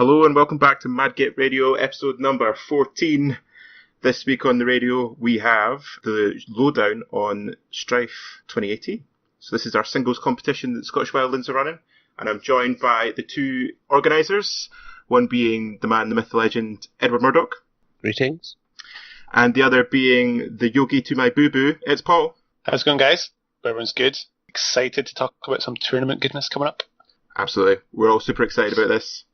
Hello and welcome back to Git Radio, episode number 14. This week on the radio we have the lowdown on Strife 2018. So this is our singles competition that Scottish Violins are running, and I'm joined by the two organisers, one being the man, the myth, the legend, Edward Murdoch. Greetings. And the other being the yogi to my boo-boo, it's Paul. How's it going, guys? Everyone's good? Excited to talk about some tournament goodness coming up? Absolutely. We're all super excited about this.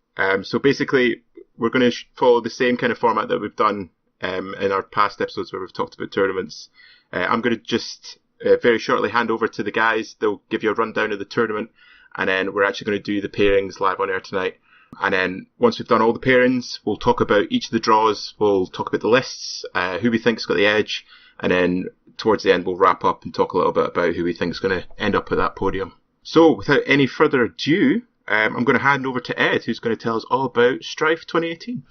So basically, we're going to follow the same kind of format that we've done in our past episodes where we've talked about tournaments. I'm going to just very shortly hand over to the guys. They'll give you a rundown of the tournament, and then we're actually going to do the pairings live on air tonight. And then once we've done all the pairings, we'll talk about each of the draws, we'll talk about the lists, who we think's got the edge, and then towards the end we'll wrap up and talk a little bit about who we think's going to end up at that podium. So without any further ado, I'm going to hand over to Ed, who's going to tell us all about Strife 2018.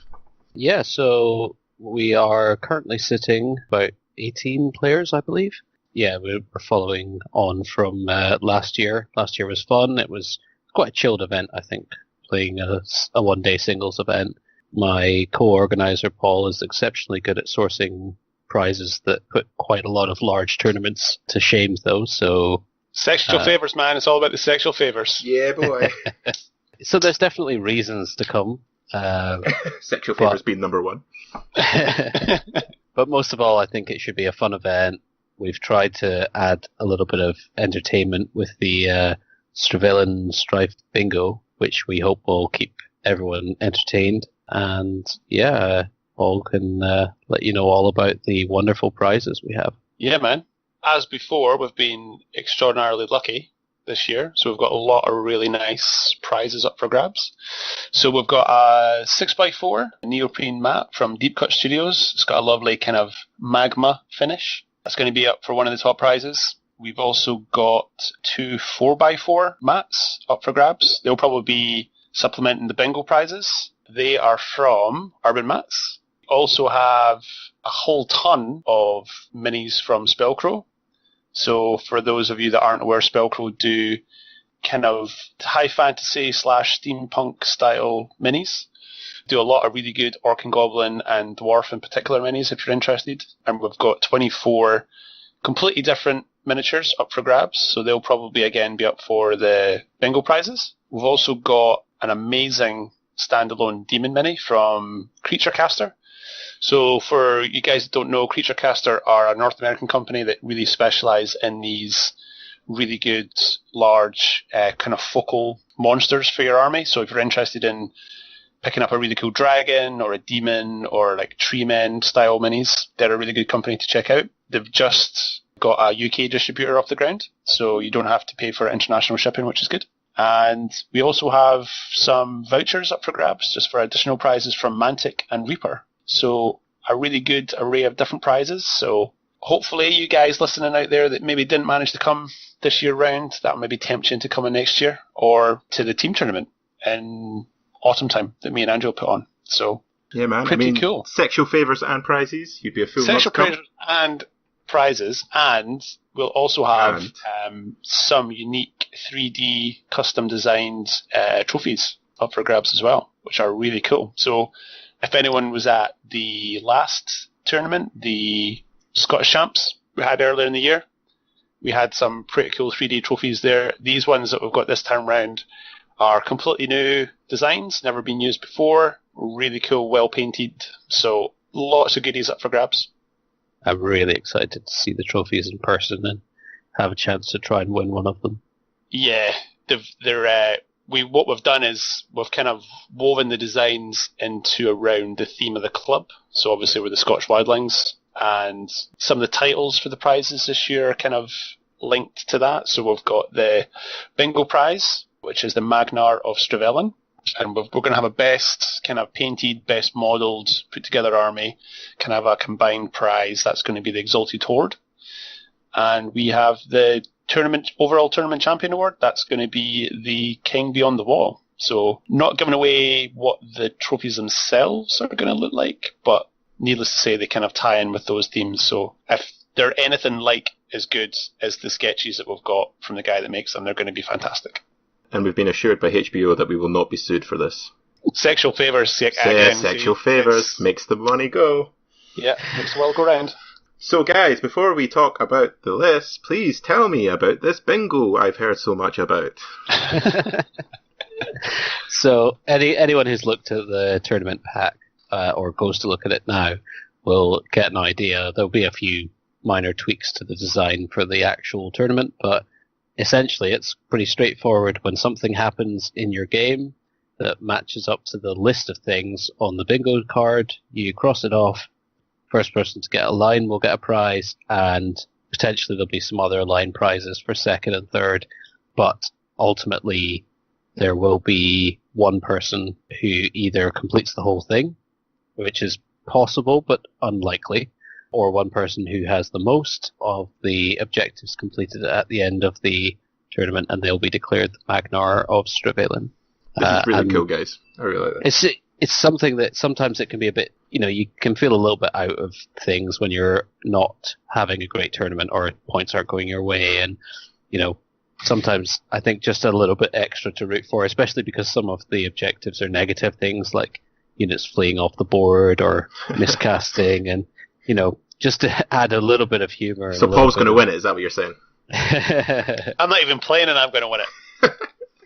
Yeah, so we are currently sitting about 18 players, I believe. Yeah, we're following on from last year. Last year was fun. It was quite a chilled event, I think, playing a one-day singles event. My co-organizer, Paul, is exceptionally good at sourcing prizes that put quite a lot of large tournaments to shame, though, so... Sexual favours, man. It's all about the sexual favours. Yeah, boy. So there's definitely reasons to come. Sexual favours being number one. But most of all, I think it should be a fun event. We've tried to add a little bit of entertainment with the Stravelin Strife Bingo, which we hope will keep everyone entertained. And yeah, Paul can let you know all about the wonderful prizes we have. Yeah, man. As before, we've been extraordinarily lucky this year, so we've got a lot of really nice prizes up for grabs. So we've got a 6x4 neoprene mat from Deep Cut Studios. It's got a lovely kind of magma finish. That's going to be up for one of the top prizes. We've also got two 4x4 mats up for grabs. They'll probably be supplementing the bingo prizes. They are from Urban Mats. Also have a whole ton of minis from Spellcrow. So for those of you that aren't aware, Spellcrow do kind of high fantasy / steampunk style minis. Do a lot of really good Orc and Goblin and Dwarf in particular minis if you're interested. And we've got 24 completely different miniatures up for grabs. So they'll probably again be up for the bingo prizes. We've also got an amazing standalone demon mini from Creature Caster. So for you guys that don't know, Creature Caster are a North American company that really specialise in these really good, large, kind of focal monsters for your army. So if you're interested in picking up a really cool dragon or a demon or like tree men style minis, they're a really good company to check out. They've just got a UK distributor off the ground, so you don't have to pay for international shipping, which is good. And we also have some vouchers up for grabs just for additional prizes from Mantic and Reaper. So a really good array of different prizes. So hopefully you guys listening out there that maybe didn't manage to come this year round, that maybe tempt you into coming next year or to the team tournament in autumn time that me and Angelo put on. So yeah, man. Pretty cool. Sexual favours and prizes. You'd be a fool not to Sexual come. favours and prizes, and we'll also have some unique 3D custom designed trophies up for grabs as well, which are really cool. So if anyone was at the last tournament, the Scottish Champs we had earlier in the year, we had some pretty cool 3D trophies there. These ones that we've got this time round are completely new designs, never been used before, really cool, well painted, so lots of goodies up for grabs. I'm really excited to see the trophies in person and have a chance to try and win one of them. Yeah, what we've done is we've kind of woven the designs into around the theme of the club. So obviously we're the Scotch Wildlings, and some of the titles for the prizes this year are kind of linked to that. So we've got the Bingo Prize, which is the Magnar of Stravelin. And we're going to have a best kind of painted, best modelled, put together army, kind of a combined prize. That's going to be the Exalted Horde. And we have the overall tournament champion award. That's going to be the King Beyond the Wall. So not giving away what the trophies themselves are going to look like, but needless to say, they kind of tie in with those themes. So if they're anything like as good as the sketches that we've got from the guy that makes them, they're going to be fantastic. And we've been assured by HBO that we will not be sued for this. Sexual favours. Sexual favours makes the money go. Yeah, makes the world go round. So guys, before we talk about the list, please tell me about this bingo I've heard so much about. So anyone who's looked at the tournament pack or goes to look at it now will get an idea. There'll be a few minor tweaks to the design for the actual tournament, but essentially it's pretty straightforward. When something happens in your game that matches up to the list of things on the bingo card, you cross it off. First person to get a line will get a prize, and potentially there'll be some other line prizes for second and third, but ultimately there will be one person who either completes the whole thing, which is possible but unlikely, or one person who has the most of the objectives completed at the end of the tournament, and they'll be declared the Magnar of Stravalen. This is really cool, guys. I really like that. It's something that sometimes it can be a bit, you can feel a little bit out of things when you're not having a great tournament or points aren't going your way. And, sometimes I think just a little bit extra to root for, especially because some of the objectives are negative things like units fleeing off the board or miscasting and, just to add a little bit of humour. So Paul's going to win it, is that what you're saying? I'm not even playing and I'm going to win it.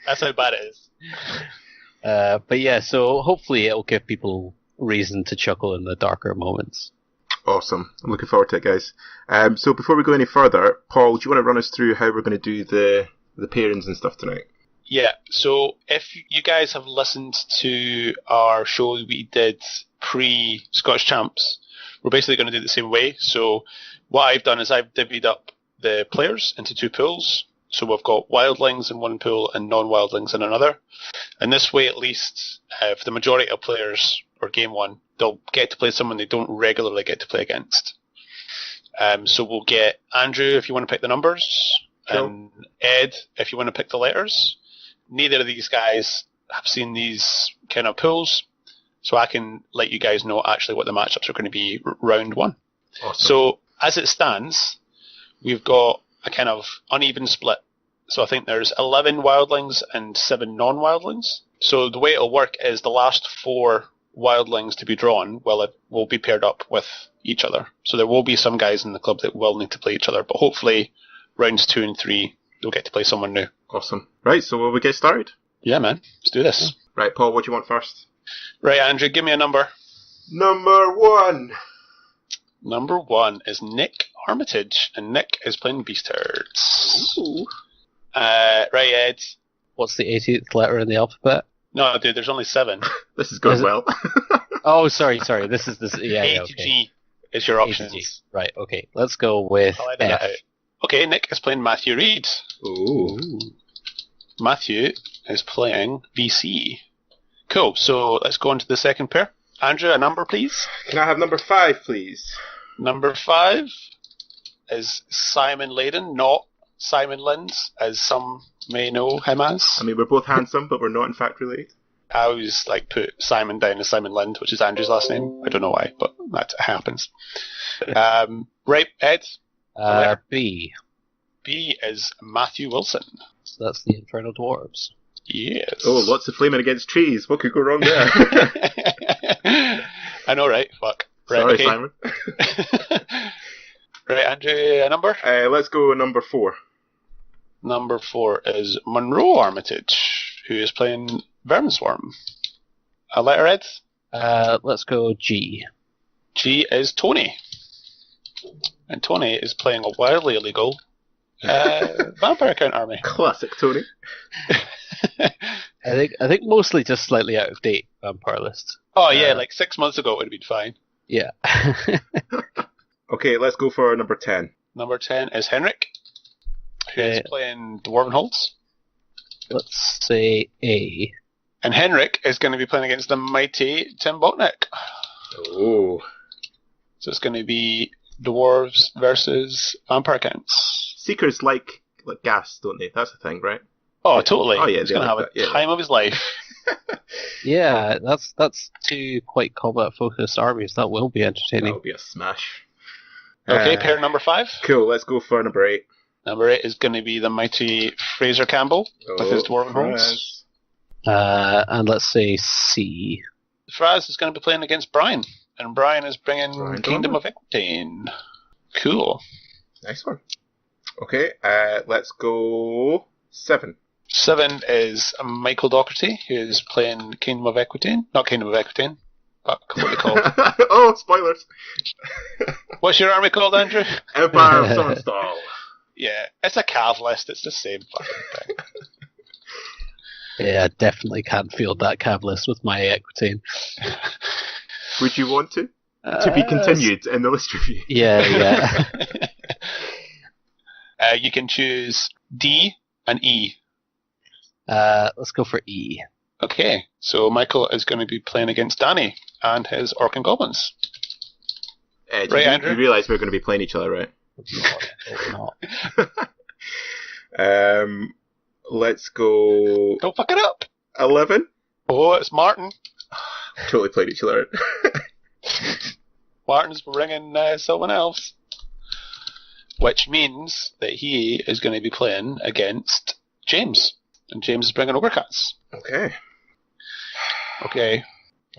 That's how bad it is. But yeah, so hopefully it'll give people reason to chuckle in the darker moments. Awesome. I'm looking forward to it, guys. So before we go any further, Paul, do you want to run us through how we're going to do the pairings and stuff tonight? Yeah, so if you guys have listened to our show we did pre-Scottish Champs, we're basically going to do it the same way. So what I've done is I've divvied up the players into two pools. So we've got wildlings in one pool and non-wildlings in another. And this way, at least, for the majority of players, or game one, they'll get to play someone they don't regularly get to play against. So we'll get Andrew, if you want to pick the numbers, Sure. and Ed, if you want to pick the letters. Neither of these guys have seen these kind of pools, so I can let you guys know actually what the matchups are going to be round one. Awesome. So as it stands, we've got a kind of uneven split. So I think there's 11 wildlings and 7 non-wildlings. So the way it'll work is the last 4 wildlings to be drawn will be paired up with each other. So there will be some guys in the club that will need to play each other, but hopefully rounds 2 and 3 they'll get to play someone new. Awesome. Right, so will we get started? Yeah, man. Let's do this. Right, Paul, what do you want first? Right, Andrew, give me a number. Number 1. Number 1 is Nick Armitage, and Nick is playing Beast Herds. Ooh. Right, Ed. What's the 18th letter in the alphabet? No, dude, there's only 7. This is going well. Oh, sorry. This is A to okay. G is your options. A to G. Right, okay. Let's go with I'll edit that F. out. Okay, Nick is playing Matthew Reed. Ooh. Matthew is playing VC. Cool, so let's go on to the second pair. Andrew, a number, please. Can I have number 5, please? Number 5 is Simon Layden, not Simon Linds, as some may know him as. I mean, we're both handsome, but we're not in fact related. I always put Simon down as Simon Lind, which is Andrew's last name. I don't know why, but that happens. Right, Ed? B. B is Matthew Wilson. So that's the Infernal Dwarves. Yes. Oh, lots of flaming against trees. What could go wrong there? I know, right? Fuck. Right, Sorry, okay. Simon. Right, Andrew, a number? Let's go number 4. Number 4 is Monroe Armitage, who is playing Verminswarm. A letter, Ed? Let's go G. G is Tony. And Tony is playing a wildly illegal vampire count army. Classic Tony. I think mostly just slightly out of date vampire list. Oh yeah, 6 months ago it would have been fine. Yeah. Okay, let's go for number 10. Number 10 is Henrik, who is playing Dwarven Holds. Let's say A. And Henrik is going to be playing against the mighty Tim Botnick. Oh. So it's going to be dwarves versus vampire counts. Seekers like gas, don't they? That's the thing, right? Oh, totally. Oh, yeah, He's going to have a time of his life. Yeah, that's 2 quite combat-focused armies. That will be entertaining. That'll be a smash. Okay, pair number 5. Cool, let's go for number 8. Number 8 is going to be the mighty Fraser Campbell with his Dwarven Holds. And let's say C. Fraz is going to be playing against Brian, and Brian is bringing Brian Kingdom Dormer. of Equitane. Cool. Nice one. Okay, let's go 7. 7 is Michael Doherty, who's playing Kingdom of Equitane. Not Kingdom of Equitane, but what are they called? Oh, spoilers! What's your army called, Andrew? Empire of Sunstall. Yeah, it's a cav list. It's the same fucking thing. Yeah, I definitely can't field that cav list with my Equitane. Would you want to? To be continued in the list review. Yeah. You can choose D and E. Let's go for E. Okay, so Michael is going to be playing against Danny and his Orc and Goblins. Right, Andrew? You realise we're going to be playing each other, right? Not. Let's go Don't fuck it up. 11. Oh, it's Martin. Totally played each other. Martin's bringing Sylvan Elves. Which means that he is going to be playing against James. And James is bringing Ogrecats. Okay. Okay,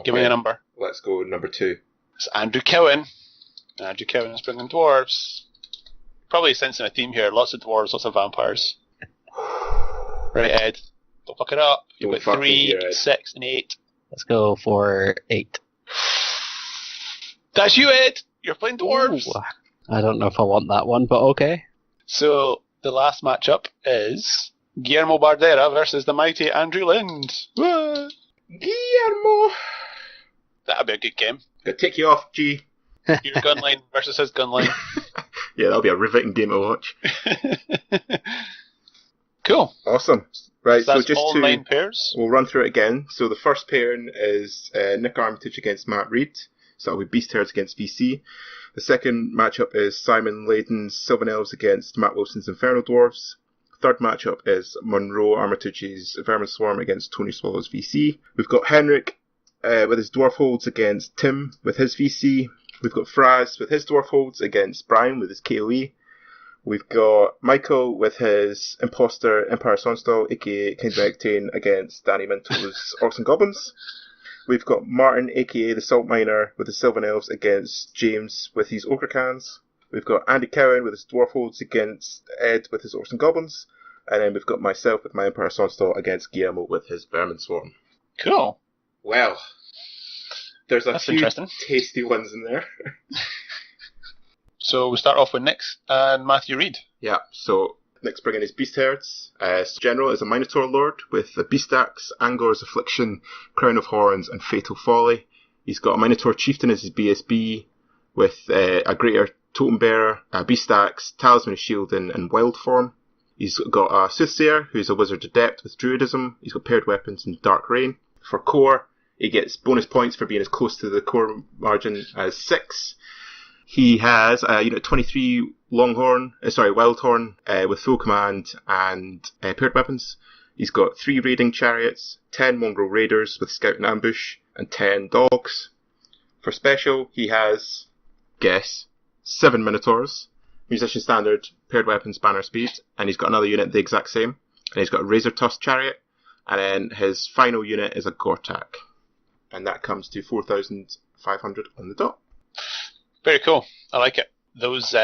give me a number. Let's go number 2. It's Andrew Cowan. Andrew Cowan is bringing dwarves. Probably sensing a theme here. Lots of dwarves, lots of vampires. Right, Ed. Don't fuck it up. You've Don't got fuck me 3, here, Ed. 6, and 8. Let's go for 8. That's you, Ed. You're playing dwarves. Ooh, I don't know if I want that one, but okay. So the last matchup is Guillermo Bardera versus the mighty Andrew Lind. Woo! Guillermo! That'll be a good game. Gonna take you off, G. Your gun line versus his gun line. Yeah, that'll be a riveting game to watch. Cool. Awesome. Right, So so that's just all to... 9 pairs. We'll run through it again. So the first pairing is Nick Armitage against Matt Reed. So that'll be Beast Herds against VC. The second matchup is Simon Layden's Sylvan Elves against Matt Wilson's Inferno Dwarves. Third matchup is Monroe Armitage's Vermin Swarm against Tony Swallow's VC. We've got Henrik with his Dwarf Holds against Tim with his VC. We've got Fraz with his Dwarf Holds against Brian with his KOE. We've got Michael with his Imposter Empire Sonstall, aka Kingdom of Equitane, against Danny Minto's Orcs and Goblins. We've got Martin, aka the Salt Miner, with his Sylvan Elves against James with his Ogre Cans. We've got Andy Cowan with his Dwarf Holds against Ed with his Orcs and Goblins. And then we've got myself with my Empire Sonstall against Guillermo with his Vermin Swarm. Cool. Well, there's a That's few interesting. tasty ones in there. So we start off with Nick's and Matthew Reed. Yeah, so Nick's bringing his Beast Herds. General is a Minotaur Lord with the Beast Axe, Angor's Affliction, Crown of Horns, and Fatal Folly. He's got a Minotaur Chieftain as his BSB with a Greater Totem Bearer, a Beast Axe, Talisman of Shielding, and Wild Form. He's got a Soothsayer, who's a Wizard Adept with Druidism. He's got paired weapons and Dark Rain. For core, he gets bonus points for being as close to the core margin as 6. He has a Unit 23 Wildhorn with full command and paired weapons. He's got 3 Raiding Chariots, 10 Mongrel Raiders with Scout and Ambush, and 10 Dogs. For special, he has, guess, 7 Minotaurs, Musician Standard, paired weapons, banner speed, and he's got another unit the exact same. And he's got a Razor Tusk Chariot, and then his final unit is a Gortak. And that comes to 4,500 on the dot. Very cool. I like it. Those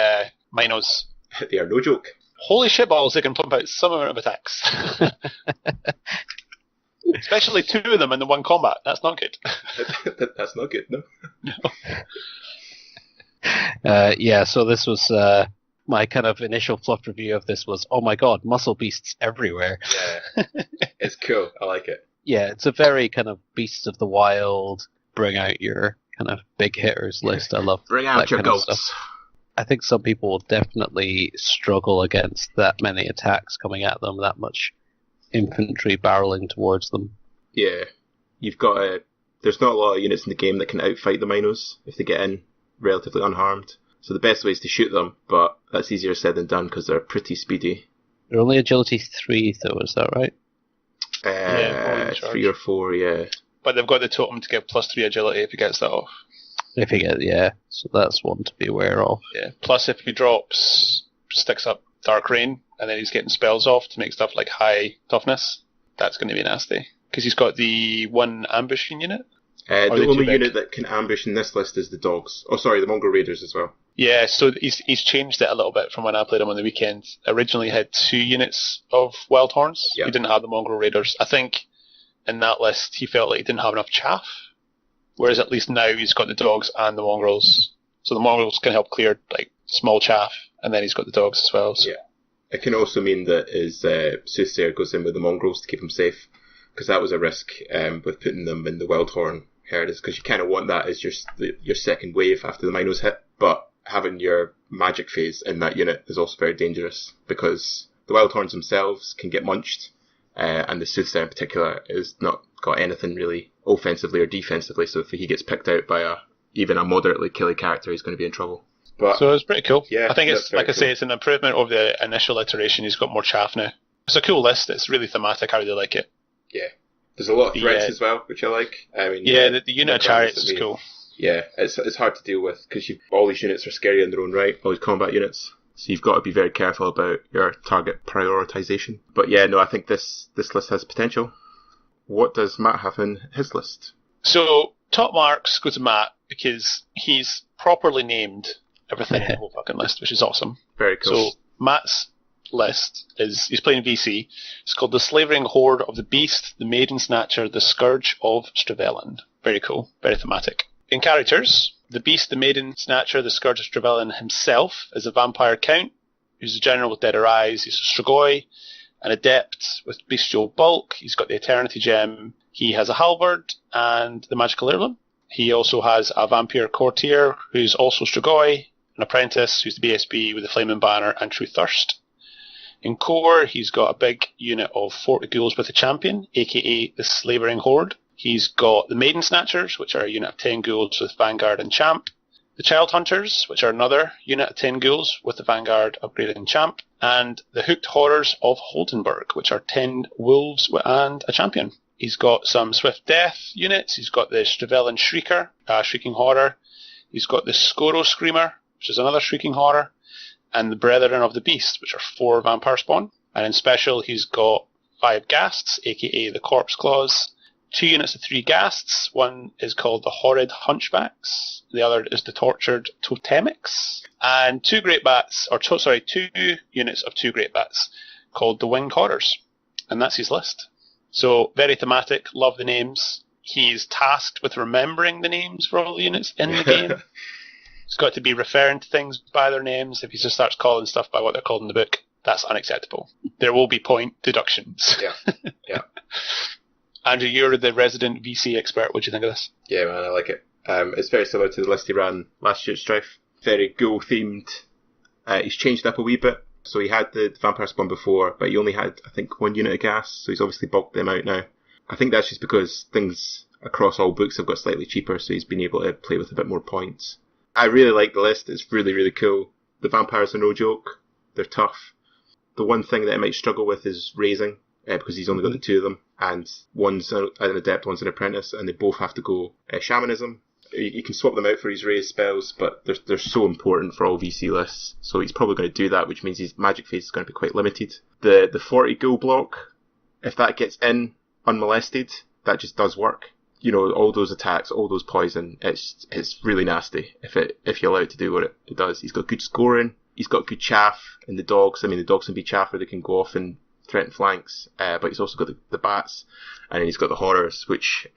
Minos. They are no joke. Holy shitballs, they can pump out some amount of attacks. Especially 2 of them in the one combat. That's not good. That's not good, no? Yeah, so this was my kind of initial fluff review of this was, oh my god, muscle beasts everywhere. Yeah, it's cool. I like it. Yeah, it's a very kind of beasts of the wild, bring out your kind of big hitters list. I love Bring out that your kind of goats. stuff. I think some people will definitely struggle against that many attacks coming at them, that much infantry barreling towards them. Yeah, you've got there's not a lot of units in the game that can outfight the Minos if they get in relatively unharmed. So the best way is to shoot them, but that's easier said than done because they're pretty speedy. They're only agility 3 though, is that right? Yeah, 3 or 4, yeah. But they've got the totem to give +3 agility if he gets that off. If you get, yeah, so that's one to be aware of. Yeah. Plus, if he sticks up Dark Rain, and then he's getting spells off to make stuff like high toughness, that's going to be nasty. Because he's got the one ambushing unit. The only unit that can ambush in this list is the dogs. Oh, sorry, the Mongrel Raiders as well. Yeah, so he's changed it a little bit from when I played him on the weekend. Originally he had 2 units of Wild Horns. Yep. He didn't have the Mongrel Raiders. I think in that list he felt like he didn't have enough chaff. Whereas at least now he's got the dogs and the mongrels. So the mongrels can help clear like small chaff, and then he's got the dogs as well. So. Yeah. It can also mean that his Soothsayer goes in with the mongrels to keep him safe, because that was a risk with putting them in the Wildhorn herd, because you kind of want that as your second wave after the Minos hit. But having your magic phase in that unit is also very dangerous, because the Wildhorns themselves can get munched, and the Soothsayer in particular is not got anything really offensively or defensively, so if he gets picked out by even a moderately killy character, he's going to be in trouble. But so it's pretty cool. Yeah, I think it's, like I cool. say, it's an improvement over the initial iteration. He's got more chaff now. It's a cool list. It's really thematic. I really like it. Yeah. There's a lot of threats as well, which I like. I mean, the unit of chariots is cool. Yeah, it's hard to deal with, because all these units are scary in their own right, all these combat units. So you've got to be very careful about your target prioritization. But yeah, no, I think this list has potential. What does Matt have in his list? So top marks go to Matt, because he's properly named everything in the whole fucking list, which is awesome. Very cool. So Matt's list is, he's playing VC. It's called The Slavering Horde of the Beast, the Maiden Snatcher, the Scourge of Stravelin. Very cool. Very thematic. In characters, the Beast, the Maiden Snatcher, the Scourge of Stravelin himself is a vampire count, who's a general with deader eyes. He's a Strigoi, an adept with bestial bulk. He's got the Eternity Gem. He has a halberd and the magical heirloom. He also has a vampire courtier who's also Strigoi, an apprentice who's the BSB with the flaming banner and true thirst. In core, he's got a big unit of 40 ghouls with a champion, aka the Slavering Horde. He's got the Maiden Snatchers, which are a unit of 10 ghouls with Vanguard and Champ. The Child Hunters, which are another unit of 10 ghouls with the Vanguard upgraded and Champ. And the Hooked Horrors of Holdenburg, which are 10 wolves and a champion. He's got some Swift Death units. He's got the Stravelin Shrieker, Shrieking Horror. He's got the Skoro Screamer, which is another Shrieking Horror. And the Brethren of the Beast, which are 4 vampire spawn. And in special, he's got 5 ghasts, aka the Corpse Claws. 2 units of 3 ghasts. One is called the Horrid Hunchbacks. The other is the Tortured Totemics. And 2 Great Bats, 2 units of 2 Great Bats called the Winged Horrors. And that's his list. So, very thematic, love the names. He's tasked with remembering the names for all the units in the game. He's got to be referring to things by their names. If he just starts calling stuff by what they're called in the book, that's unacceptable. There will be point deductions. Yeah. Andrew, you're the resident VC expert. What do you think of this? Yeah, man, I like it. It's very similar to the list he ran last year at Strife. Very ghoul-themed. He's changed up a wee bit. So he had the vampire spawn before, but he only had, I think, 1 unit of gas, so he's obviously bulked them out now. I think that's just because things across all books have got slightly cheaper, so he's been able to play with a bit more points. I really like the list. It's really, really cool. The vampires are no joke. They're tough. The one thing that I might struggle with is raising, because he's only got the 2 of them, and one's an adept, one's an apprentice, and they both have to go shamanism. You can swap them out for his raised spells, but they're so important for all VC lists, so he's probably going to do that, which means his magic phase is going to be quite limited. The 40 ghoul block, if that gets in unmolested, that just does work. You know, all those attacks, all those poison, it's really nasty if you allow it to do what it does. He's got good scoring, he's got good chaff in the dogs. I mean, the dogs can be chaffer, they can go off and threaten flanks, but he's also got the bats, and then he's got the horrors, which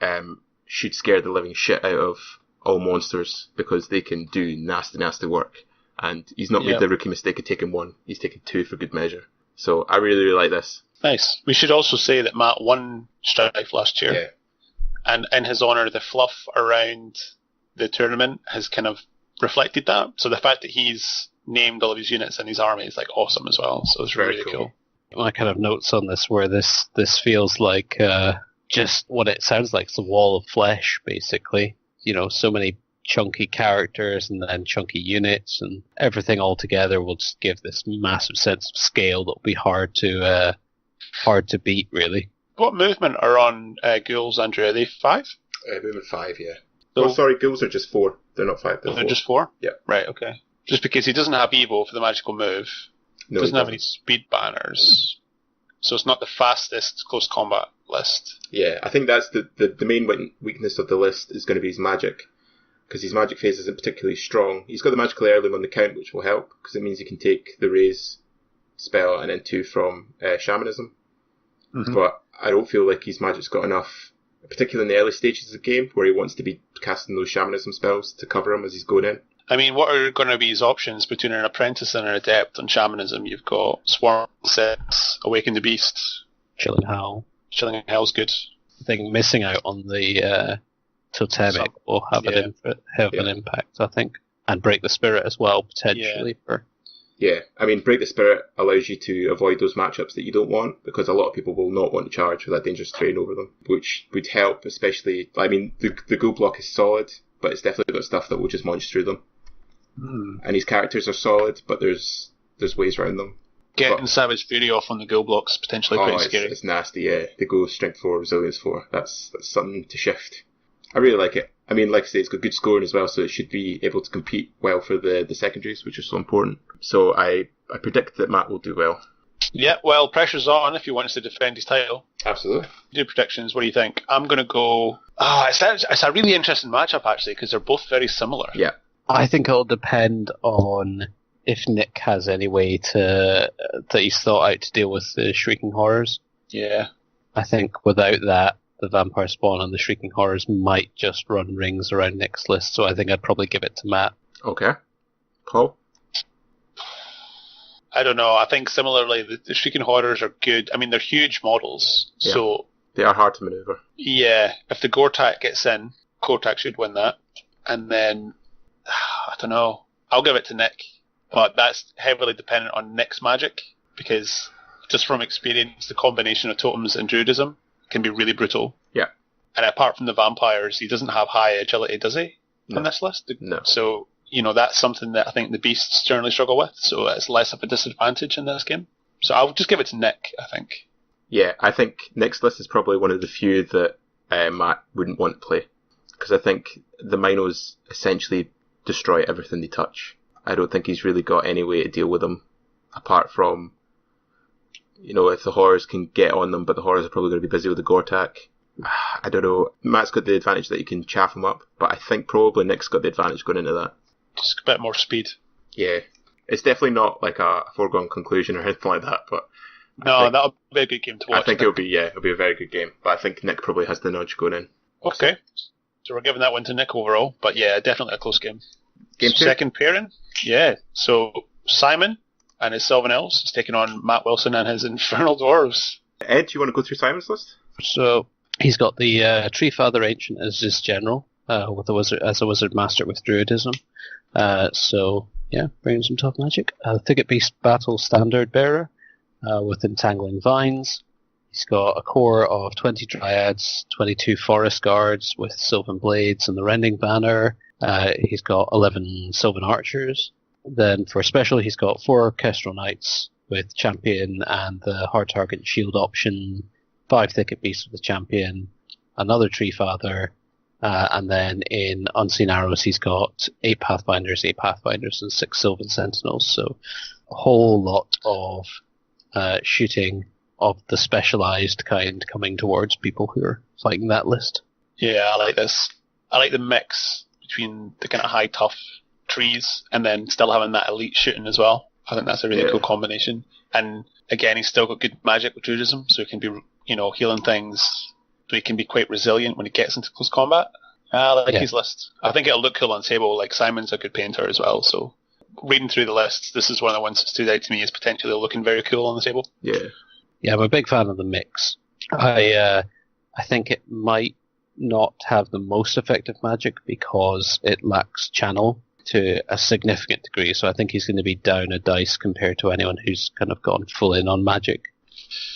should scare the living shit out of all monsters, because they can do nasty work. And he's not made the rookie mistake of taking 1, he's taken 2 for good measure. So I really, really like this. Nice. We should also say that Matt won Strife last year. Yeah. And in his honour, the fluff around the tournament has kind of reflected that. So the fact that he's named all of his units in his army is like awesome as well. So it's really cool. My kind of notes on this where this feels like just what it sounds like. It's a wall of flesh, basically. You know, so many chunky characters and then chunky units, and everything all together will just give this massive sense of scale that will be hard to beat, really. What movement are on ghouls, Andrew? Are they 5? Movement 5, yeah. So, sorry, ghouls are just 4. They're not 5. They're just 4? Yeah. Right, okay. Just because he doesn't have Evo for the magical move. No, doesn't have any speed banners. So it's not the fastest close combat list. Yeah, I think that's the main weakness of the list is going to be his magic, because his magic phase isn't particularly strong. He's got the magical heirloom on the count, which will help, because it means he can take the raise spell and then 2 from shamanism. Mm-hmm. But I don't feel like his magic's got enough, particularly in the early stages of the game, where he wants to be casting those shamanism spells to cover him as he's going in. I mean, what are going to be his options between an apprentice and an adept on shamanism? You've got Swarm 6, Awaken the Beast, Chilling Howl. Chilling Howl's good. I think missing out on the totemic will have an impact, I think. And Break the Spirit as well, potentially. Yeah, I mean, Break the Spirit allows you to avoid those matchups that you don't want, because a lot of people will not want to charge with that dangerous terrain over them, which would help, especially, I mean, the Ghoul block is solid, but it's definitely got stuff that will just munch through them. And his characters are solid, but there's ways around them. Getting Savage Fury off on the Ghoul block's potentially pretty scary. It's nasty, yeah. The Ghoul Strength 4, Resilience 4, that's something to shift. I really like it. I mean, like I say, it's got good scoring as well, so it should be able to compete well for the secondaries, which is so important. So I predict that Matt will do well. Yeah, well, pressure's on if he wants to defend his title. Absolutely. Do predictions, what do you think? I'm going to go... it's a really interesting matchup, actually, because they're both very similar. Yeah. I think it'll depend on if Nick has any way that he's thought out to deal with the Shrieking Horrors. Yeah. I think without that, the Vampire Spawn and the Shrieking Horrors might just run rings around Nick's list, so I think I'd probably give it to Matt. Okay. Paul? I don't know. I think similarly, the Shrieking Horrors are good. I mean, they're huge models, so... They are hard to maneuver. Yeah. If the Gortak gets in, Gortak should win that. And then... I don't know. I'll give it to Nick, but that's heavily dependent on Nick's magic, because just from experience, the combination of totems and druidism can be really brutal. Yeah. And apart from the vampires, he doesn't have high agility, does he, on this list? No. So, that's something that I think the beasts generally struggle with, so it's less of a disadvantage in this game. So I'll just give it to Nick, I think. Yeah, I think Nick's list is probably one of the few that Matt wouldn't want to play, because I think the Minos essentially destroy everything they touch. I don't think he's really got any way to deal with them, apart from, if the Horrors can get on them, but the Horrors are probably going to be busy with the Gortak. I don't know. Matt's got the advantage that he can chaff him up, but I think probably Nick's got the advantage going into that. Just a bit more speed. Yeah. It's definitely not like a foregone conclusion or anything like that, but... No, that'll be a good game to watch. I think it'll be a very good game, but I think Nick probably has the nudge going in. Okay. So we're giving that one to Nick overall, but yeah, definitely a close game. Game 2? Second pairing? Yeah. So Simon and his Sylvan Elves is taking on Matt Wilson and his Infernal Dwarves. Ed, do you want to go through Simon's list? So he's got the Tree Father Ancient as his general, with a wizard master with druidism. Bringing some tough magic. Thicket Beast Battle Standard Bearer with Entangling Vines. He's got a core of 20 Dryads, 22 Forest Guards with Sylvan Blades and the Rending Banner. He's got 11 Sylvan Archers. Then for special, he's got 4 Orchestral Knights with Champion and the Hard Target Shield option, 5 Thicket Beasts with the Champion, another Tree Father, and then in Unseen Arrows, he's got 8 Pathfinders, and 6 Sylvan Sentinels. So a whole lot of shooting of the specialized kind coming towards people who are fighting that list. Yeah, I like this. I like the mix between the kind of high tough trees and then still having that elite shooting as well. I think that's a really cool combination. And again, he's still got good magic with druidism, so he can be, healing things. So he can be quite resilient when he gets into close combat. I like his list. I think it'll look cool on table. Like, Simon's a good painter as well, so reading through the lists, this is one of the ones that stood out to me as potentially looking very cool on the table. Yeah, I'm a big fan of the mix. I think it might not have the most effective magic because it lacks channel to a significant degree, so I think he's going to be down a dice compared to anyone who's kind of gone full in on magic.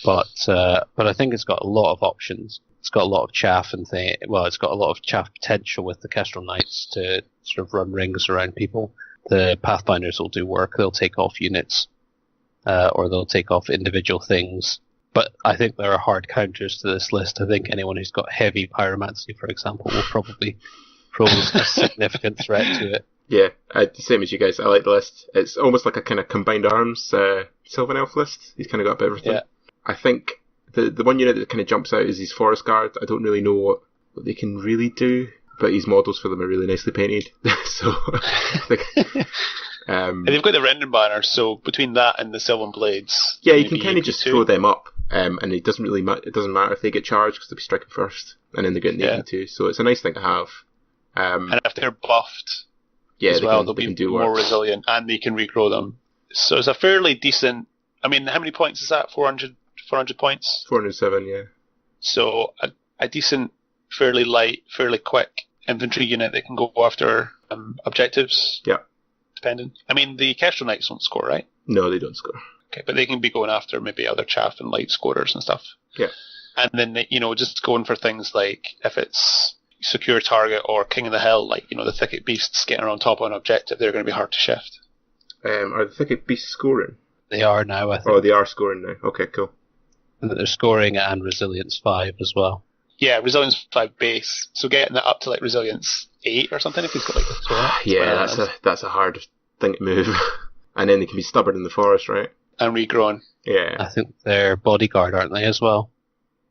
But I think it's got a lot of options. It's got a lot of chaff it's got a lot of chaff potential with the Kestrel Knights to sort of run rings around people. The Pathfinders will do work. They'll take off units, or they'll take off individual things. But I think there are hard counters to this list. I think anyone who's got heavy pyromancy, for example, will probably pose a significant threat to it. Yeah, the same as you guys. I like the list. It's almost like a kind of combined arms Sylvan Elf list. He's kind of got a bit of everything. Yeah. I think The one unit that kind of jumps out is his Forest Guard. I don't really know what they can really do, but his models for them are really nicely painted. So, and they've got the rendering banner, so between that and the Sylvan Blades... Yeah, you can kind of just throw them up, and it doesn't matter if they get charged, because they'll be striking first, and then they're getting the 82, so it's a nice thing to have. And if they're buffed as well, they'll be more resilient, and they can regrow them. So it's a fairly decent... I mean, how many points is that? 400 points? 407, yeah. So a decent, fairly light, fairly quick infantry unit that can go after objectives. Yeah. Depending. I mean, the Kestrel Knights won't score, right? No, they don't score. Okay, but they can be going after maybe other chaff and light scorers and stuff. Yeah. And then, just going for things like if it's secure target or King of the Hill, like, the Thicket Beasts getting on top of an objective, they're going to be hard to shift. Are the Thicket Beasts scoring? They are now, I think. Oh, they are scoring now. Okay, cool. And they're scoring and Resilience 5 as well. Yeah, Resilience 5 base. So getting that up to like Resilience 8 or something if he's got like... Yeah, that's a hard thing to move. And then they can be stubborn in the forest, right? And regrown. Yeah. I think they're Bodyguard, aren't they, as well?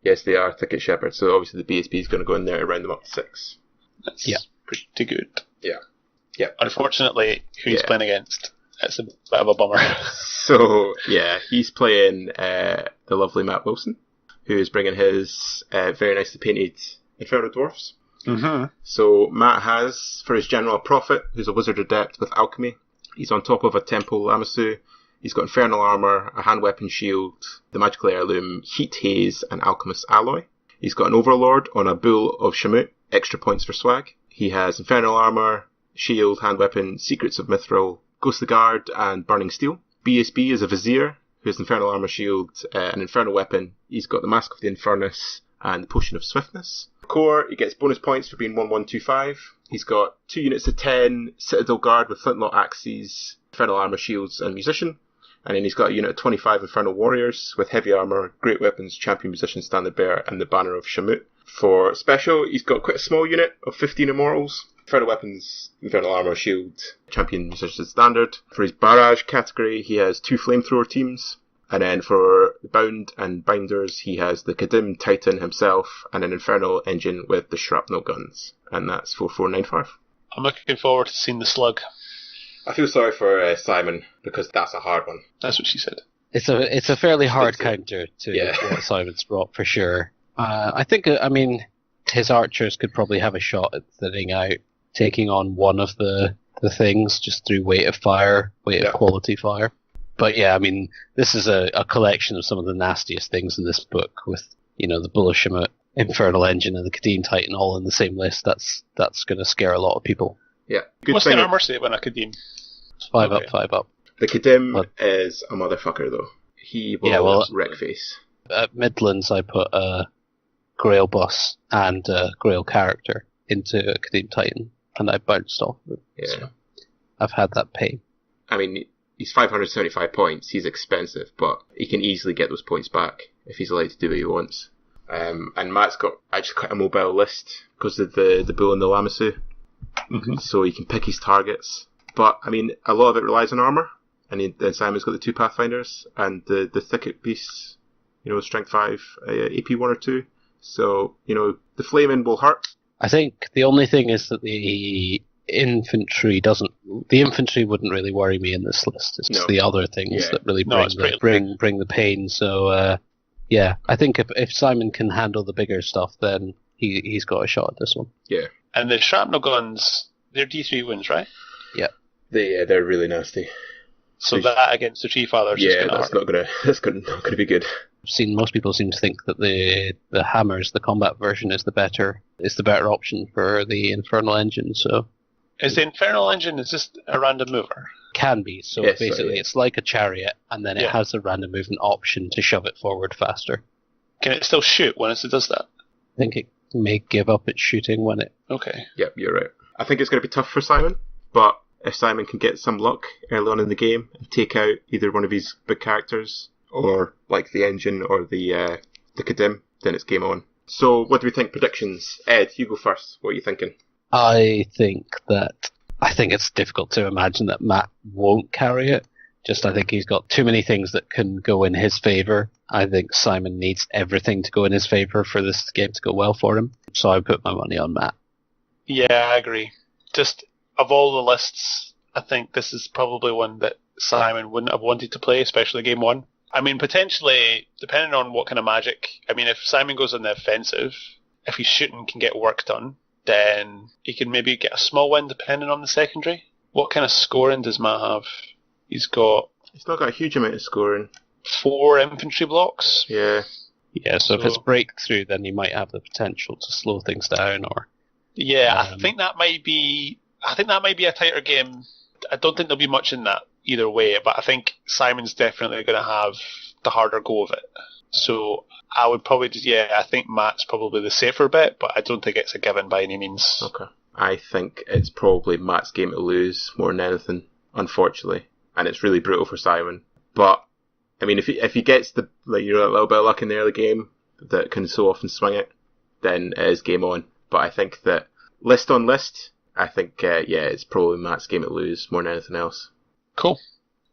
Yes, they are Thicket Shepherd. So obviously the BSB is going to go in there and round them up to 6. That's pretty good. Yeah. Yeah. Unfortunately, who he's playing against, it's a bit of a bummer. So, yeah, he's playing the lovely Matt Wilson, who is bringing his very nicely painted Inferno Dwarfs. Mm-hmm. So Matt has, for his general, a Prophet, who's a Wizard Adept with Alchemy. He's on top of a Temple Lamassu. He's got Infernal Armour, a Hand Weapon Shield, the Magical Heirloom, Heat Haze, and Alchemist Alloy. He's got an Overlord on a Bull of Shamut, extra points for swag. He has Infernal Armour, Shield, Hand Weapon, Secrets of Mithril, Ghostly Guard, and Burning Steel. BSB is a Vizier, who has Infernal Armour, Shield, an Infernal Weapon. He's got the Mask of the Infernus and the Potion of Swiftness. Core, he gets bonus points for being 1125. He's got 2 units of 10, Citadel Guard with Flintlock Axes, Infernal Armour, Shields, and Musician. And then he's got a unit of 25 Infernal Warriors with Heavy Armour, Great Weapons, Champion Musician, Standard Bearer, and the Banner of Shamut. For special, he's got quite a small unit of 15 Immortals, Infernal Weapons, Infernal Armour, Shield, Champion Musician, Standard. For his Barrage category, he has 2 Flamethrower teams. And then for the Bound and Binders, he has the Kadim Titan himself and an Infernal Engine with the Shrapnel Guns. And that's 4495. I'm looking forward to seeing the Slug. I feel sorry for Simon, because that's a hard one. That's what she said. It's a fairly hard counter to what Simon's brought, for sure. I think, his archers could probably have a shot at thinning out, taking on one of the things just through weight of quality fire. But yeah, this is a collection of some of the nastiest things in this book, with, the Bull of Shamut, Infernal Engine, and the Kadim Titan all in the same list. That's going to scare a lot of people. Yeah. What's the armor save on a Kadim? It's 5 up, 5 up. The Kadim is a motherfucker, though. He will wreck face. At Midlands, I put a Grail bus and a Grail character into a Kadim Titan, and I bounced off of it. Yeah. So I've had that pain. He's 575 points. He's expensive, but he can easily get those points back if he's allowed to do what he wants. And Matt's got actually quite a mobile list because of the Bull and the Lamassu. Mm-hmm. So he can pick his targets. But, a lot of it relies on armour. And then Simon's got the 2 Pathfinders and the Thicket Beasts, Strength 5, AP 1 or 2. So, the Flaming will hurt. I think the only thing is that the infantry wouldn't really worry me in this list. It's the other things that really bring the pain. So, I think if Simon can handle the bigger stuff, then he's got a shot at this one. Yeah. And the shrapnel guns, they're D3 wounds, right? Yeah. They're really nasty. So that against the Tree Fathers is not gonna be good. I've seen most people seem to think that the hammers, the combat version, is the better option for the Infernal Engine. So, is the Infernal Engine just a random mover? Can be. So basically, it's like a chariot, and then it has a random movement option to shove it forward faster. Can it still shoot when it does that? I think it may give up its shooting when it. Okay. Yep, you're right. I think it's going to be tough for Simon, but if Simon can get some luck early on in the game and take out either one of his big characters, or like the engine or the Kadim, then it's game on. So what do we think? Predictions? Ed, you go first. What are you thinking? I think it's difficult to imagine that Matt won't carry it, Just I think he's got too many things that can go in his favour. I think Simon needs everything to go in his favour for this game to go well for him. So I put my money on Matt. Yeah, I agree. Just of all the lists, I think this is probably one that Simon wouldn't have wanted to play, especially game one. I mean, potentially, depending on what kind of magic, I mean, if Simon goes on the offensive, if he's shooting can get work done, then he can maybe get a small win depending on the secondary. What kind of scoring does Matt have? He's not got a huge amount of scoring. 4 infantry blocks. Yeah. Yeah, so if it's breakthrough, then he might have the potential to slow things down, or... Yeah, I think that might be a tighter game. I don't think there'll be much in that either way, but I think Simon's definitely going to have the harder go of it. So I would probably I think Matt's probably the safer bet, but I don't think it's a given by any means. Okay. I think it's probably Matt's game to lose more than anything, unfortunately. And it's really brutal for Simon. But, I mean, if he gets a little bit of luck in the early game that can so often swing it, then it is game on. But I think that list on list, I think, it's probably Matt's game to lose more than anything else. Cool.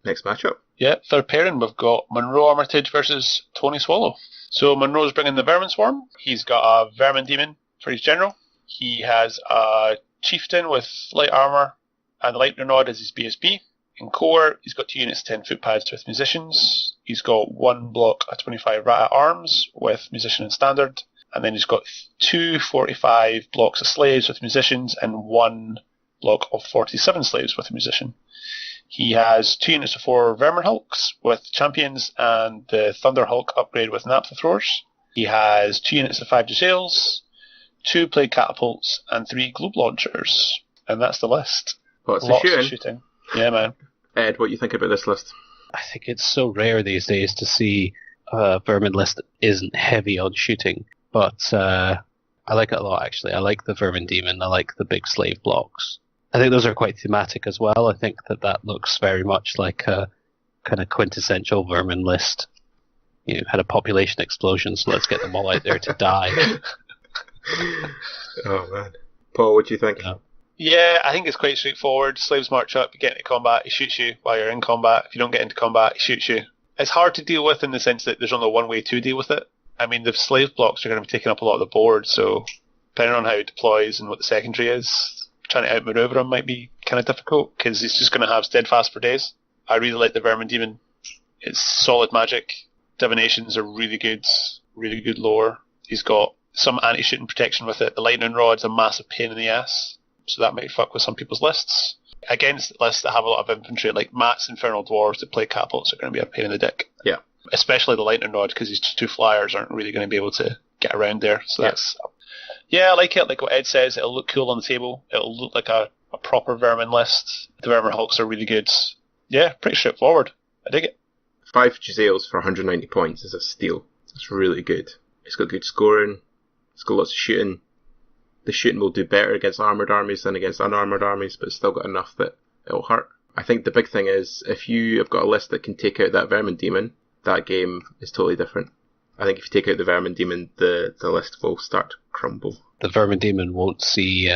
Next matchup. Yeah, third pairing, we've got Monroe Armitage versus Tony Swallow. So Monroe's bringing the Vermin Swarm. He's got a Vermin Demon for his general. He has a Chieftain with light armour and the Lightning Rod as his BSB. In core, he's got 2 units of 10 footpads with musicians. He's got 1 block of 25 rat arms with musician and standard. And then he's got 2 45 blocks of slaves with musicians and 1 block of 47 slaves with a musician. He has 2 units of 4 Vermin Hulks with champions and the Thunder Hulk upgrade with naphtha throwers. He has 2 units of 5 Giselles, 2 plague catapults, and 3 globe launchers. And that's the list. Lots of shooting. shooting. Yeah, man. Ed, what do you think about this list? I think it's so rare these days to see a Vermin list that isn't heavy on shooting. But I like it a lot, actually. I like the Vermin Demon. I like the big slave blocks. I think those are quite thematic as well. I think that looks very much like a kind of quintessential Vermin list. You know, had a population explosion, so let's get them all out there to die. Oh, man. Paul, what do you think? Yeah, I think it's quite straightforward. Slaves march up, you get into combat, he shoots you while you're in combat. If you don't get into combat, he shoots you. It's hard to deal with in the sense that there's only one way to deal with it. I mean, the slave blocks are going to be taking up a lot of the board, so depending on how it deploys and what the secondary is, trying to outmaneuver him might be kind of difficult, because he's just going to have steadfast for days. I really like the Vermin Demon. It's solid magic. Divinations are really good lore. He's got some anti-shooting protection with it. The Lightning Rod's a massive pain in the ass, so that might fuck with some people's lists. Against lists that have a lot of infantry, like Matt's Infernal Dwarves that play catapults, are going to be a pain in the dick. Yeah. Especially the Lightning Rod, because his 2 flyers aren't really going to be able to get around there. So that's... Yeah, I like it. Like what Ed says, it'll look cool on the table. It'll look like a proper Vermin list. The Vermin Hulks are really good. Yeah, pretty straightforward. I dig it. 5 Giselles for 190 points is a steal. It's really good. It's got good scoring. It's got lots of shooting. The shooting will do better against armoured armies than against unarmoured armies, but it's still got enough that it'll hurt. I think the big thing is, if you have got a list that can take out that Vermin Demon, that game is totally different. I think if you take out the Vermin Demon, the list will start to crumble. The Vermin Demon won't see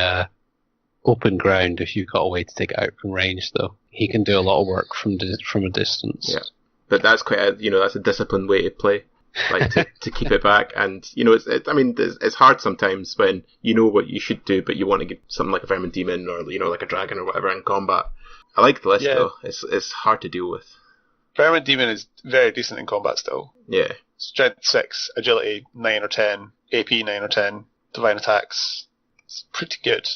open ground if you've got a way to take it out from range, though. He can do a lot of work from a distance. Yeah, but that's quite that's a disciplined way to play, like to keep it back. And it's hard sometimes when you know what you should do, but you want to get something like a Vermin Demon or like a dragon or whatever in combat. I like the list though. It's hard to deal with. Vermin Demon is very decent in combat still. Yeah. Strength 6, agility 9 or 10, AP 9 or 10, divine attacks. It's pretty good.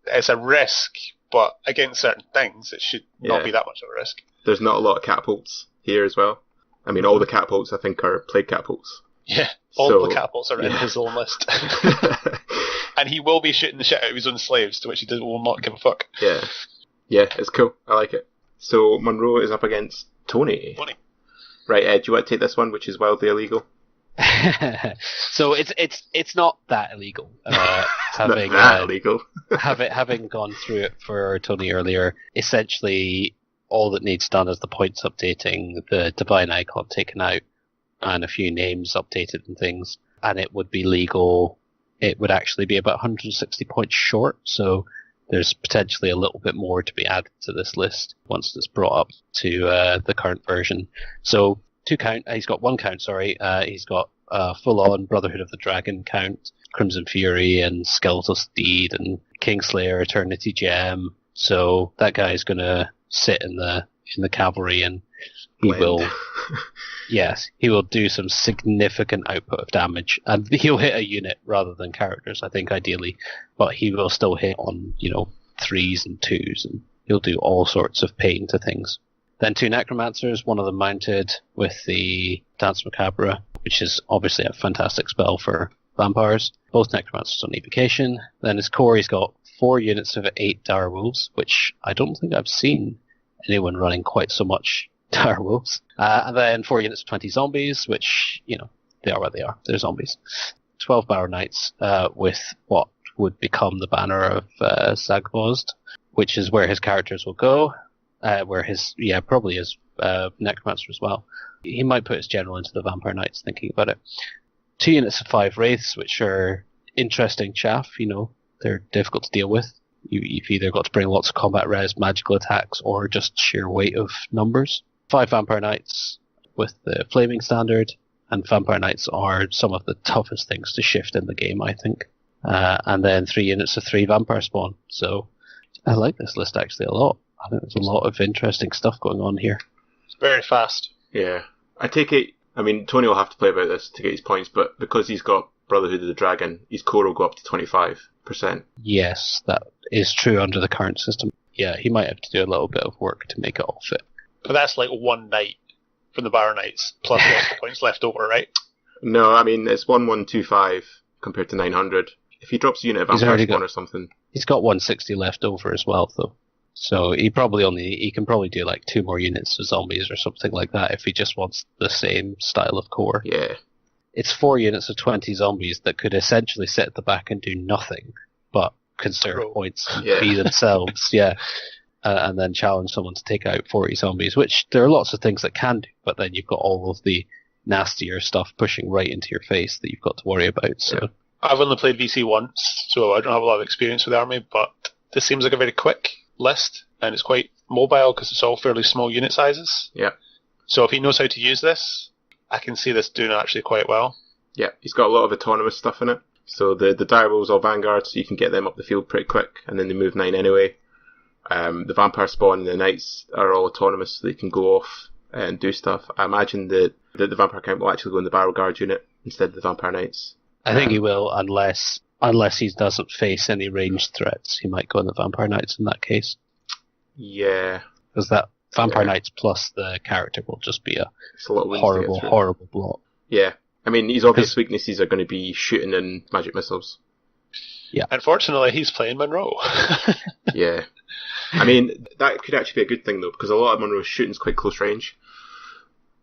It's a risk, but against certain things, it should not be that much of a risk. There's not a lot of catapults here as well. I mean, all the catapults I think are plague catapults. Yeah, all the catapults are in his own list. And he will be shooting the shit out of his own slaves, to which he will not give a fuck. Yeah. Yeah, it's cool. I like it. So Monroe is up against Tony. Right, Ed, do you want to take this one, which is wildly illegal? So it's not that illegal. Having not that illegal. having gone through it for Tony earlier, essentially all that needs done is the points updating, the divine icon taken out, and a few names updated and things, and it would be legal. It would actually be about 160 points short, so there's potentially a little bit more to be added to this list once it's brought up to the current version. So he's got one count, sorry. He's got full-on Brotherhood of the Dragon count, Crimson Fury and Skeletal Steed and Kingslayer, Eternity Gem. So that guy's going to sit in the cavalry, and he will he will do some significant output of damage, and he'll hit a unit rather than characters, I think, ideally, but he will still hit on 3s and 2s, and he'll do all sorts of pain to things. Then 2 Necromancers, one of them mounted with the Dance Macabre, which is obviously a fantastic spell for vampires. Both Necromancers on evocation. Then his core, he's got 4 units of 8 Direwolves, which I don't think I've seen anyone running quite so much Direwolves. And then 4 units of 20 zombies, which, they are what they are. They're zombies. 12 Barrow Knights with what would become the banner of Zagvozd, which is where his characters will go. Probably his Necromancer as well. He might put his general into the Vampire Knights, thinking about it. 2 units of 5 Wraiths, which are interesting chaff, they're difficult to deal with. You've either got to bring lots of combat res, magical attacks, or just sheer weight of numbers. 5 Vampire Knights with the Flaming Standard, and Vampire Knights are some of the toughest things to shift in the game, I think. And then 3 units of 3 Vampire Spawn. So I like this list actually a lot. I think there's a lot of interesting stuff going on here. It's very fast. Yeah. I take it, Tony will have to play about this to get his points, but because he's got Brotherhood of the Dragon, his core will go up to 25%. Yes, that is true under the current system. Yeah, he might have to do a little bit of work to make it all fit. But that's like 1 knight from the Barrow Knights, plus lots of points left over, right? No, it's 1125 compared to 900. If he drops a unit of Vampire Spawn or something. He's got 160 left over as well, though. So he can probably do like 2 more units of zombies or something like that if he just wants the same style of core. Yeah. It's 4 units of 20 zombies that could essentially sit at the back and do nothing but conserve points and be themselves, and then challenge someone to take out 40 zombies, which there are lots of things that can do, but then you've got all of the nastier stuff pushing right into your face that you've got to worry about. So I've only played VC once, so I don't have a lot of experience with the army, but this seems like a very quick list, and it's quite mobile because it's all fairly small unit sizes. Yeah. So if he knows how to use this, I can see this doing actually quite well. Yeah, he's got a lot of autonomous stuff in it. So the Direwolves are Vanguard, so you can get them up the field pretty quick, and then they move 9 anyway. The Vampire Spawn and the Knights are all autonomous, so they can go off and do stuff. I imagine that the Vampire count will actually go in the Barrow Guard unit instead of the Vampire Knights. I think he will, unless he doesn't face any ranged threats. He might go in the Vampire Knights in that case. Yeah. Because that Vampire Knights plus the character will just be a horrible block. Yeah. His obvious weaknesses are going to be shooting and magic missiles. Yeah. Unfortunately, he's playing Monroe. Yeah. That could actually be a good thing, though, because a lot of Monroe's shooting's quite close range.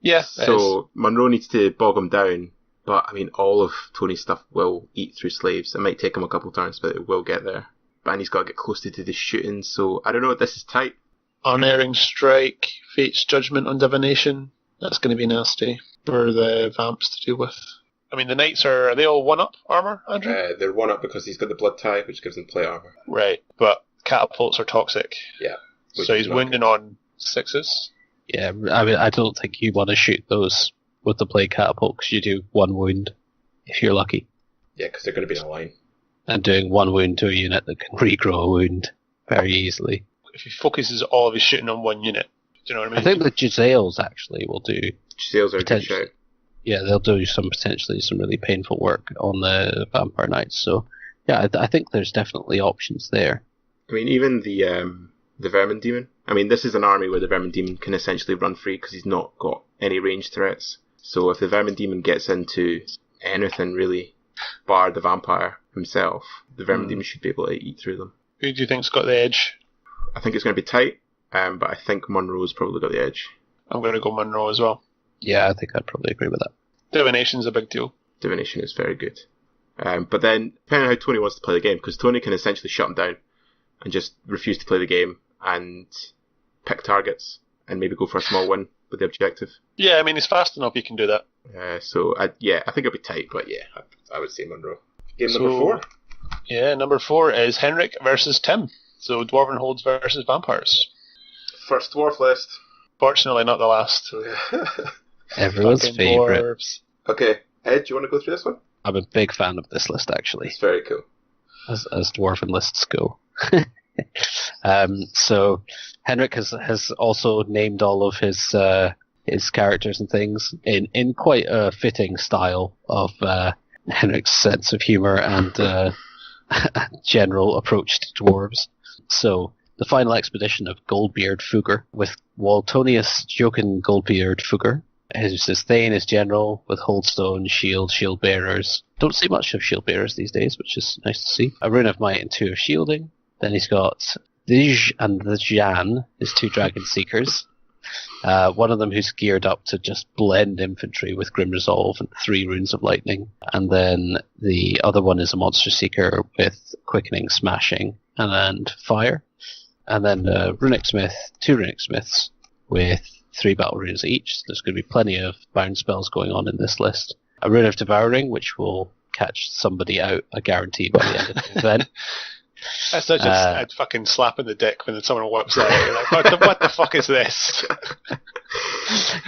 Yeah. So Monroe needs to bog him down, but, all of Tony's stuff will eat through slaves. It might take him a couple turns, but it will get there. And he's got to get closer to the shooting, so I don't know, this is tight. Unerring Strike, Fate's Judgment on Divination. That's going to be nasty for the Vamps to deal with. The Knights are they all 1-up armor, Andrew? They're 1-up because he's got the Blood Tie, which gives him plate armor. Right, but catapults are toxic. Yeah. So he's wounding on 6s. Yeah, I don't think you want to shoot those with the plate catapult because you do 1 wound if you're lucky. Yeah, because they're going to be in a line. And doing 1 wound to a unit that can regrow a wound very easily. If he focuses all of his shooting on 1 unit, do you know what I mean? I think the Giselles actually will do. Giselles are a good shout. Yeah, they'll do potentially some really painful work on the Vampire Knights. So, yeah, I think there's definitely options there. Even the Vermin Demon. This is an army where the Vermin Demon can essentially run free because he's not got any ranged threats. So if the Vermin Demon gets into anything really, bar the vampire himself, the Vermin Demon should be able to eat through them. Who do you think's got the edge? I think it's going to be tight, but I think Monroe's probably got the edge. I'm going to go Monroe as well. Yeah, I think I'd probably agree with that. Divination's a big deal. Divination is very good. But then, depending on how Tony wants to play the game, because Tony can essentially shut him down and just refuse to play the game and pick targets and maybe go for a small win with the objective. Yeah, he's fast enough, he can do that. I think it'll be tight, but yeah, I would say Monroe. Game number 4? Yeah, number 4 is Henrik versus Tim. So Dwarven Holds versus Vampires. First dwarf list. Fortunately, not the last. Everyone's Fucking favourite. dwarves. Okay, Ed, do you want to go through this one? I'm a big fan of this list, actually, It's very cool. as dwarven lists go. So Henrik has also named all of his characters and things in quite a fitting style of Henrik's sense of humour and general approach to dwarves. So the final expedition of Goldbeard Fugger with Waltonius Jochen Goldbeard Fugger. His Thane is general with Holdstone, shield bearers. Don't see much of shield bearers these days, which is nice to see. A rune of might and 2 of shielding. Then he's got Dij and the Jan, his 2 dragon seekers. One of them who's geared up to just blend infantry with Grim Resolve and 3 runes of lightning. And then the other one is a monster seeker with quickening, smashing, and fire. And then runic smith, 2 runic smiths with 3 battle runes each. So there's going to be plenty of bound spells going on in this list. A rune of devouring, which will catch somebody out, I guarantee, by the end of the event. That's such a fucking slap in the dick when someone whips that out. You're like, what the fuck is this?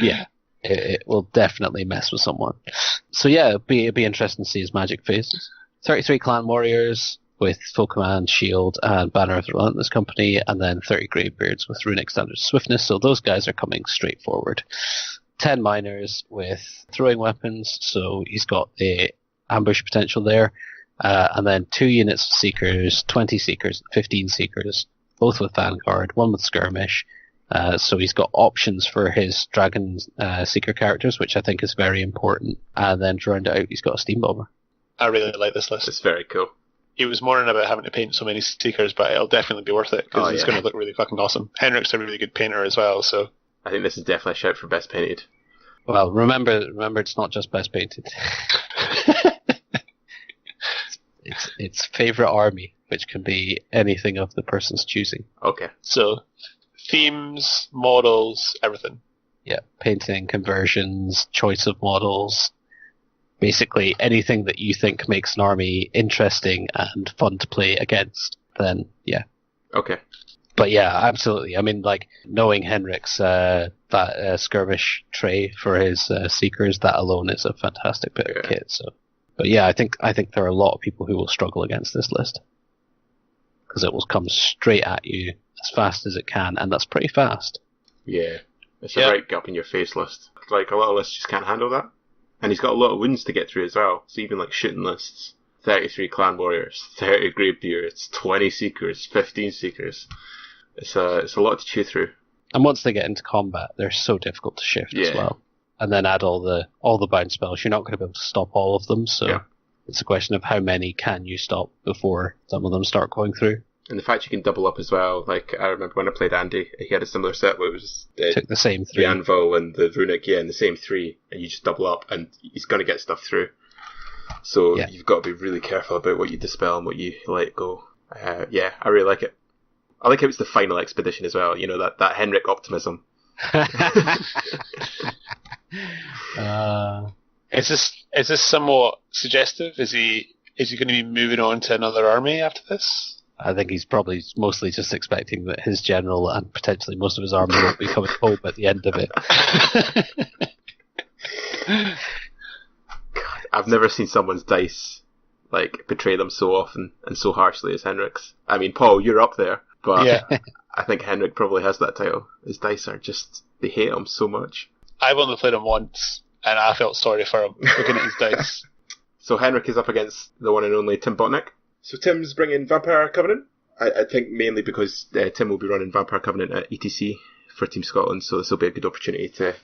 Yeah, it will definitely mess with someone. So yeah, it'd be interesting to see his magic phases. 33 clan warriors with full command, shield, and banner of the Relentless Company, and then 30 greybeards with runic standard swiftness. So those guys are coming straight forward. 10 miners with throwing weapons, so he's got the ambush potential there. And then 2 units of seekers, 20 seekers, 15 seekers, both with vanguard, 1 with skirmish. So he's got options for his dragon seeker characters, which I think is very important. And then to round it out, he's got a steam bomber. I really like this list. It's very cool. He was mourning about having to paint so many seekers, but it'll definitely be worth it because it's going to look really fucking awesome. Henrik's a really good painter as well, so I think this is definitely a shout for best painted. Well, remember, it's not just best painted. It's favorite army, which can be anything of the person's choosing. Okay. So themes, models, everything. Yeah, painting, conversions, choice of models. Basically anything that you think makes an army interesting and fun to play against, then yeah. Okay. But yeah, absolutely. I mean, like, knowing Henrik's skirmish tray for his seekers, that alone is a fantastic bit of kit. So, but yeah, I think there are a lot of people who will struggle against this list because it will come straight at you as fast as it can, and that's pretty fast. Yeah, it's a right up in your face list. Like, a lot of lists just can't handle that. And he's got a lot of wounds to get through as well. So even like shooting lists, 33 clan warriors, 30 greybeards, 20 seekers, 15 seekers. It's a lot to chew through. And once they get into combat, they're so difficult to shift as well. And then add all the bound spells. You're not going to be able to stop all of them. So it's a question of how many can you stop before some of them start going through. And the fact you can double up as well. Like, I remember when I played Andy, he had a similar set where it was took the same 3. The anvil and the runic, and the same 3, and you just double up, and he's going to get stuff through. So you've got to be really careful about what you dispel and what you let go. I really like it. I like how it's the final expedition as well. You know, that Henrik optimism. Is this somewhat suggestive? Is he going to be moving on to another army after this? I think he's probably mostly just expecting that his general and potentially most of his army won't be coming home at the end of it. God, I've never seen someone's dice like betray them so often and so harshly as Henrik's. I mean, Paul, you're up there, but I think Henrik probably has that title. His dice are just, they hate him so much. I've only played him once, and I felt sorry for him looking at his dice. So Henrik is up against the one and only Tim Botnick. So Tim's bringing Vampire Covenant. I think mainly because Tim will be running Vampire Covenant at ETC for Team Scotland, so this will be a good opportunity to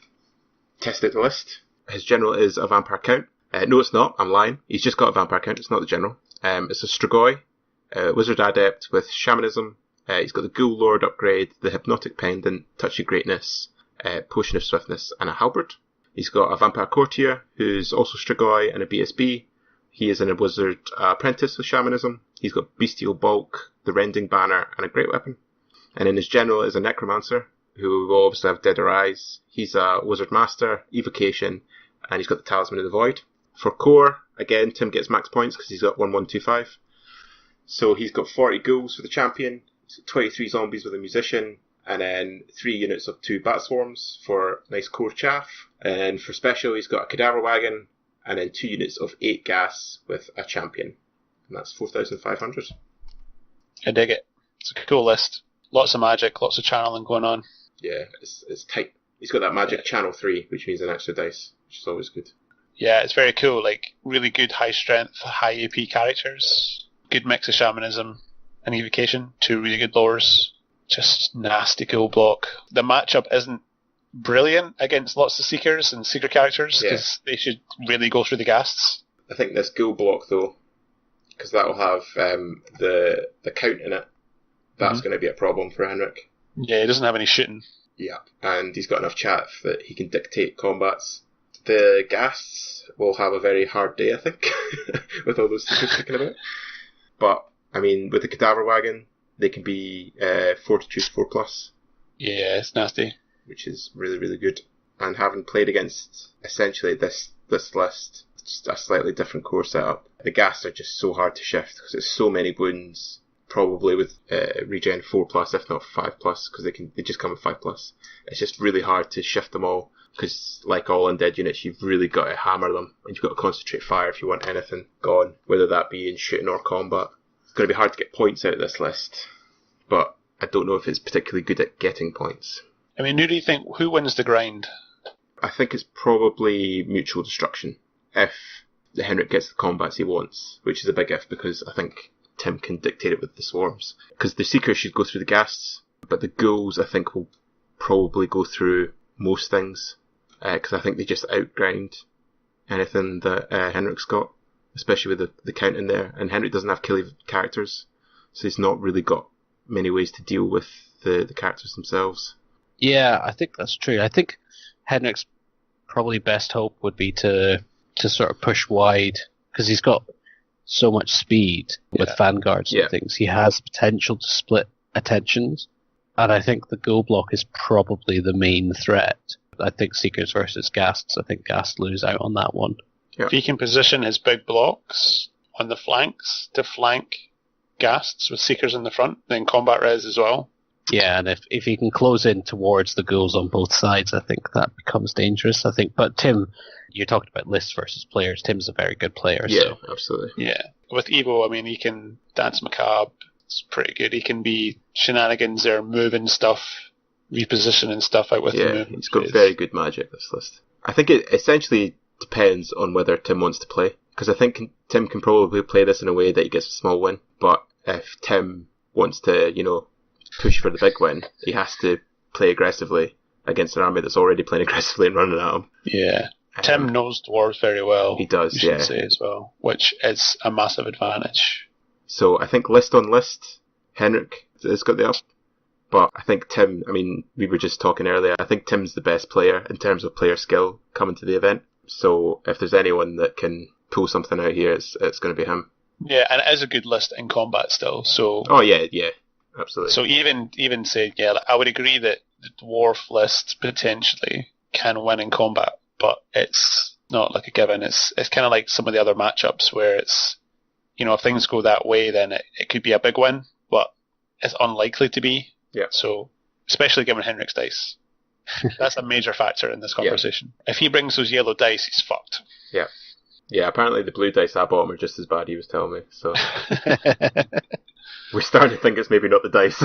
test out the list. His general is a Vampire Count. No, it's not. I'm lying. He's just got a Vampire Count. It's not the general. It's a Strigoi, Wizard Adept with Shamanism. He's got the Ghoul Lord upgrade, the Hypnotic Pendant, Touch of Greatness, Potion of Swiftness, and a Halberd. He's got a Vampire Courtier, who's also Strigoi and a BSB. He is in a Wizard Apprentice with Shamanism. He's got Bestial Bulk, the Rending Banner, and a Great Weapon. And in his general is a Necromancer, who will obviously have Deader Eyes. He's a Wizard Master, Evocation, and he's got the Talisman of the Void. For core, again, Tim gets max points because he's got 1125. So he's got 40 ghouls for the champion. So 23 zombies with a musician, and then 3 units of 2 bat swarms for nice core chaff. And for special, he's got a cadaver wagon, and then 2 units of 8 gas with a champion. And that's 4,500. I dig it. It's a cool list. Lots of magic, lots of channeling going on. Yeah, it's tight. He's got that magic channel 3, which means an extra dice, which is always good. Yeah, it's very cool. Like, really good high strength, high AP characters. Good mix of shamanism and evocation. 2 really good lores. Just nasty cool block. The matchup isn't brilliant against lots of Seekers and Seeker characters, because they should really go through the ghasts. I think this ghoul block, though, because that will have the count in it, that's going to be a problem for Henrik. Yeah, he doesn't have any shooting. Yeah, and he's got enough chaff that he can dictate combats. The ghasts will have a very hard day, I think, with all those Seekers kicking about. But, I mean, with the cadaver wagon, they can be Fortitude 4+. Yeah, it's nasty. Which is really, really good. And having played against essentially this list, just a slightly different core setup, the ghasts are just so hard to shift because it's so many wounds. Probably with regen 4+, if not 5+, because they just come with 5+. It's just really hard to shift them all because, like all undead units, you've really got to hammer them, and you've got to concentrate fire if you want anything gone, whether that be in shooting or combat. It's going to be hard to get points out of this list, but I don't know if it's particularly good at getting points. I mean, who do you think, who wins the grind? I think it's probably mutual destruction if the Henrik gets the combats he wants, which is a big if because I think Tim can dictate it with the swarms. Because the Seekers should go through the ghasts, but the ghouls I think will probably go through most things, because I think they just outgrind anything that Henrik's got, especially with the count in there. And Henrik doesn't have killy characters, so he's not really got many ways to deal with the characters themselves. Yeah, I think that's true. I think Henrik's probably best hope would be to sort of push wide, because he's got so much speed with vanguards and things. He has potential to split attentions, and I think the ghoul block is probably the main threat. I think Seekers versus Ghasts, I think Ghasts lose out on that one. If he can position his big blocks on the flanks to flank Ghasts with Seekers in the front, then combat res as well. Yeah, and if he can close in towards the ghouls on both sides, I think that becomes dangerous. I think, but Tim, you talked about lists versus players. Tim's a very good player. Yeah, so. Absolutely. Yeah, with Evo, I mean, he can dance macabre. It's pretty good. He can be shenanigans there, moving stuff, repositioning stuff out with the movement. He's got very good magic, this list. I think it essentially depends on whether Tim wants to play, because I think Tim can probably play this in a way that he gets a small win, but if Tim wants to, push for the big win, he has to play aggressively against an army that's already playing aggressively and running at him. Yeah. Tim knows dwarves very well. He does, you should say as well, which is a massive advantage. So I think list on list, Henrik has got the up. But I think Tim, we were just talking earlier, I think Tim's the best player in terms of player skill coming to the event. So if there's anyone that can pull something out here, it's going to be him. Yeah, and it is a good list in combat still. So. Oh yeah. Absolutely. So even say, I would agree that the dwarf list potentially can win in combat, but it's not like a given. It's kind of like some of the other matchups where it's, if things go that way, then it could be a big win, but it's unlikely to be. Yeah. So, especially given Henrik's dice. That's a major factor in this conversation. Yeah. If he brings those yellow dice, he's fucked. Yeah. Yeah, apparently the blue dice I bought him are just as bad, he was telling me, so... We're starting to think it's maybe not the dice.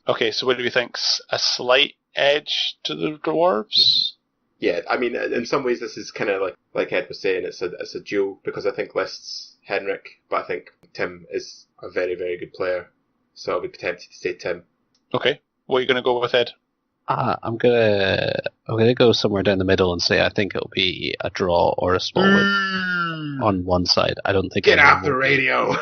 Okay, so what do we think? A slight edge to the dwarves? Yeah, in some ways this is kind of like Ed was saying, it's a duel, because I think lists Henrik, but I think Tim is a very, very good player, so I'll be tempted to say Tim. Okay, what are you going to go with, Ed? I'm gonna go somewhere down the middle and say I think it'll be a draw or a small win on one side. I don't think get off the radio.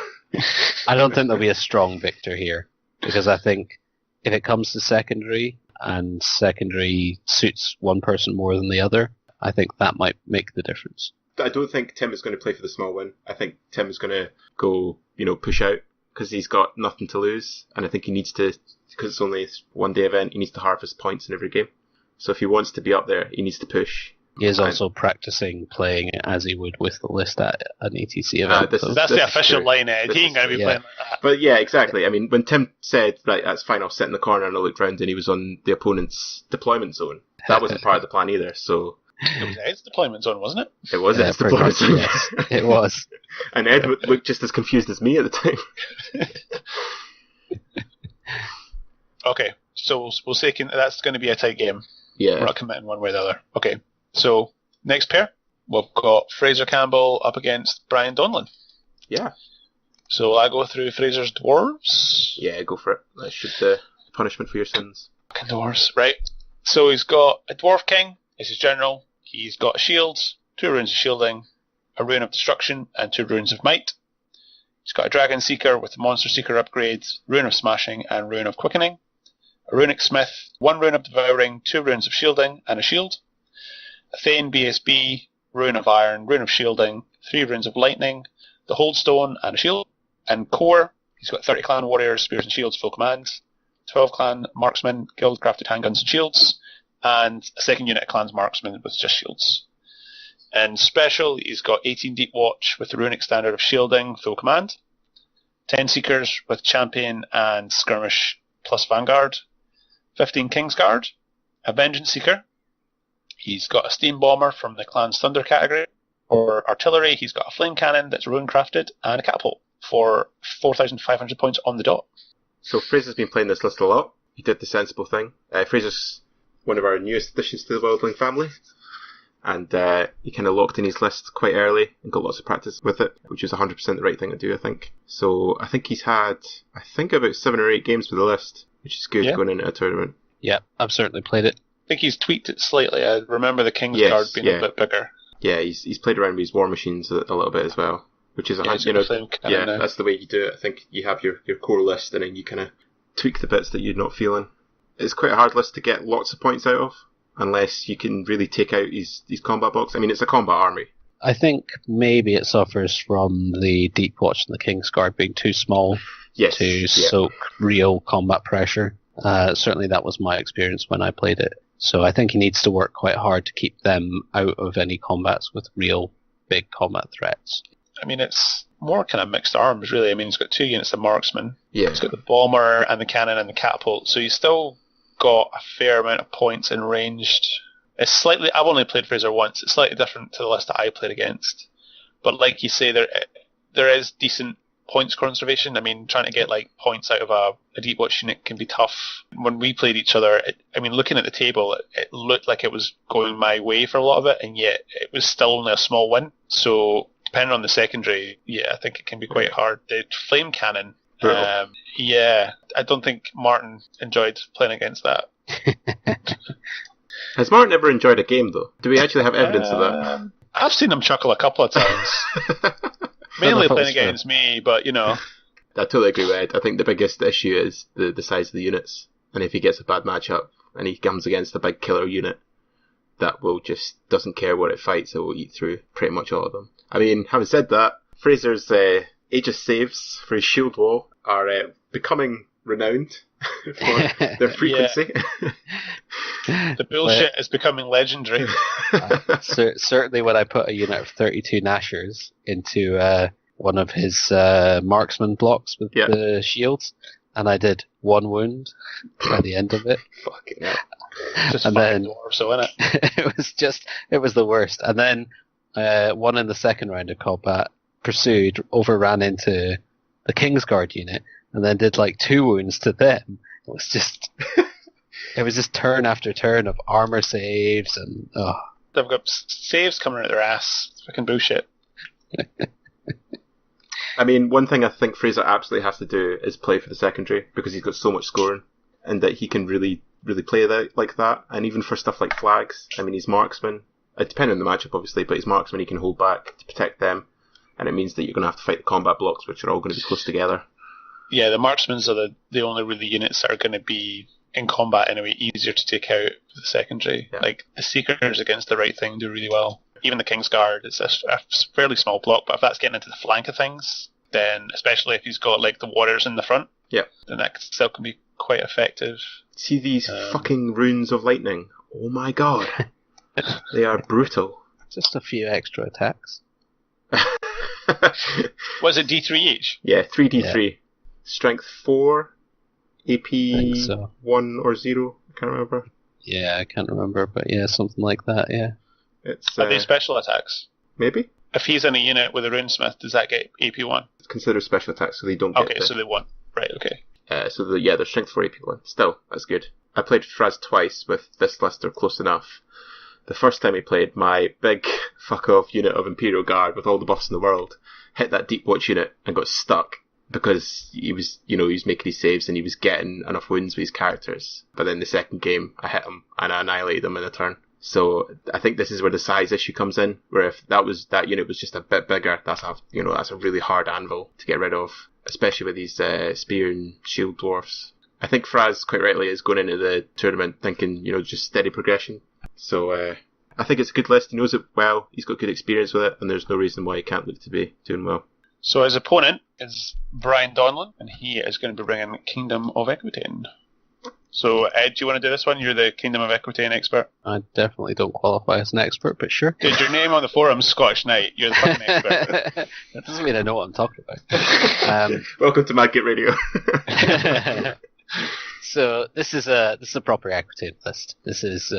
I don't think there'll be a strong victor here, because I think if it comes to secondary and secondary suits one person more than the other, I think that might make the difference. I don't think Tim is going to play for the small win. I think Tim is going to go, push out, because he's got nothing to lose, and I think he needs to, because it's only a one-day event, he needs to harvest points in every game. So if he wants to be up there, he needs to push. He is also practicing playing it as he would with the list at an ETC event. That's the official line, Ed. He ain't going to be playing like that. But yeah, exactly. I mean, when Tim said, right, that's fine, I'll sit in the corner, and I looked round and he was on the opponent's deployment zone. That wasn't part of the plan either, so... It was Ed's deployment zone, wasn't it? It was Ed's deployment zone. Yes, it was. And Ed looked just as confused as me at the time. Okay, so we'll say that's going to be a tight game. Yeah. We're not committing one way or the other. Okay, so next pair, we've got Fraser Campbell up against Brian Donlan. Yeah. So will I go through Fraser's dwarves? Yeah, go for it. That should the punishment for your sins. Fucking dwarves. Right. So he's got a Dwarf King as his general. He's got a shield, 2 runes of shielding, a rune of destruction, and 2 runes of might. He's got a Dragon Seeker with a Monster Seeker upgrade, rune of smashing, and rune of quickening. A Runic Smith, 1 rune of devouring, 2 runes of shielding, and a shield. A Thane BSB, rune of iron, rune of shielding, 3 runes of lightning, the Hold Stone, and a shield. And core, he's got 30 clan warriors, spears and shields, full command, 12 clan marksmen, guild crafted handguns and shields, and a second unit of clans marksmen with just shields. And special, he's got 18 Deep Watch with the runic standard of shielding, full command, 10 Seekers with champion and skirmish plus vanguard, 15 Kingsguard, a Vengeance Seeker. He's got a Steam Bomber from the clan's Thunder category. For artillery, he's got a Flame Cannon that's rune crafted and a catapult for 4,500 points on the dot. So Fraser's been playing this list a lot. He did the sensible thing. Fraser's one of our newest additions to the Wildling family. And he kind of locked in his list quite early and got lots of practice with it, which is 100% the right thing to do, I think. So I think he's had, about 7 or 8 games with the list, which is good going into a tournament. Yeah, I've certainly played it. I think he's tweaked it slightly. I remember the Kingsguard being a bit bigger. Yeah, he's played around with his war machines a little bit as well, which is that's the way you do it. I think you have your core list and then you kind of tweak the bits that you're not feeling. It's quite a hard list to get lots of points out of, unless you can really take out his combat box. I mean, it's a combat army. I think maybe it suffers from the Deep Watch and the Kingsguard being too small to soak real combat pressure. Certainly that was my experience when I played it. So I think he needs to work quite hard to keep them out of any combats with real big combat threats. I mean, it's more kind of mixed arms, really. I mean, he's got 2 units of marksman. Yeah. He's got the bomber and the cannon and the catapult. So he's still got a fair amount of points in ranged. It's slightly. I've only played Fraser once. It's slightly different to the list that I played against. But like you say, there is decent points conservation. I mean, trying to get like points out of a Deep Watch unit can be tough. When we played each other, looking at the table, it looked like it was going my way for a lot of it, and yet it was still only a small win. So depending on the secondary, I think it can be quite hard. The flame cannon, I don't think Martin enjoyed playing against that. Has Martin ever enjoyed a game, though? Do we actually have evidence of that? I've seen him chuckle a couple of times. Mainly playing against me, but I totally agree with Ed. I think the biggest issue is the size of the units. And if he gets a bad matchup and he comes against a big killer unit that will just doesn't care what it fights, it will eat through pretty much all of them. I mean, having said that, Fraser's Aegis saves for his shield wall are becoming renowned for their frequency. The bullshit is becoming legendary. Certainly when I put a unit of 32 Nashers into one of his marksman blocks with the shields, and I did 1 wound at the end of it. Fucking hell. Just and then dwarf, so innit? it was the worst. And then one in the second round of combat pursued, overran into the Kingsguard unit, and then did like 2 wounds to them. It was just turn after turn of armor saves and they've got saves coming out their ass. It's fucking bullshit. I mean, one thing I think Fraser absolutely has to do is play for the secondary, because he's got so much scoring, and that he can really, really play that like that. And even for stuff like flags, I mean, he's marksman. It depends on the matchup, obviously, but he's marksman, he can hold back to protect them, and it means that you're going to have to fight the combat blocks, which are all going to be close together. Yeah, the marksmans are the only really units that are going to be in combat anyway, easier to take out with the secondary. Yeah. Like, the Seekers against the right thing do really well. Even the Kingsguard is a fairly small block, but if that's getting into the flank of things, then, especially if he's got like the warriors in the front, then that still can be quite effective. See these fucking runes of lightning? Oh my god. They are brutal. Just a few extra attacks. Was it D3 each? Yeah, 3d3. Yeah. Strength 4, AP so. 1 or 0. I can't remember. Yeah, I can't remember, but yeah, something like that, yeah. It's Are they special attacks? maybe? If he's in a unit with a runesmith, does that get AP1? It's considered special attacks, so they don't get Okay, so they won't. Right, okay. they're strength 4 AP1. Still, that's good. I played Fraz twice with this list, or close enough. The first time he played, my big fuck-off unit of Imperial Guard with all the buffs in the world hit that Deep Watch unit and got stuck because he was making his saves and he was getting enough wounds with his characters. But then the second game, I hit him and I annihilated him in a turn. So I think this is where the size issue comes in, where if that unit was just a bit bigger, that's a really hard anvil to get rid of, especially with these spear and shield dwarfs. I think Fraz, quite rightly, is going into the tournament thinking, just steady progression. So I think it's a good list. He knows it well. He's got good experience with it, and there's no reason why he can't look to be doing well. So his opponent is Brian Donlan, and he is going to be bringing Kingdom of Equitaine. So Ed, do you want to do this one? You're the Kingdom of Equitaine expert. I definitely don't qualify as an expert, but sure. Dude, your name on the forum is Scottish Knight. You're the fucking expert. That doesn't mean I know what I'm talking about. Welcome to Git Radio. So this is a proper Equitaine list. This is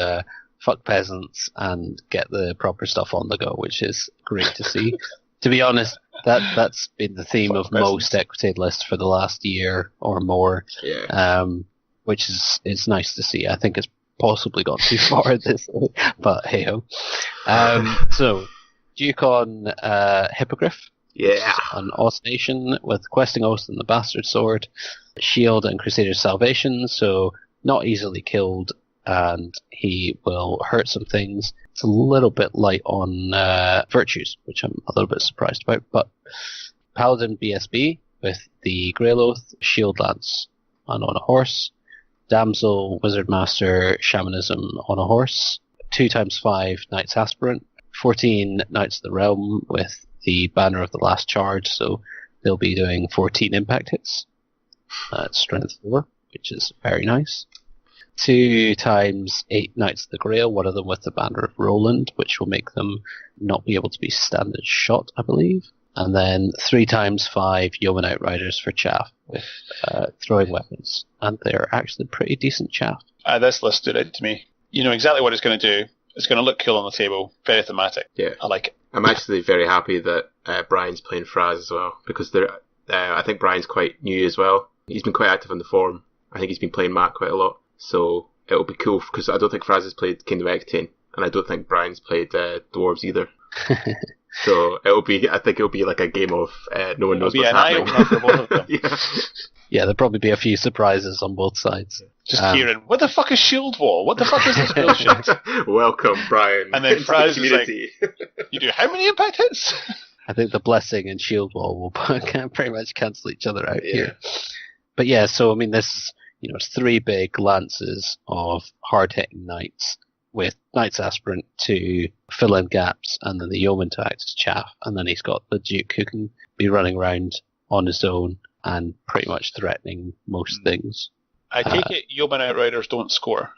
fuck peasants and get the proper stuff on the go, which is great to see. To be honest, that's been the theme of most Equitaine lists for the last year or more. Yeah. Which is nice to see. I think it's possibly gone too far this way, but hey ho. So Duke on Hippogriff. Yeah. An Oath Nation with Questing Oath and the Bastard Sword, Shield and Crusader's Salvation, so not easily killed, and he will hurt some things. It's a little bit light on virtues, which I'm a little bit surprised about, but Paladin BSB with the Grail Oath, Shield Lance, and on a horse, Damsel, Wizard Master, Shamanism on a horse, 2x5 Knights Aspirant, 14 Knights of the Realm with the Banner of the Last Charge, so they'll be doing 14 impact hits. Strength 4, which is very nice. 2x8 Knights of the Grail, one of them with the Banner of Roland, which will make them not be able to be standard shot, I believe. And then 3x5 Yeoman Outriders for chaff with throwing weapons. And they're actually pretty decent chaff. This list stood out to me. You know exactly what it's going to do. It's going to look cool on the table. Very thematic. Yeah. I like it. I'm actually very happy that Brian's playing Fraz as well, because I think Brian's quite new as well. He's been quite active on the forum. I think he's been playing Matt quite a lot. So it'll be cool, because I don't think Fraz has played Kingdom of Equitaine, and I don't think Brian's played Dwarves either. So I think it'll be like a game of no one knows what's happening. It'll be an eye-opener for both of them. Yeah, there'll probably be a few surprises on both sides. Just hearing, what the fuck is Shield Wall? What the fuck is this bullshit? Welcome, Brian. And then Fraz is like, you do how many impact hits? I think the Blessing and Shield Wall will pretty much cancel each other out here. But yeah, so I mean, this is, it's 3 big lances of hard-hitting knights, with Knights Aspirant to fill in gaps, and then the Yeoman to act as chaff, and then he's got the Duke who can be running around on his own and pretty much threatening most things. I take it Yeoman Outriders don't score.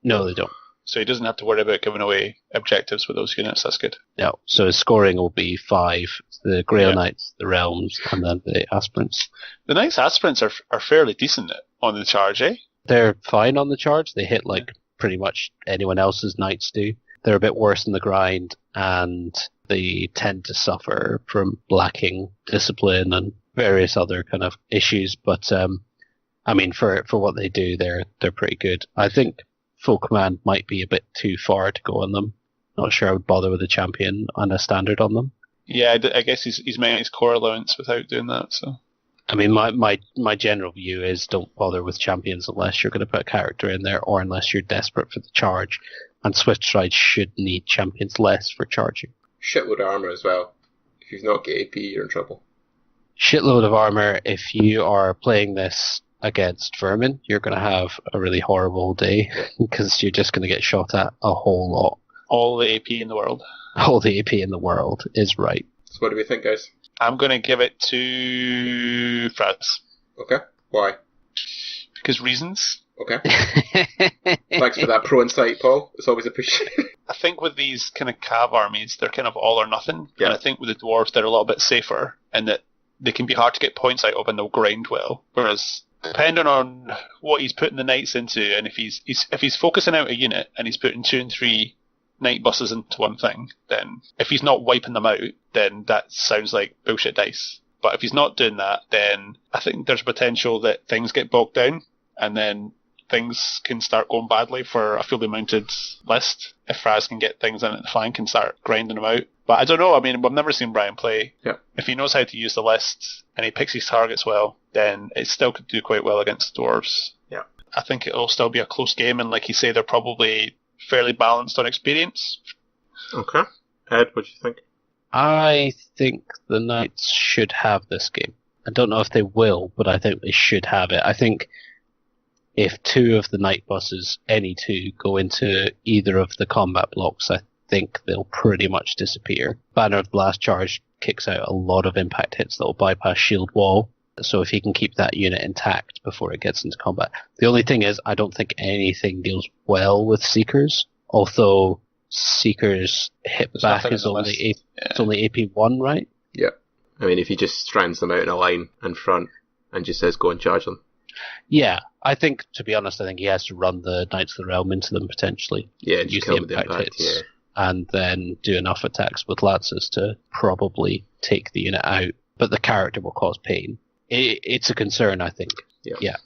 No, they don't. So he doesn't have to worry about giving away objectives with those units. That's good. No, so his scoring will be 5, the Grail Knights, the Realms, and then the Aspirants. The Knights Aspirants are fairly decent on the charge, eh? They're fine on the charge. They hit like pretty much anyone else's Knights do. They're a bit worse in the grind, and they tend to suffer from lacking discipline and various other kind of issues. But I mean, for what they do, they're pretty good. I think full command might be a bit too far to go on them. Not sure I would bother with a champion and a standard on them. Yeah, I guess he's made his core allowance without doing that. So I mean, my general view is don't bother with champions unless you're going to put a character in there, or unless you're desperate for the charge. And Swift Stride should need champions less for charging. Shitload of armor as well. If you've not got AP, you're in trouble. Shitload of armor. If you are playing this against Vermin, you're going to have a really horrible day, because you're just going to get shot at a whole lot. All the AP in the world. All the AP in the world is right. So what do we think, guys? I'm going to give it to Fraz. Okay. Why? Because reasons. Okay. Thanks for that pro insight, Paul. It's always appreciated. I think with these kind of cav armies, they're kind of all or nothing. Yeah. And I think with the dwarves, they're a little bit safer in that they can be hard to get points out of and they'll grind well. Whereas, depending on what he's putting the knights into, and if he's focusing out a unit and he's putting 2 and 3 knight buses into one thing, then if he's not wiping them out, then that sounds like bullshit dice. But if he's not doing that, then I think there's potential that things get bogged down, and then things can start going badly for a fully mounted list if Fraz can get things in at the flank and start grinding them out. But I don't know, I mean, we've never seen Brian play. Yeah. If he knows how to use the list and he picks his targets well, then it still could do quite well against the dwarves. Yeah. I think it'll still be a close game, and like you say, they're probably fairly balanced on experience. Okay. Ed, what do you think? I think the Knights should have this game. I don't know if they will, but I think they should have it. I think if 2 of the Knight buses, any 2, go into either of the combat blocks, I think they'll pretty much disappear. Banner of the Last Charge kicks out a lot of impact hits that will bypass shield wall, so if he can keep that unit intact before it gets into combat. The only thing is, I don't think anything deals well with Seekers, although Seekers hit back is only it's only AP1, right? Yeah. I mean, if he just strands them out in a line in front and just says go and charge them. Yeah, I think, to be honest, I think he has to run the Knights of the Realm into them potentially. Yeah, and use kill with the impact, hits, and then do enough attacks with Lances to probably take the unit out. But the character will cause pain. It's a concern, I think. Yeah.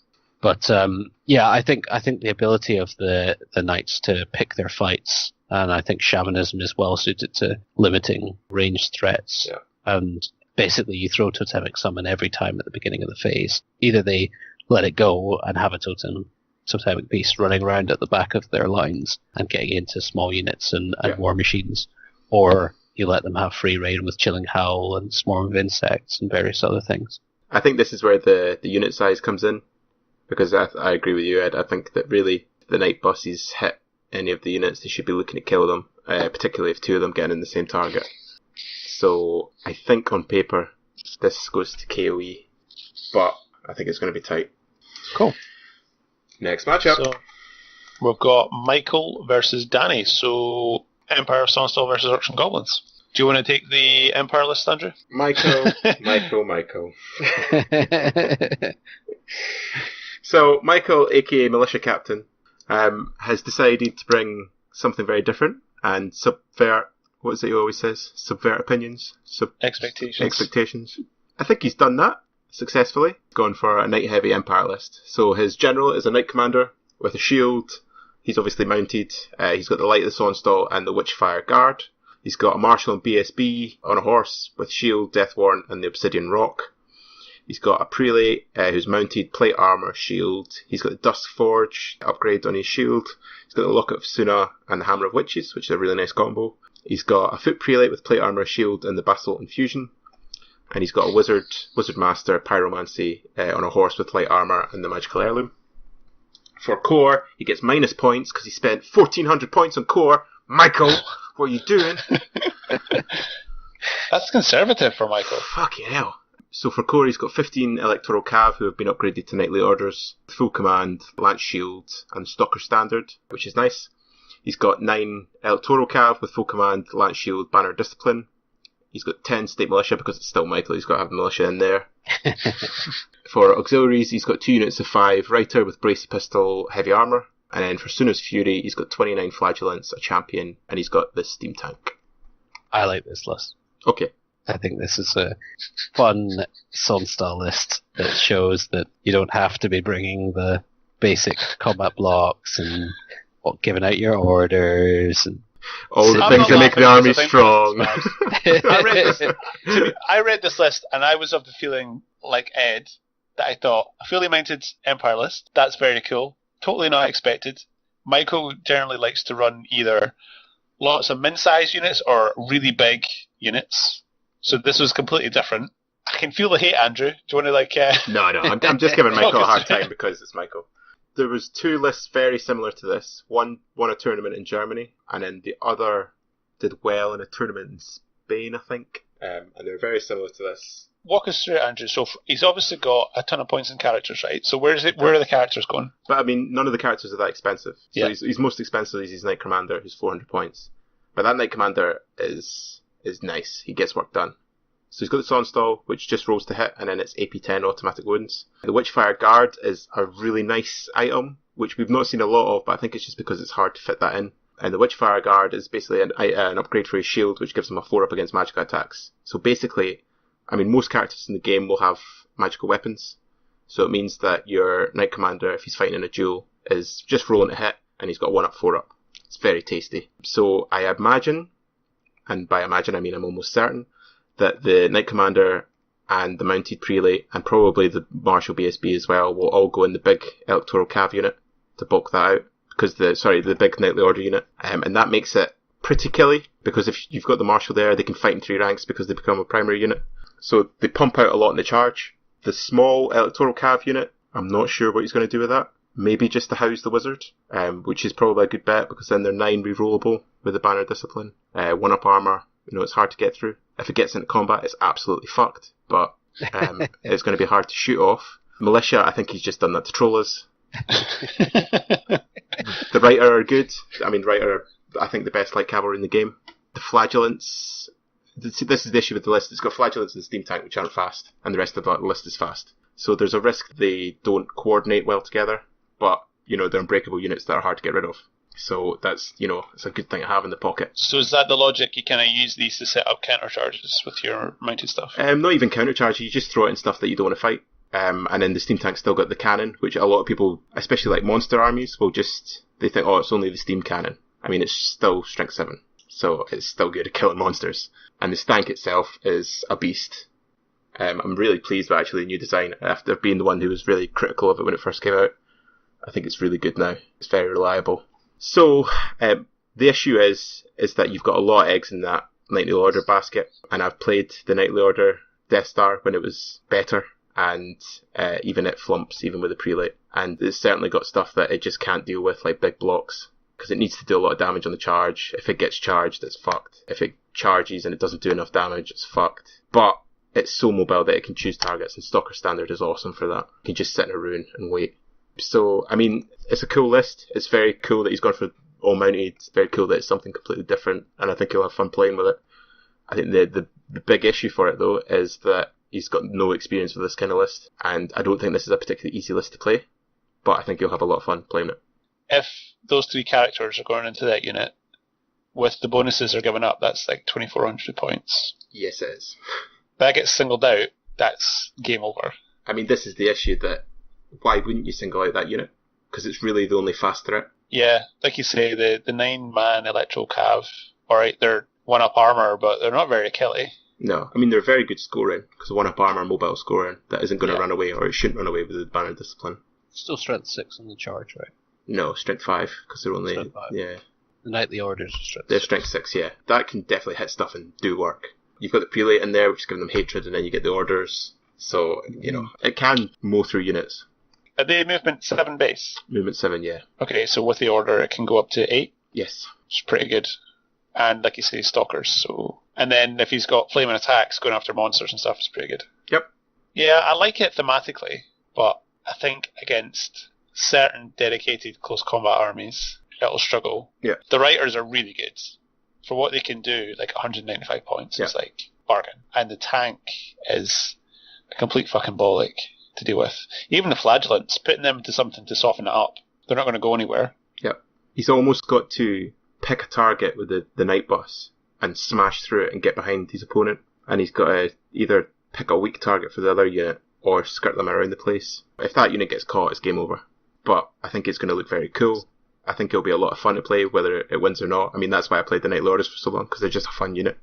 But I think the ability of the Knights to pick their fights, and I think Shamanism is well suited to limiting ranged threats. Yeah. And basically, you throw Totemic Summon every time at the beginning of the phase. Either they let it go and have a Totemic Beast running around at the back of their lines and getting into small units and war machines, or you let them have free reign with Chilling Howl and Swarm of Insects and various other things. I think this is where the unit size comes in, because I agree with you, Ed. I think that really the Knight buses hit any of the units, they should be looking to kill them, particularly if 2 of them get in the same target. So I think on paper this goes to KOE, but I think it's going to be tight. Cool. Next matchup. So we've got Michael versus Danny. So Empire of Sonstal versus Orcs and Goblins. Do you want to take the Empire list, Andrew? Michael. So Michael, aka Militia Captain, has decided to bring something very different and subvert. What is it he always says? Subvert opinions? Expectations. I think he's done that successfully. Gone for a Knight Heavy Empire list. So his general is a Knight Commander with a shield. He's obviously mounted. He's got the Light of the Sonstal and the Witchfire Guard. He's got a Marshal and BSB on a horse with shield, Death Warrant and the Obsidian Rock. He's got a Prelate who's mounted, plate armor, shield. He's got the Dusk Forge upgrade on his shield. He's got the Locket of Suna and the Hammer of Witches, which is a really nice combo. He's got a Foot Prelate with plate armor, shield and the Basalt Infusion. And he's got a Wizard Master, Pyromancy on a horse with light armor and the Magical Heirloom. For core, he gets minus points because he spent 1,400 points on core. Michael, what are you doing? That's conservative for Michael. Fucking hell. So for core, he's got 15 Electoral Cav who have been upgraded to Knightly Orders, Full Command, Lance Shield, and Stalker Standard, which is nice. He's got 9 Electoral Cav with Full Command, Lance Shield, Banner Discipline. He's got 10 State Militia because it's still Michael, he's got to have Militia in there. For auxiliaries, he's got 2 units of 5 Reiter with Bracy Pistol, Heavy Armour. And then for Suna's Fury, he's got 29 Flagellants, a Champion, and he's got the Steam Tank. I like this list. Okay. I think this is a fun Sonstal list that shows that you don't have to be bringing the basic combat blocks and giving out your orders and all the things that make the army strong. I read this list and I was of the feeling, like Ed, that I thought, a fully mounted Empire list, that's very cool. Totally not expected. Michael generally likes to run either lots of min-sized units or really big units. So this was completely different. I can feel the hate, Andrew. Do you want to No, I'm just giving Michael a hard time because it's Michael. There was 2 lists very similar to this. One won a tournament in Germany, and then the other did well in a tournament in Spain, I think. And they're very similar to this. walk us through it, Andrew. So he's obviously got a ton of points in characters, right? So where are the characters going? But I mean, none of the characters are that expensive. So Yeah. his most expensive is his Knight Commander, who's 400 points. But that Knight Commander is nice. He gets work done. So he's got the Sonstall, which just rolls to hit, and then it's AP 10 automatic wounds. The Witchfire Guard is a really nice item, which we've not seen a lot of, but I think it's just because it's hard to fit that in. And the Witchfire Guard is basically an upgrade for his shield, which gives him a 4-up against magical attacks. So basically, I mean, most characters in the game will have magical weapons. So it means that your Knight Commander, if he's fighting in a duel, is just rolling to hit, and he's got 1-up, 4-up. It's very tasty. So I imagine, and by imagine I mean I'm almost certain, that the Knight Commander and the Mounted Prelate, and probably the Martial BSB as well, will all go in the big Electoral Cav unit to bulk that out. Because the big Knightly Order unit. And that makes it pretty killy, because if you've got the Marshal there, they can fight in 3 ranks because they become a primary unit. So they pump out a lot in the charge. The small Electoral Cav unit, I'm not sure what he's going to do with that. Maybe just to house the Wizard, which is probably a good bet, because then they're 9 rerollable with the Banner Discipline. 1-up armor, it's hard to get through. If it gets into combat, it's absolutely fucked, but it's going to be hard to shoot off. Militia, I think he's just done that to troll us. The Reiter are good. I mean, Reiter are, I think, the best light cavalry in the game. The Flagellants, this is the issue with the list. It's got Flagellants and Steam Tank, which aren't fast, and the rest of the list is fast. So there's a risk they don't coordinate well together, but, they're unbreakable units that are hard to get rid of. So that's, it's a good thing to have in the pocket. So is that the logic? You kind of use these to set up counter charges with your mounted stuff? Not even counter charges, you just throw it in stuff that you don't want to fight. And then the Steam Tank's still got the cannon, which a lot of people, especially like monster armies, they think, oh, it's only the Steam Cannon. I mean, it's still Strength 7, so it's still good at killing monsters. And the Stank itself is a beast. I'm really pleased with actually the new design, after being the one who was really critical of it when it first came out. I think it's really good now. It's very reliable. So, the issue is that you've got a lot of eggs in that Knightly Order basket, and I've played the Knightly Order Death Star when it was better, and even it flumps, even with the Prelate. And it's certainly got stuff that it just can't deal with, like big blocks, because it needs to do a lot of damage on the charge. If it gets charged, it's fucked. If it charges and it doesn't do enough damage, it's fucked. But it's so mobile that it can choose targets, and Stalker Standard is awesome for that. You can just sit in a ruin and wait. So, I mean, it's a cool list. It's very cool that he's gone for all mounted. It's very cool that it's something completely different, and I think he'll have fun playing with it. I think the big issue for it, though, is that he's got no experience with this kind of list, and I don't think this is a particularly easy list to play, but I think he'll have a lot of fun playing it. If those 3 characters are going into that unit, with the bonuses they're giving up, that's like 2,400 points. Yes, it is. If that gets singled out, that's game over. I mean, this is the issue, that why wouldn't you single out that unit? Because it's really the only fast threat. Yeah, like you say, the 9-man Electro Cav, alright, they're 1-up armor, but they're not very killy. No, I mean, they're very good scoring, because 1-up armor, mobile scoring, that isn't going to run away, or it shouldn't run away with the Banner Discipline. Still Strength 6 on the charge, right? No, Strength 5, because they're only... Strength 5. Yeah. The Knightly Orders are Strength 6. They're Strength 6, yeah. That can definitely hit stuff and do work. You've got the Prelate in there, which is giving them hatred, and then you get the Orders. So, it can mow through units. Are they movement 7 base? Movement 7, yeah. Okay, so with the Order, it can go up to 8? Yes. Which is pretty good. And, like you say, Stalkers, so... And then if he's got flaming attacks going after monsters and stuff, it's pretty good. Yep. Yeah, I like it thematically, but I think against certain dedicated close combat armies, it'll struggle. Yeah. The Writers are really good. For what they can do, like 195 points, it's like bargain. And the tank is a complete fucking bollock to deal with. Even the Flagellants, putting them into something to soften it up, they're not going to go anywhere. Yep. He's almost got to pick a target with the Night Bus and smash through it and get behind his opponent. And he's got to either pick a weak target for the other unit or skirt them around the place. If that unit gets caught, it's game over. But I think it's going to look very cool. I think it'll be a lot of fun to play, whether it wins or not. I mean, that's why I played the Knightly Orders for so long, because they're just a fun unit.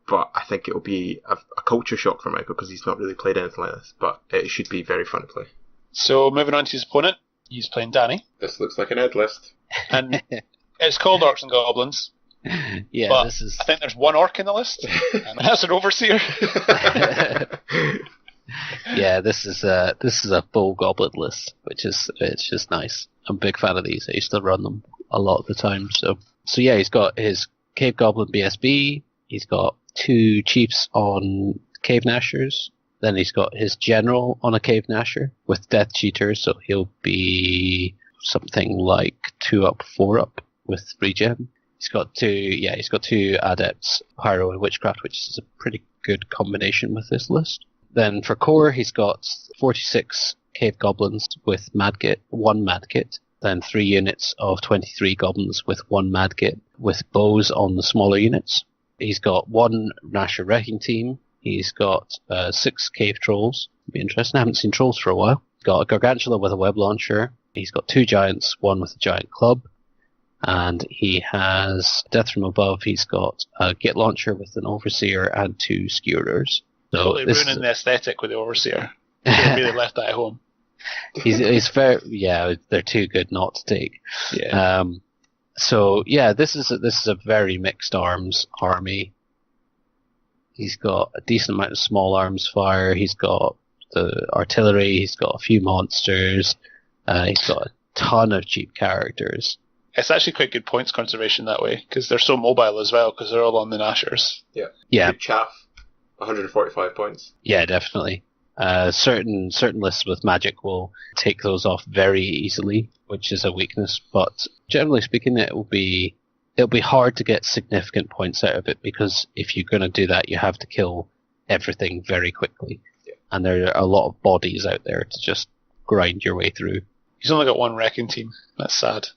But I think it'll be a culture shock for Michael, because he's not really played anything like this. But it should be very fun to play. So moving on to his opponent, he's playing Danny. This looks like an Ed list. And it's called Orcs and Goblins. Yeah, but this is... I think there's one orc in the list, and that's an overseer. Yeah, this is a full goblin list, it's just nice. I'm a big fan of these. I used to run them a lot of the time. So yeah, he's got his Cave Goblin BSB. He's got 2 chiefs on Cave Nashers, Then he's got his general on a Cave Gnasher with Death Cheater, so he'll be something like 2 up, 4 up with regen. He's got two Adepts, Pyro and Witchcraft, which is a pretty good combination with this list. Then for core, he's got 46 Cave Goblins with Madgit, 1 Madgit. Then 3 units of 23 Goblins with 1 Madgit, with bows on the smaller units. He's got 1 Gnasher Wrecking Team. He's got 6 Cave Trolls. It'll be interesting. I haven't seen Trolls for a while. He's got a Gargantula with a Web Launcher. He's got 2 Giants, 1 with a Giant Club. And he has Death from Above. He's got a Git Launcher with an Overseer and 2 Skewerers. So totally ruining the aesthetic with the Overseer. They really left that at home. He's very, they're too good not to take. Yeah. So yeah, this is a very mixed arms army. He's got a decent amount of small arms fire. He's got the artillery. He's got a few monsters. He's got a ton of cheap characters. It's actually quite good points conservation that way, because they're so mobile as well, because they're all on the Gnashers. Yeah. Good chaff. 145 points. Yeah, definitely. Certain lists with magic will take those off very easily, which is a weakness. But generally speaking, it'll be hard to get significant points out of it, because if you're going to do that, you have to kill everything very quickly, and there are a lot of bodies out there to just grind your way through. He's only got 1 wrecking team. That's sad.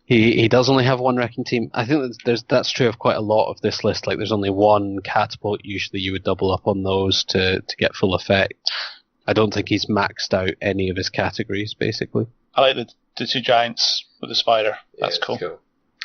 He does only have 1 wrecking team. I think that's true of quite a lot of this list. Like, there's only 1 catapult. Usually you would double up on those to get full effect. I don't think he's maxed out any of his categories, basically. I like the 2 Giants with the Spider. That's cool.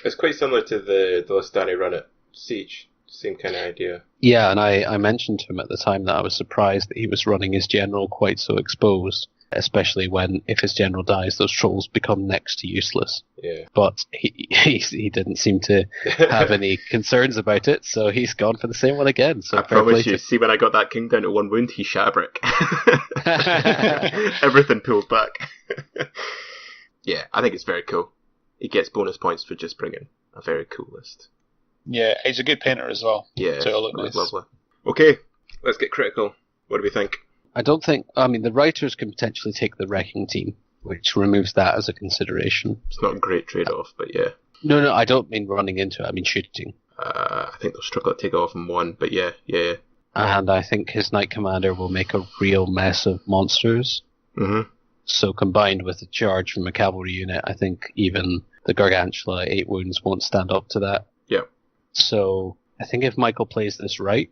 It's quite similar to the list Danny run at Siege. Same kind of idea. Yeah, and I mentioned to him at the time that I was surprised that he was running his general quite so exposed, especially when, if his general dies, those trolls become next to useless. Yeah. But he didn't seem to have any concerns about it, so he's gone for the same one again. So I promise you, see when I got that king down to 1 wound, he shat a brick. Everything pulled back. Yeah, I think it's very cool. He gets bonus points for just bringing a very cool list. Yeah, he's a good painter as well. Yeah, so it'll look nice. Lovely. Okay, let's get critical. What do we think? The writers can potentially take the wrecking team, which removes that as a consideration. It's not a great trade-off, but yeah. No, I don't mean running into it, I mean shooting. I think they'll struggle to take off in 1, but yeah. And I think his Knight Commander will make a real mess of monsters. Mm-hmm. So combined with the charge from a cavalry unit, I think even the Gargantula 8 wounds won't stand up to that. Yeah. So I think if Michael plays this right,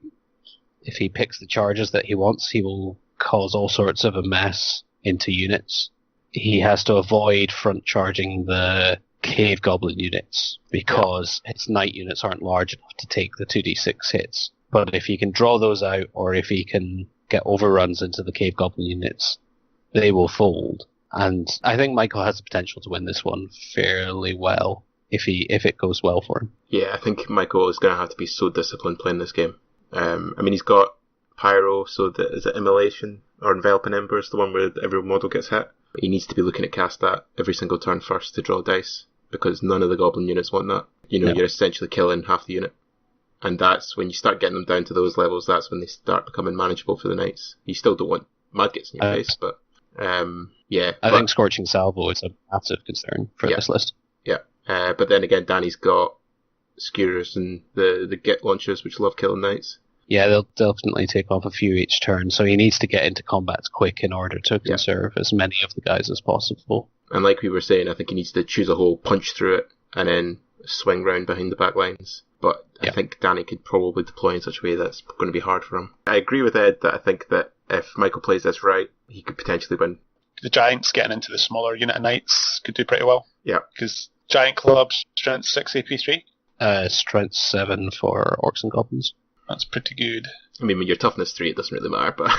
if he picks the charges that he wants, he will cause all sorts of a mess into units. He has to avoid front charging the Cave Goblin units, because his Knight units aren't large enough to take the 2d6 hits. But if he can draw those out, or if he can get overruns into the Cave Goblin units, they will fold. And I think Michael has the potential to win this one fairly well, if it goes well for him. Yeah, I think Michael is going to have to be so disciplined playing this game. He's got Pyro, so is it Immolation or Enveloping Ember is the one where every model gets hit. He needs to be looking to cast that every single turn first to draw dice, because none of the Goblin units want that. You're essentially killing half the unit. And that's when you start getting them down to those levels, that's when they start becoming manageable for the Knights. You still don't want Madgits in your face, but I think Scorching Salvo is a massive concern for this list. Yeah, but then again, Danny's got Skewers and the Git launchers, which love killing Knights. Yeah, they'll definitely take off a few each turn, so he needs to get into combat quick in order to conserve as many of the guys as possible. And like we were saying, I think he needs to choose a hole, punch through it, and then swing round behind the back lines. But I think Danny could probably deploy in such a way that's going to be hard for him. I agree with Ed that I think that if Michael plays this right, he could potentially win. The Giants getting into the smaller unit of Knights could do pretty well. Yeah. Because Giant Club's strength 6, AP3. Strength 7 for Orcs and Goblins. That's pretty good. I mean, when you're toughness 3, it doesn't really matter, but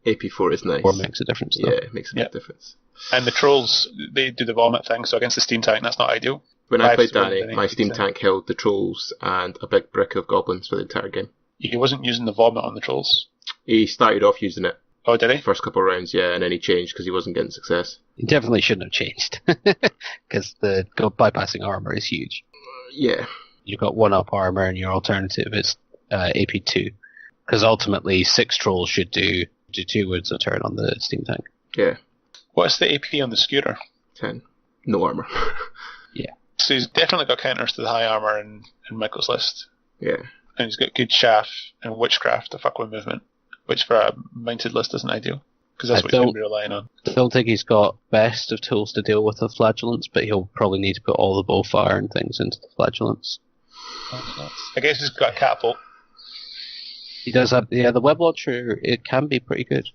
AP4 is nice. 4 makes a difference, though. Yeah, it makes a big difference. And the Trolls, they do the vomit thing, so against the Steam Tank, that's not ideal. When I played Danny, my Steam Tank held the Trolls and a big brick of Goblins for the entire game. He wasn't using the vomit on the Trolls? He started off using it. Oh, did he? First couple of rounds, yeah, and then he changed because he wasn't getting success. He definitely shouldn't have changed, because the bypassing armor is huge. Yeah. You've got 1-up armor, and your alternative is AP2. Because ultimately, 6 Trolls should do do 2 wounds a turn on the steam tank. Yeah, What's the AP on the Scooter? 10. No armor. Yeah. So he's definitely got counters to the high armor in Michael's list. Yeah. And he's got good chaff and witchcraft to fuck with movement, which for a mounted list isn't ideal, because that's what he's going to be relying on. I don't think he's got best of tools to deal with the flagellants, but he'll probably need to put all the bowfire and things into the flagellants. I guess he's got a catapult. He does have, the web launcher. It can be pretty good.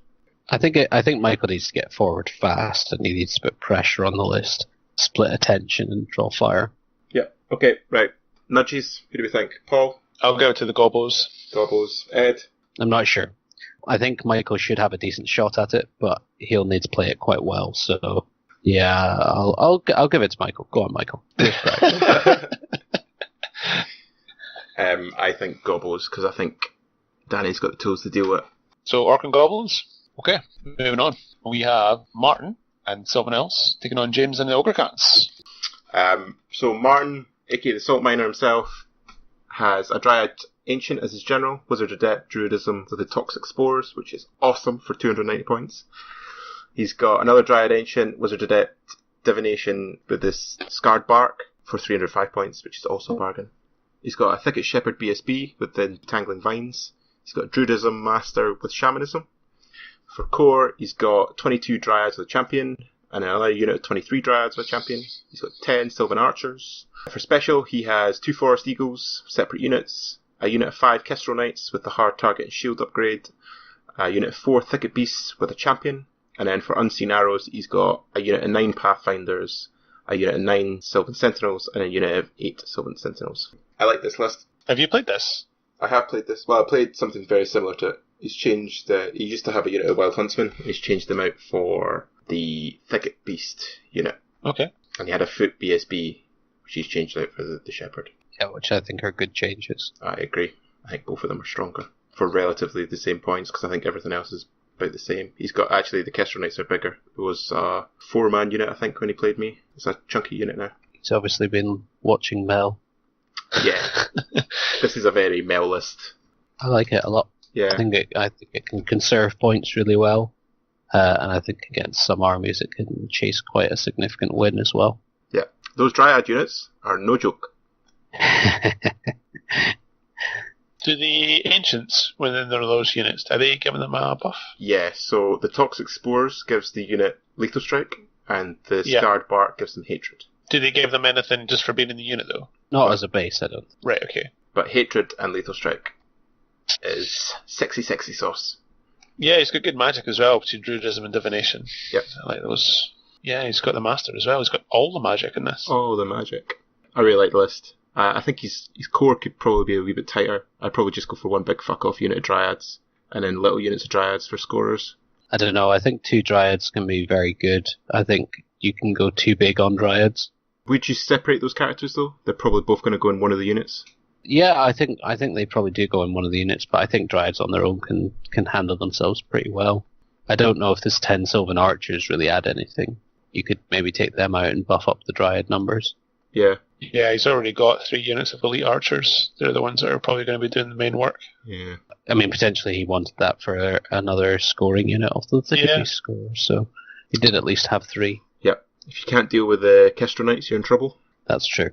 I think Michael needs to get forward fast, and he needs to put pressure on the list, split attention, and draw fire. Yeah. Okay. Right. Nudges. Who do we think? Paul. I'll go to the gobos. Gobbles. Ed. I'm not sure. I think Michael should have a decent shot at it, but he'll need to play it quite well. So, yeah, I'll give it to Michael. Go on, Michael. I think Gobbles, because I think Danny's got the tools to deal with it. So Orc and Goblins. Okay, moving on. We have Martin and someone else taking on James and the Ogre Cats. So Martin, aka the Salt Miner himself, has a Dryad Ancient as his general, Wizard Adept, Druidism with the Toxic Spores, which is awesome for 290 points. He's got another Dryad Ancient, Wizard Adept, Divination with this Scarred Bark for 305 points, which is also a bargain. He's got a Thicket Shepherd BSB with the Tangling Vines. He's got Druidism Master with Shamanism. For core, he's got 22 Dryads with a Champion, and another unit of 23 Dryads with a Champion. He's got 10 Sylvan Archers. For special, he has 2 Forest Eagles, separate units, a unit of 5 Kestrel Knights with the Hard Target and Shield upgrade, a unit of 4 Thicket Beasts with a Champion, and then for Unseen Arrows, he's got a unit of 9 Pathfinders, a unit of 9 Sylvan Sentinels, and a unit of 8 Sylvan Sentinels. I like this list. Have you played this? I have played this. Well, I played something very similar to it. He's changed, he used to have a unit of Wild Huntsman, and he's changed them out for the Thicket Beast unit. Okay. And he had a Foot BSB, which he's changed out for the Shepherd. Yeah, which I think are good changes. I agree. I think both of them are stronger for relatively the same points, because I think everything else is about the same. He's got, actually, the Kestrel Knights are bigger. It was a 4-man unit, I think, when he played me. It's a chunky unit now. He's obviously been watching Mel. Yeah. This is a very Mel list. I like it a lot. Yeah. I think it can conserve points really well, and I think against some armies it can chase quite a significant win as well. Yeah. Those Dryad units are no joke. Do the Ancients within those units, are they giving them a buff? Yeah, so the Toxic Spores gives the unit Lethal Strike, and the Scarred Bark gives them Hatred. Do they give them anything just for being in the unit, though? Not as a base, I don't. Right, okay. But Hatred and Lethal Strike is sexy, sexy sauce. Yeah, he's got good magic as well, between Druidism and Divination. Yep. I like those. Yeah, he's got the Master as well. He's got all the magic in this. Oh, the magic. I really like the list. I think his core could probably be a wee bit tighter. I'd probably just go for one big fuck-off unit of Dryads, and then little units of Dryads for scorers. I don't know, I think 2 Dryads can be very good. I think you can go too big on Dryads. Would you separate those characters, though? They're probably both going to go in one of the units. Yeah, I think they probably do go in one of the units, but I think Dryads on their own can handle themselves pretty well. I don't know if this 10 Sylvan Archers really add anything. You could maybe take them out and buff up the Dryad numbers. Yeah. Yeah, he's already got 3 units of Elite Archers. They're the ones that are probably going to be doing the main work. Yeah. I mean, potentially he wanted that for another scoring unit of the Thicket Beast score, so he did at least have 3. Yep. If you can't deal with the Kestrel Knights, you're in trouble. That's true.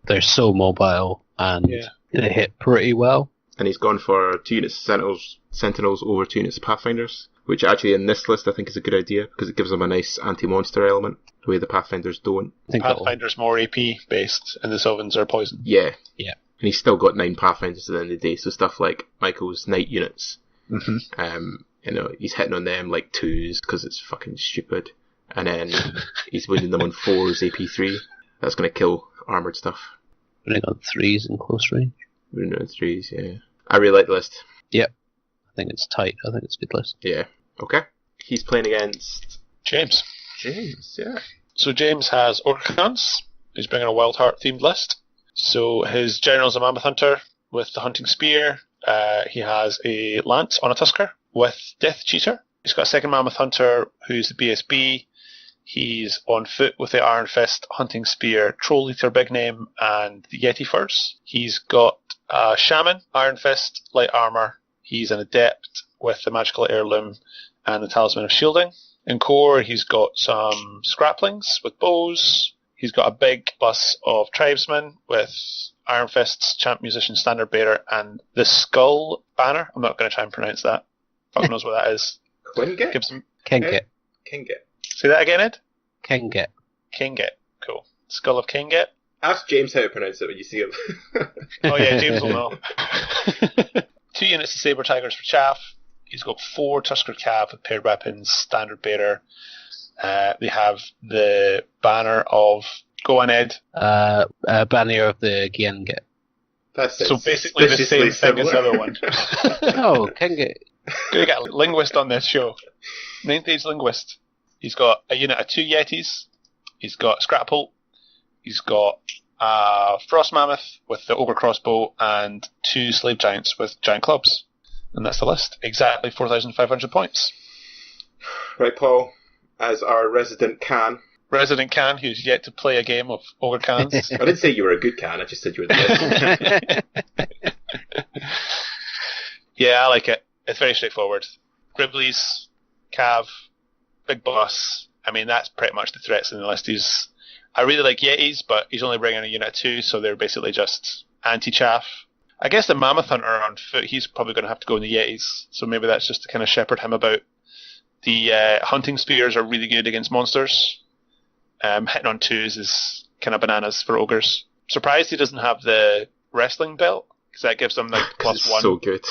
They're so mobile, and they hit pretty well. And he's gone for 2 units of Sentinels over 2 units of Pathfinders, which actually in this list I think is a good idea, because it gives them a nice anti-monster element, the way the Pathfinders don't. I think Pathfinder's more AP based, and the Sylvans are poison. Yeah. Yeah. And he's still got 9 Pathfinders at the end of the day, so stuff like Michael's Knight units. Mm-hmm. He's hitting on them like 2s, because it's fucking stupid. And then he's winning them on 4s, AP3. That's going to kill armoured stuff. Winning on 3s in close range. Winning on 3s, yeah. I really like the list. Yep. I think it's tight. I think it's a good list. Yeah. Okay. He's playing against James. Yeah. So James has Orcans. He's bringing a Wild Heart themed list. So his general's a Mammoth Hunter with the Hunting Spear. He has a Lance on a Tusker with Death Cheater. He's got a second Mammoth Hunter who's the BSB. He's on foot with the Iron Fist, Hunting Spear, Troll Eater Big Name, and the Yeti Furs. He's got a Shaman, Iron Fist, Light Armor. He's an Adept with the Magical Heirloom and the Talisman of Shielding. In core, he's got some Scraplings with bows. He's got a big bus of Tribesmen with Iron Fists, Champ Musician, Standard Bearer, and the Skull Banner. I'm not going to try and pronounce that. Fuck knows what that is. Quingit? Kingit. Kingit. Say that again, Ed? Kingit. Kingit. Cool. Skull of Kingit. Ask James how to pronounce it when you see him. Oh yeah, James will know. 2 units of Saber Tigers for Chaff. He's got 4 Tusker Cav with paired weapons, Standard Bearer. They have the banner of... Go on, Ed. Banner of the Giengit. So basically the same thing as the other one. Oh, Kingit. Gonna get a linguist on this show. 9th age linguist. He's got a unit of 2 Yetis. He's got Scrapholt. He's got a Frost Mammoth with the Ogre Crossbow and 2 Slave Giants with Giant Clubs. And that's the list. Exactly 4,500 points. Right, Paul, as our resident Can. Resident Can, who's yet to play a game of Ogre Cans. I didn't say you were a good Can, I just said you were the best. Yeah, I like it. It's very straightforward. Griblies, Cav, Big Boss. I mean, that's pretty much the threats in the list. I really like Yetis, but he's only bringing a unit of 2, so they're basically just anti-chaff. I guess the Mammoth Hunter on foot, he's probably going to have to go in the Yetis, so maybe that's just to kind of shepherd him about. The Hunting Spears are really good against monsters. Hitting on 2s is kind of bananas for ogres. Surprised he doesn't have the Wrestling Belt, because that gives them like +1. So good.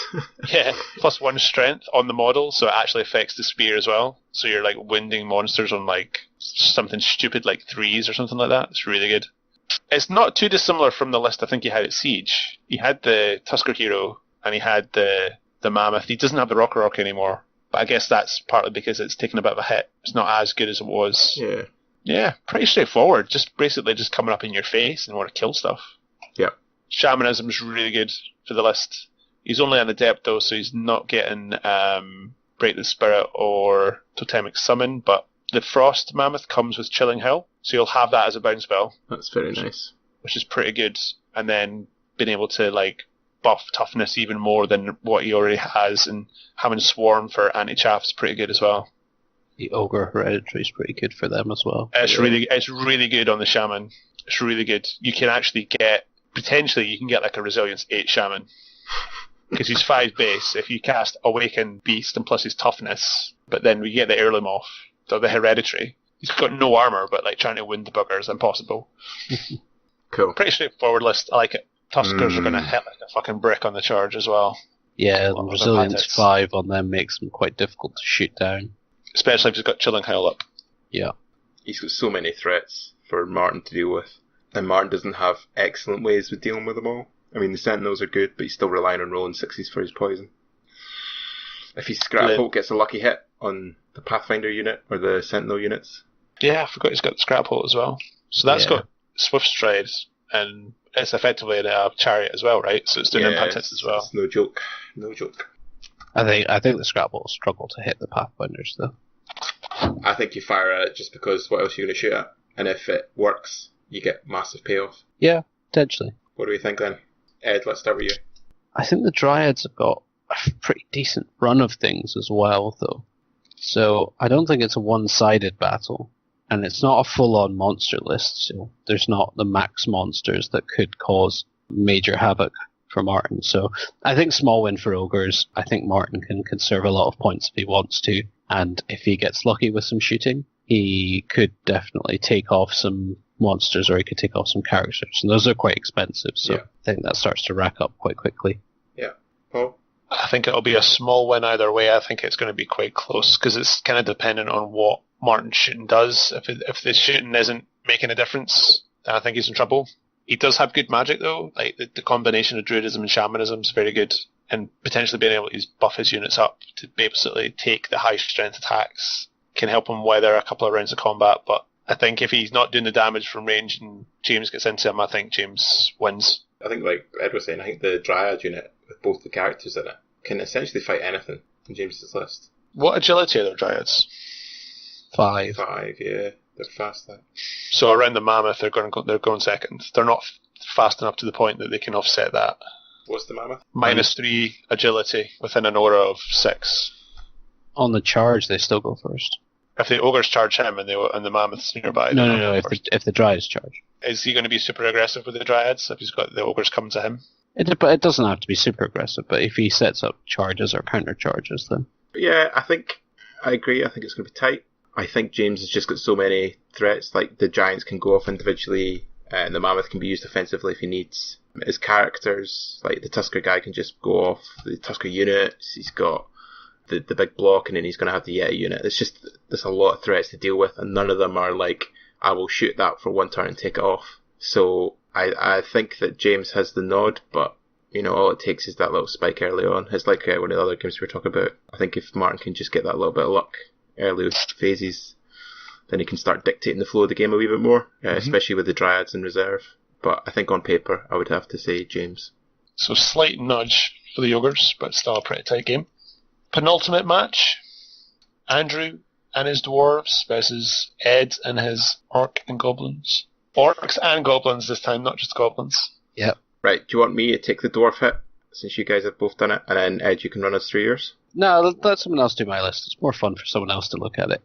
Yeah, +1 strength on the model, so it actually affects the spear as well. So you're like wounding monsters on like something stupid like 3s or something like that. It's really good. It's not too dissimilar from the list I think he had at Siege. He had the Tusker Hero and he had the Mammoth. He doesn't have the Rock anymore, but I guess that's partly because it's taken a bit of a hit. It's not as good as it was. Yeah. Yeah, pretty straightforward. Just basically just coming up in your face and want to kill stuff. Yeah. Shamanism is really good for the list. He's only an Adept though, so he's not getting Break the Spirit or Totemic Summon, but the Frost Mammoth comes with Chilling Hill, so you'll have that as a bounce spell. That's very nice. Which is pretty good. And then being able to like buff toughness even more than what he already has, and having Swarm for anti-chaff is pretty good as well. The Ogre Hereditary is pretty good for them as well. It's really good on the Shaman. It's really good. You can actually get, potentially you can get like a Resilience 8 Shaman. Because he's 5 base. If you cast Awaken Beast and plus his toughness, but then we get the Heirloom off, so the Hereditary. He's got no armor, but like trying to win the bugger is impossible. Cool. Pretty straightforward list. I like it. Tuskers are going to hit like a fucking brick on the charge as well. Yeah, and Resilience 5 on them makes them quite difficult to shoot down. Especially if he's got Chilling Hill up. Yeah. He's got so many threats for Martin to deal with. And Martin doesn't have excellent ways of dealing with them all. I mean, the Sentinels are good, but he's still relying on rolling 60s for his poison. If his Scrapholt gets a lucky hit on the Pathfinder unit, or the Sentinel units. Yeah, I forgot he's got the Scrapholt as well. So that's got Swift Stride, and it's effectively a chariot as well, right? So it's doing impact hits as well. It's no joke. No joke. I think the Scrapholt will struggle to hit the Pathfinders, though. I think you fire at it just because what else are you going to shoot at? And if it works, you get massive payoff. Yeah, potentially. What do we think then? Ed, let's start with you. I think the Dryads have got a pretty decent run of things as well, though. So I don't think it's a one-sided battle. And it's not a full-on monster list, so there's not the max monsters that could cause major havoc for Martin. So I think small win for Ogres. I think Martin can conserve a lot of points if he wants to. And if he gets lucky with some shooting, he could definitely take off some monsters, or he could take off some characters. And those are quite expensive, so I think that starts to rack up quite quickly. Yeah. Paul? I think it'll be a small win either way. I think it's going to be quite close, because it's kind of dependent on what Martin's shooting does. If the shooting isn't making a difference, then I think he's in trouble. He does have good magic though, like the combination of Druidism and Shamanism is very good, and potentially being able to buff his units up to basically take the high strength attacks can help him weather a couple of rounds of combat. But I think if he's not doing the damage from range and James gets into him, I think James wins. I think, like Ed was saying, I think the Dryad unit with both the characters in it can essentially fight anything in James's list. What agility are their Dryads? 5. 5, yeah. They're fast. So around the Mammoth, they're going second. They're not fast enough to the point that they can offset that. What's the Mammoth? -3 agility within an aura of 6. On the charge, they still go first. If the ogres charge him and the mammoth's nearby, No. If the dryads charge, is he going to be super aggressive with the dryads if he's got the ogres coming to him? it doesn't have to be super aggressive, but if he sets up charges or counter charges, then Yeah, I agree. I think it's going to be tight. I think James has just got so many threats. Like the giants can go off individually, and the mammoth can be used offensively if he needs. His characters, like the Tusker guy, can just go off the Tusker units. He's got the big block, and then he's going to have the Yeti unit. There's a lot of threats to deal with, and none of them are like, I will shoot that for one turn and take it off. So I think that James has the nod, but all it takes is that little spike early on. It's like one of the other games we were talking about. I think if Martin can just get that little bit of luck early phases, then he can start dictating the flow of the game a wee bit more, especially with the dryads in reserve. But I think on paper, I would have to say James. So slight nudge for the ogres, but still a pretty tight game. Penultimate match, Andrew and his dwarves versus Ed and his orc and goblins. Orcs and goblins this time, not just goblins. Yep. Right, do you want me to take the dwarf hit, since you guys have both done it, and then Ed, you can run us through yours? No, let someone else do my list. It's more fun for someone else to look at it.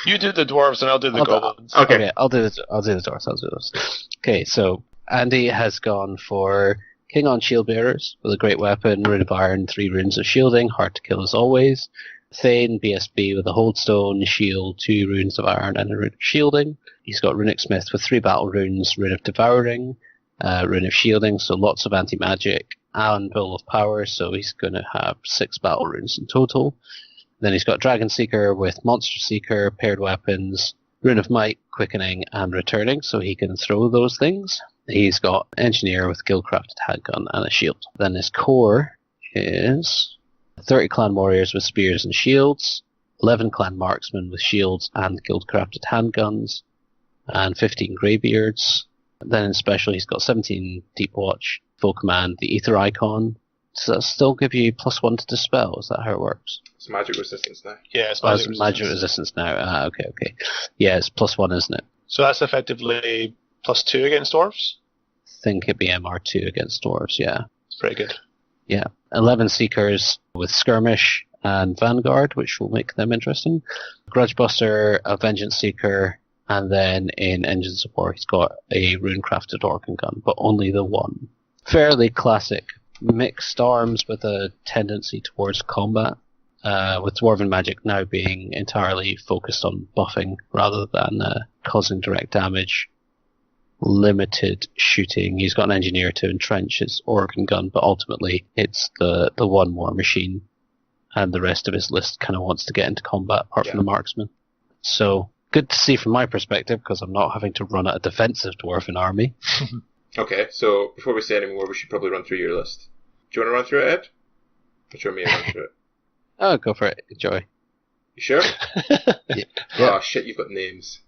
You do the dwarves and I'll do the goblins. Okay, I'll do the dwarves. Okay, so Andy has gone for King on Shield Bearers with a great weapon, Rune of Iron, 3 runes of shielding, hard to kill as always. Thane, BSB with a Holdstone, Shield, 2 runes of Iron and a Rune of Shielding. He's got Runic Smith with 3 battle runes, Rune of Devouring, Rune of Shielding, so lots of anti-magic, and Bill of Power, so he's going to have 6 battle runes in total. Then he's got Dragon Seeker with Monster Seeker, paired weapons, Rune of Might, Quickening, and Returning, so he can throw those things. He's got Engineer with Guild-Crafted Handgun and a Shield. Then his core is 30 Clan Warriors with Spears and Shields, 11 Clan Marksmen with Shields and Guild-Crafted Handguns, and 15 Greybeards. Then in special, he's got 17 Deep Watch, Full Command, the Ether Icon. Does that still give you +1 to Dispel? Is that how it works? It's magic resistance now. Yeah, it's magic resistance now. Okay. Yeah, it's +1, isn't it? So that's effectively +2 against dwarves? I think it'd be MR2 against dwarves, yeah. It's pretty good. Yeah. 11 Seekers with Skirmish and Vanguard, which will make them interesting. Grudgebuster, a Vengeance Seeker, and then in Engine Support he's got a Rune-Crafted Organ Gun, but only the one. Fairly classic. Mixed arms with a tendency towards combat, with Dwarven Magic now being entirely focused on buffing rather than causing direct damage. Limited shooting. He's got an Engineer to entrench his Organ Gun, but ultimately it's the one war machine, and the rest of his list kind of wants to get into combat apart from the Marksman. So, good to see from my perspective, because I'm not having to run a defensive Dwarven army. Okay, so before we say any more, we should probably run through your list. Do you want to run through it, Ed? Or do you want me to run through it? Oh, go for it. Enjoy. You sure? Yeah. Oh, shit, you've got names.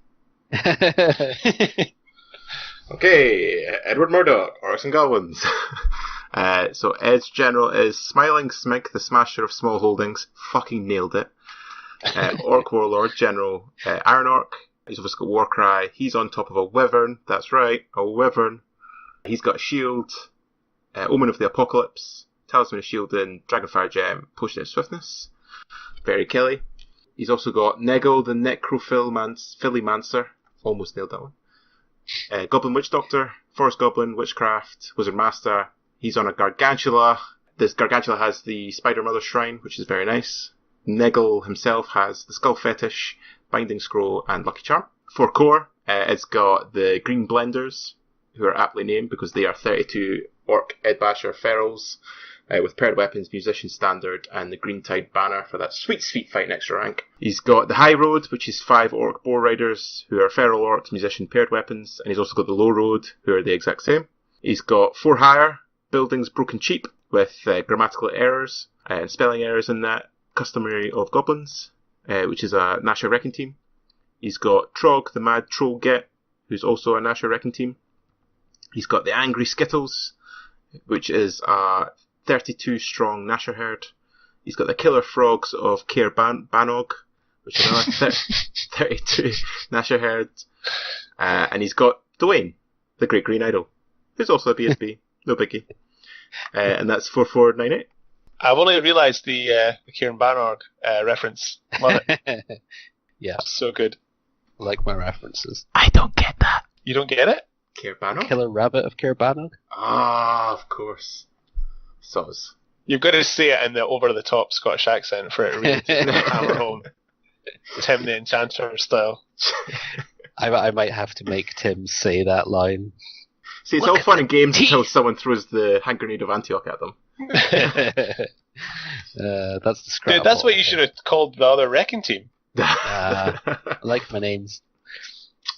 Okay, Edward Murdoch, Orcs and Goblins. So Ed's general is Smiling Smink, the Smasher of Small Holdings. Fucking nailed it. Orc Warlord, General Iron Orc. He's obviously got Warcry. He's on top of a Wyvern. That's right, a Wyvern. He's got a shield, Omen of the Apocalypse, Talisman of Shielding, Dragonfire Gem, Potion of Swiftness. Very Kelly. He's also got Nego, the Necrophilimancer. Almost nailed that one. Goblin Witch Doctor, Forest Goblin, Witchcraft, Wizard Master. He's on a Gargantula. This Gargantula has the Spider Mother Shrine, which is very nice. Negel himself has the Skull Fetish, Binding Scroll, and Lucky Charm. For core, it's got the Green Blenders, who are aptly named because they are 32 Orc Edbasher Ferals, with paired weapons, Musician Standard, and the Green Tide Banner for that sweet fighting extra rank. He's got the High Road, which is 5 Orc Boar Riders, who are Feral Orcs, Musician, paired weapons, and he's also got the Low Road, who are the exact same. He's got 4 Higher, Buildings Broken Cheap, with grammatical errors and spelling errors in that, customary of Goblins, which is a Nasher Wrecking Team. He's got Trog, the Mad Troll Get, who's also a Nasher Wrecking Team. He's got the Angry Skittles, which is a 32 strong Nasher Herd. He's got the Killer Frogs of Caer Banog, which is another 32 Nasher Herd. And he's got Dwayne, the Great Green Idol, who's also a BSB, no biggie. And that's 4498. I've only realised the Kieran Banog reference. Love it. Yeah, So good. I like my references. I don't get that. You don't get it? Kirbano? Killer Rabbit of Kirbanog? Ah, of course. Soz. You've got to say it in the over-the-top Scottish accent for it really to hammer home. Tim the Enchanter style. I might have to make Tim say that line. See, it's all fun and games until someone throws the hand grenade of Antioch at them. That's the scrap. Dude, that's what you should have called the other wrecking team. I like my names.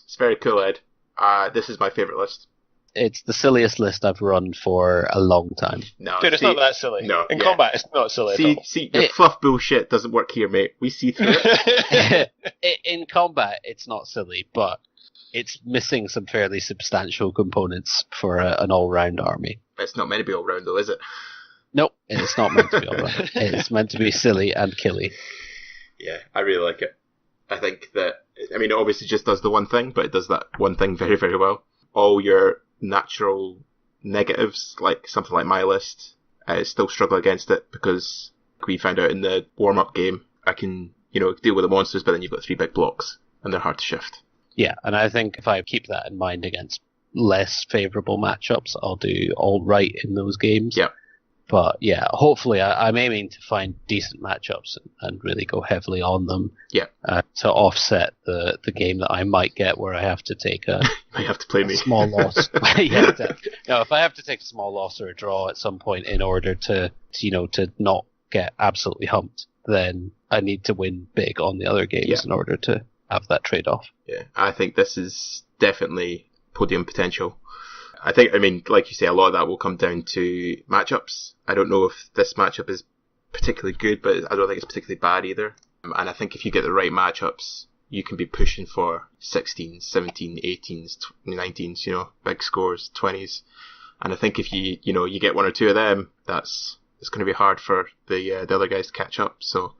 It's very cool, Ed. This is my favourite list. It's the silliest list I've run for a long time. No, dude, it's not that silly. No, in combat, it's not silly at all. See, your fluff bullshit doesn't work here, mate. We see through it. In combat, it's not silly, but it's missing some fairly substantial components for an all-round army. It's not meant to be all-round, though, is it? Nope, it's not meant to be all-round. It's meant to be silly and killy. Yeah, I really like it. I think that, I mean, it obviously just does the one thing, but it does that one thing very, very well. All your natural negatives, like something like my list, still struggle against it because we found out in the warm-up game, I can, deal with the monsters, but then you've got 3 big blocks, and they're hard to shift. Yeah, and I think if I keep that in mind against less favourable matchups, I'll do all right in those games. Yeah. But yeah, hopefully I'm aiming to find decent matchups and really go heavily on them. Yeah. To offset the game that I might get where I have to take a you have to play me. Small loss. If I have to take a small loss or a draw at some point in order to not get absolutely humped, then I need to win big on the other games in order to have that trade-off. Yeah, I think this is definitely podium potential. I mean, like you say, a lot of that will come down to matchups. I don't know if this matchup is particularly good, but I don't think it's particularly bad either. And I think if you get the right matchups, you can be pushing for 16s, 17s, 18s, 19s, big scores, 20s. And I think if you get one or two of them, it's going to be hard for the other guys to catch up. So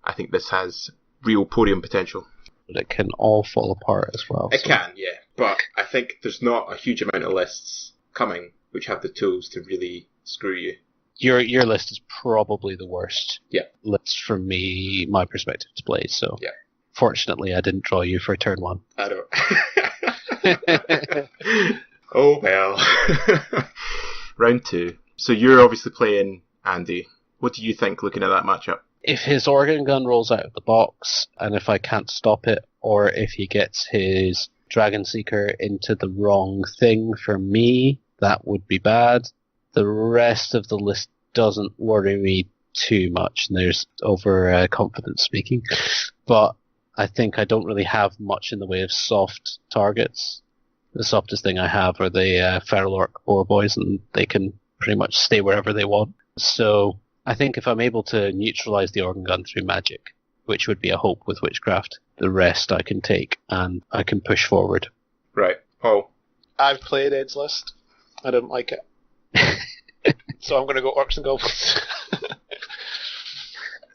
I think this has real podium potential. But it can all fall apart as well. It can, yeah. But I think there's not a huge amount of lists coming which have the tools to really screw you. Your list is probably the worst list from my perspective to play. So fortunately, I didn't draw you for turn 1. I don't. Oh well. Round 2. So you're obviously playing Andy. What do you think looking at that matchup? If his organ gun rolls out of the box, and if I can't stop it, or if he gets his Dragon Seeker into the wrong thing for me, that would be bad. The rest of the list doesn't worry me too much, and there's confidence speaking. But I think I don't really have much in the way of soft targets. The softest thing I have are the Feral Orc Boar Boys, and they can pretty much stay wherever they want. So I think if I'm able to neutralize the organ gun through magic, which would be a hope with witchcraft, the rest I can take and I can push forward. Right. Paul? I've played Ed's list. I didn't like it. So I'm going to go Orcs and Goblins.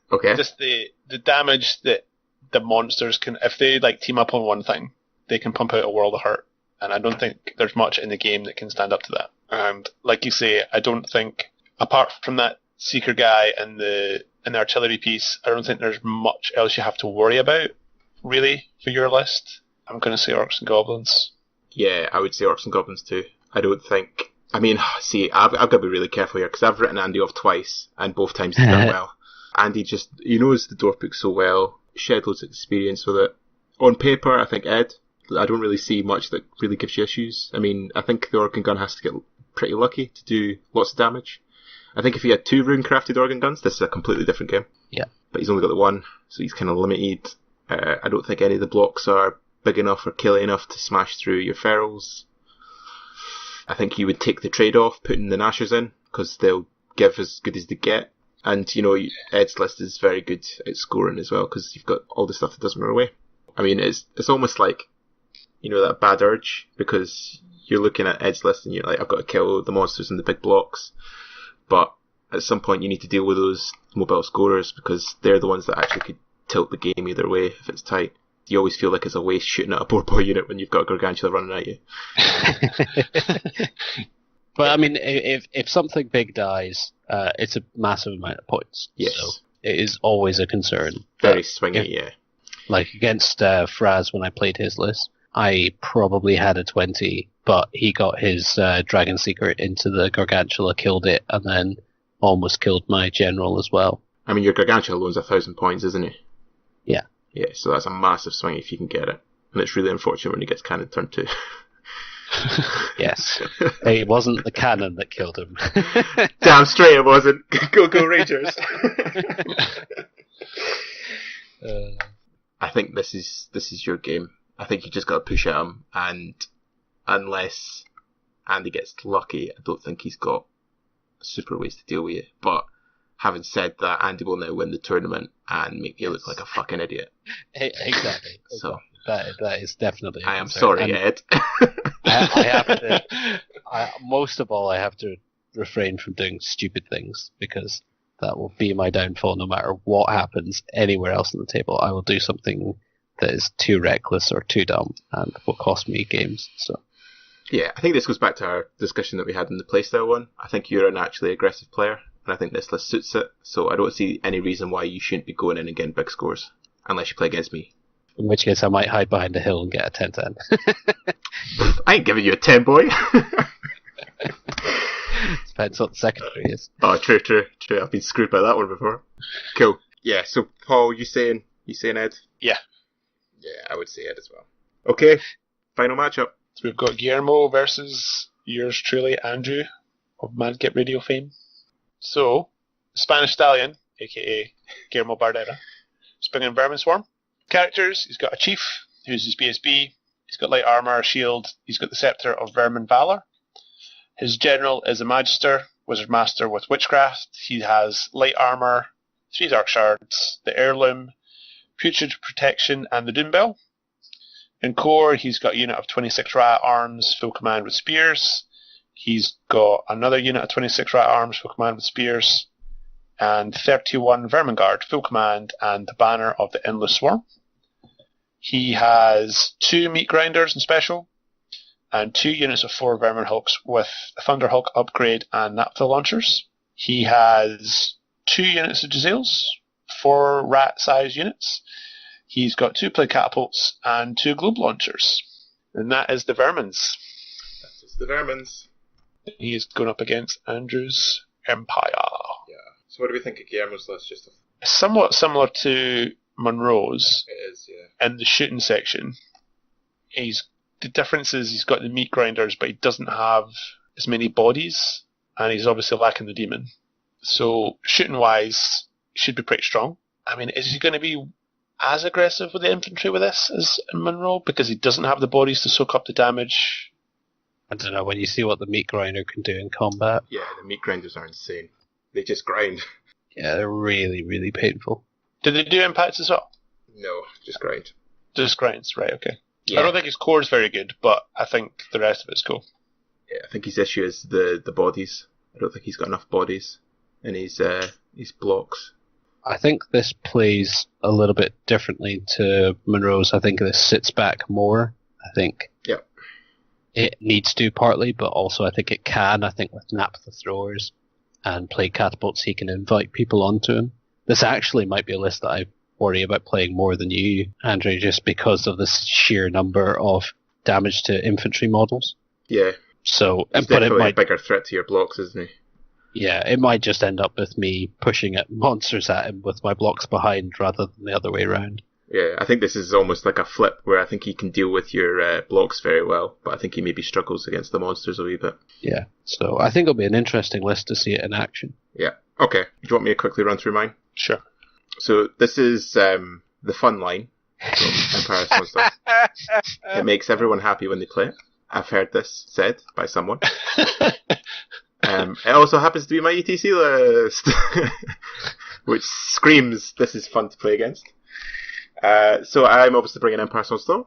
Okay. Just the damage that the monsters can, if they team up on one thing, they can pump out a world of hurt. And I don't think there's much in the game that can stand up to that. And like you say, I don't think, apart from that Seeker guy and the artillery piece, I don't think there's much else you have to worry about, really, for your list. I'm going to say Orcs and Goblins. Yeah, I would say Orcs and Goblins too. I don't think... I mean, see, I've got to be really careful here, because I've written Andy off twice, and both times he's done well. Andy he knows the dwarf book so well, shed loads of experience with it. On paper, I think Ed, I don't really see much that really gives you issues. I mean, I think the organ gun has to get pretty lucky to do lots of damage. I think if he had 2 rune-crafted organ guns, this is a completely different game. Yeah. But he's only got the 1, so he's kind of limited. I don't think any of the blocks are big enough or killy enough to smash through your ferals. I think you would take the trade-off putting the Nashers in, because they'll give as good as they get. And, Ed's list is very good at scoring as well, because you've got all the stuff that doesn't run away. I mean, it's almost like, that bad urge, because you're looking at Ed's list and you're like, I've got to kill the monsters in the big blocks. But at some point you need to deal with those mobile scorers, because they're the ones that actually could tilt the game either way if it's tight. You always feel like it's a waste shooting at a boar boy unit when you've got a Gargantula running at you. But I mean, if something big dies, it's a massive amount of points. Yes. So it is always a concern. Very swingy, yeah. Like against Fraz when I played his list, I probably had a 20, but he got his Dragon Secret into the Gargantula, killed it, and then almost killed my general as well. I mean, your Gargantula alone's 1,000 points, isn't it? Yeah. Yeah, so that's a massive swing if you can get it. And it's really unfortunate when he gets cannon turn 2. Yes. It wasn't the cannon that killed him. Damn straight it wasn't. Go Rangers. I think this is your game. I think you just got to push at him, and unless Andy gets lucky, I don't think he's got super ways to deal with you. But having said that, Andy will now win the tournament and make you look like a fucking idiot. Exactly. So that is definitely. I am sorry, Ed. I have to. Most of all, I have to refrain from doing stupid things because that will be my downfall. No matter what happens anywhere else on the table, I will do something that is too reckless or too dumb and will cost me games. So. Yeah, I think this goes back to our discussion that we had in the playstyle one. I think you're a naturally aggressive player, and I think this list suits it. So I don't see any reason why you shouldn't be going in and getting big scores, unless you play against me. In which case, I might hide behind a hill and get a 10-10. I ain't giving you a 10, boy. Depends what the secondary is. Oh, true. I've been screwed by that one before. Cool. Yeah, so Paul, you saying Ed? Yeah. Yeah, I would say Ed as well. Okay, final matchup. So we've got Guillermo versus yours truly, Andrew, of Mad Git Radio fame. So, Spanish Stallion, aka Guillermo Bardera, Springing Vermin Swarm. Characters, he's got a chief, who's his BSB. He's got light armor, shield. He's got the Scepter of Vermin Valor. His general is a Magister, Wizard Master with Witchcraft. He has light armor, 3 Dark Shards, the Heirloom, Putrid Protection, and the Doombell. In core, he's got a unit of 26 Rat Arms, full command with Spears. He's got another unit of 26 Rat Arms, full command with Spears. And 31 Vermin Guard, full command, and the Banner of the Endless Swarm. He has 2 Meat Grinders in special, and 2 units of 4 Vermin Hulks with a Thunder Hulk upgrade and Naphtha launchers. He has 2 units of Jezzails, 4 rat-sized units. He's got 2 Plague Catapults and 2 Globe Launchers. And that is the Vermins. That's just the Vermins. He is going up against Andrew's Empire. Yeah. So what do we think of Guillermo's list? Somewhat similar to Monroe's. It is, yeah. In the shooting section. The difference is he's got the Meat Grinders, but he doesn't have as many bodies, and he's obviously lacking the Demon. So, shooting-wise, he should be pretty strong. I mean, is he going to be as aggressive with the infantry with this as in Monroe? Because he doesn't have the bodies to soak up the damage. I don't know, when you see what the Meat Grinder can do in combat. Yeah, the Meat Grinders are insane. They just grind. Yeah, they're really, really painful. Did they do impacts as well? No, just grind. Just grinds, right, okay. Yeah. I don't think his core is very good, but I think the rest of it's cool. Yeah, I think his issue is the bodies. I don't think he's got enough bodies in his blocks. I think this plays a little bit differently to Monroe's. I think this sits back more. I think it needs to partly, but also I think it can. I think with Naphtha throwers and Plague Catapults, he can invite people onto him. This actually might be a list that I worry about playing more than you, Andrew, just because of the sheer number of damage to infantry models. Yeah. So, he's definitely a bigger threat to your blocks, isn't he? Yeah, it might just end up with me pushing at monsters at him with my blocks behind rather than the other way around. Yeah, I think this is almost like a flip where I think he can deal with your blocks very well, but I think he maybe struggles against the monsters a wee bit. Yeah, so I think it'll be an interesting list to see it in action. Yeah. Okay. Do you want me to quickly run through mine? Sure. So this is the fun line from Empire Monster. It makes everyone happy when they play it. I've heard this said by someone. It also happens to be my ETC list, which screams this is fun to play against. So I'm obviously bringing Empire Storm.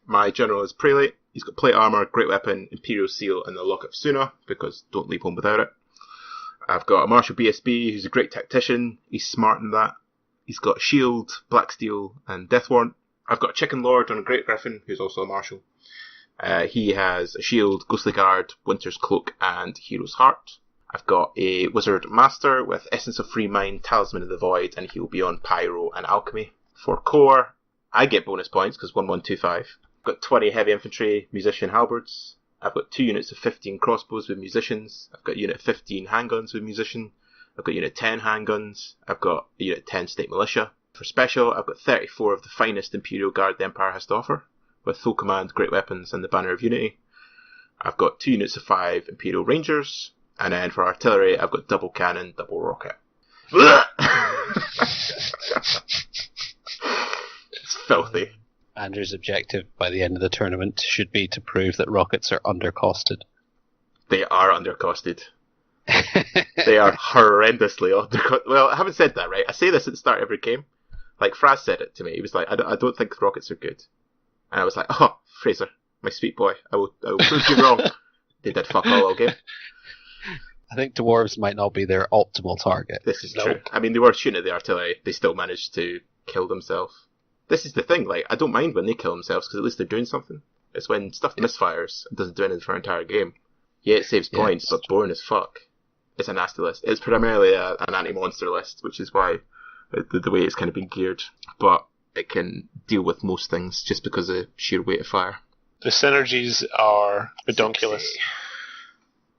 My general is Prelate. He's got plate armor, great weapon, Imperial Seal, and the Lock of Suna, because don't leave home without it. I've got a Martial BSB who's a great tactician. He's smart in that. He's got Shield, Black Steel, and Death Warrant. I've got a Chicken Lord on a Great Griffin, who's also a Martial. He has a shield, ghostly guard, winter's cloak, and hero's heart. I've got a wizard master with essence of free mind, talisman of the void, and he'll be on pyro and alchemy. For core, I get bonus points because 1125. I've got 20 heavy infantry, musician halberds. I've got 2 units of 15 crossbows with musicians. I've got a unit of 15 handguns with musician. I've got a unit of 10 handguns. I've got a unit of 10 state militia. For special, I've got 34 of the finest Imperial Guard the Empire has to offer, with full command, great weapons, and the Banner of Unity. I've got 2 units of 5 Imperial Rangers, and then for artillery, I've got double cannon, double rocket. It's filthy. Andrew's objective by the end of the tournament should be to prove that rockets are undercosted. They are undercosted. They are horrendously undercosted. Well, I haven't said that, right? I say this at the start of every game. Like, Fraz said it to me. He was like, I don't think rockets are good. And I was like, oh, Fraser, my sweet boy, I will prove you wrong. They did fuck all game. I think dwarves might not be their optimal target. This is true. I mean, they were shooting at the artillery. They still managed to kill themselves. This is the thing, like, I don't mind when they kill themselves, because at least they're doing something. It's when stuff misfires and doesn't do anything for an entire game. Yeah, it saves points, but boring as fuck. It's a nasty list. It's primarily an anti-monster list, which is why the way it's kind of been geared. But it can deal with most things just because of sheer weight of fire. The synergies are redonkulous.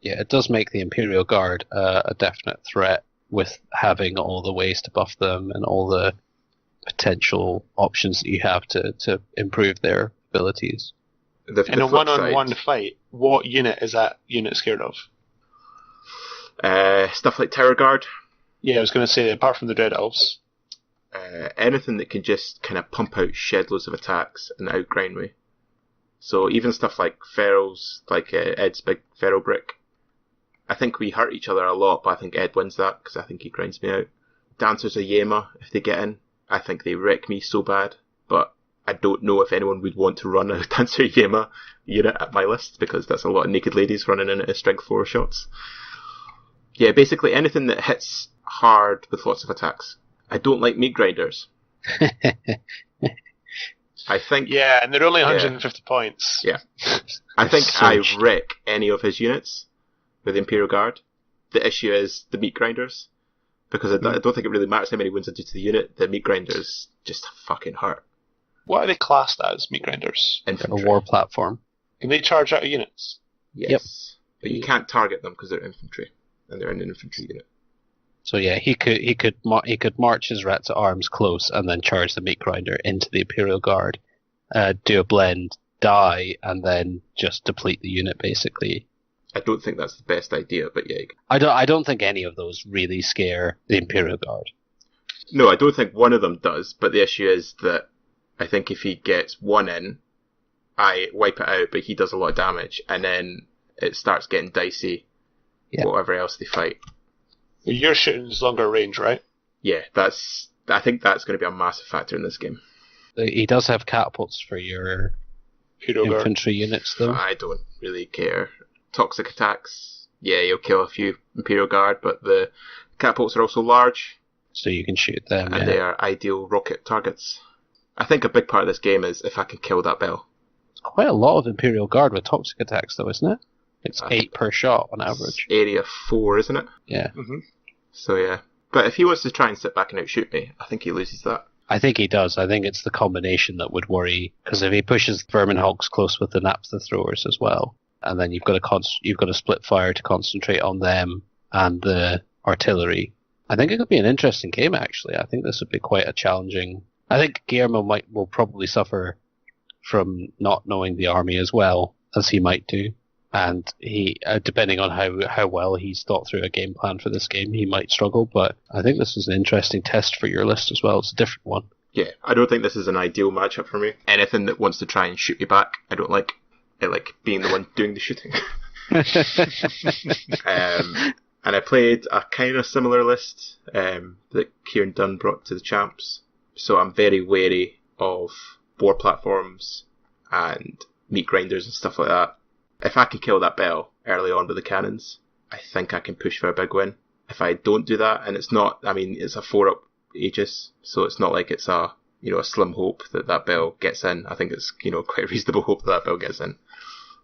Yeah, it does make the Imperial Guard a definite threat with having all the ways to buff them and all the potential options that you have to improve their abilities. In a one-on-one fight, what unit is that unit scared of? Stuff like Terror Guard. Yeah, I was going to say, apart from the Dread Elves. Anything that can just kind of pump out shed loads of attacks and outgrind me. So even stuff like Ferals, like Ed's big Feral Brick. I think we hurt each other a lot, but I think Ed wins that because I think he grinds me out. Dancers of Yema, if they get in, I think they wreck me so bad, but I don't know if anyone would want to run a Dancer of Yema unit at my list because that's a lot of naked ladies running in at strength 4 shots. Yeah, basically anything that hits hard with lots of attacks. I don't like meat grinders. I think... Yeah, and they're only 150 points. Yeah. I think I wreck any of his units with the Imperial Guard. The issue is the meat grinders. Because I don't think it really matters how many wounds I do to the unit. The meat grinders just fucking hurt. What are they classed as, meat grinders? Infantry. A war platform. Can they charge out of units? Yes. Yep. But you can't target them because they're infantry. And they're in an infantry unit. So yeah, he could march his rat to arms close and then charge the meat grinder into the Imperial Guard, do a blend, die, and then just deplete the unit basically. I don't think that's the best idea, but yeah. I don't think any of those really scare the Imperial Guard. No, I don't think one of them does, but the issue is that I think if he gets one in, I wipe it out, but he does a lot of damage, and then it starts getting dicey, whatever else they fight. Your shooting's longer range, right? Yeah, I think that's going to be a massive factor in this game. He does have catapults for your infantry units, though. I don't really care. Toxic attacks, yeah, you'll kill a few Imperial Guard, but the catapults are also large. So you can shoot them, and they are ideal rocket targets. I think a big part of this game is if I can kill that bell. It's quite a lot of Imperial Guard with toxic attacks, though, isn't it? It's 8 per shot on average. Area 4, isn't it? Yeah. Mm-hmm. So yeah. But if he wants to try and sit back and outshoot me, I think he loses that. I think he does. I think it's the combination that would worry, because if he pushes Vermin Hulks close with the Naphtha throwers as well, and then you've got to split fire to concentrate on them and the artillery. I think it could be an interesting game, actually. I think this would be quite a challenging... I think Guillermo will probably suffer from not knowing the army as well as he might do. And he, depending on how well he's thought through a game plan for this game, he might struggle. But I think this is an interesting test for your list as well. It's a different one. Yeah, I don't think this is an ideal matchup for me. Anything that wants to try and shoot you back, I don't like. I like being the one doing the shooting. And I played a kind of similar list that Kieran Dunn brought to the champs. So I'm very wary of war platforms and meat grinders and stuff like that. If I can kill that bell early on with the cannons, I think I can push for a big win. If I don't do that, and it's not, I mean, it's a 4-up Aegis, so it's not like it's a a slim hope that bell gets in. I think it's, quite a reasonable hope that bell gets in.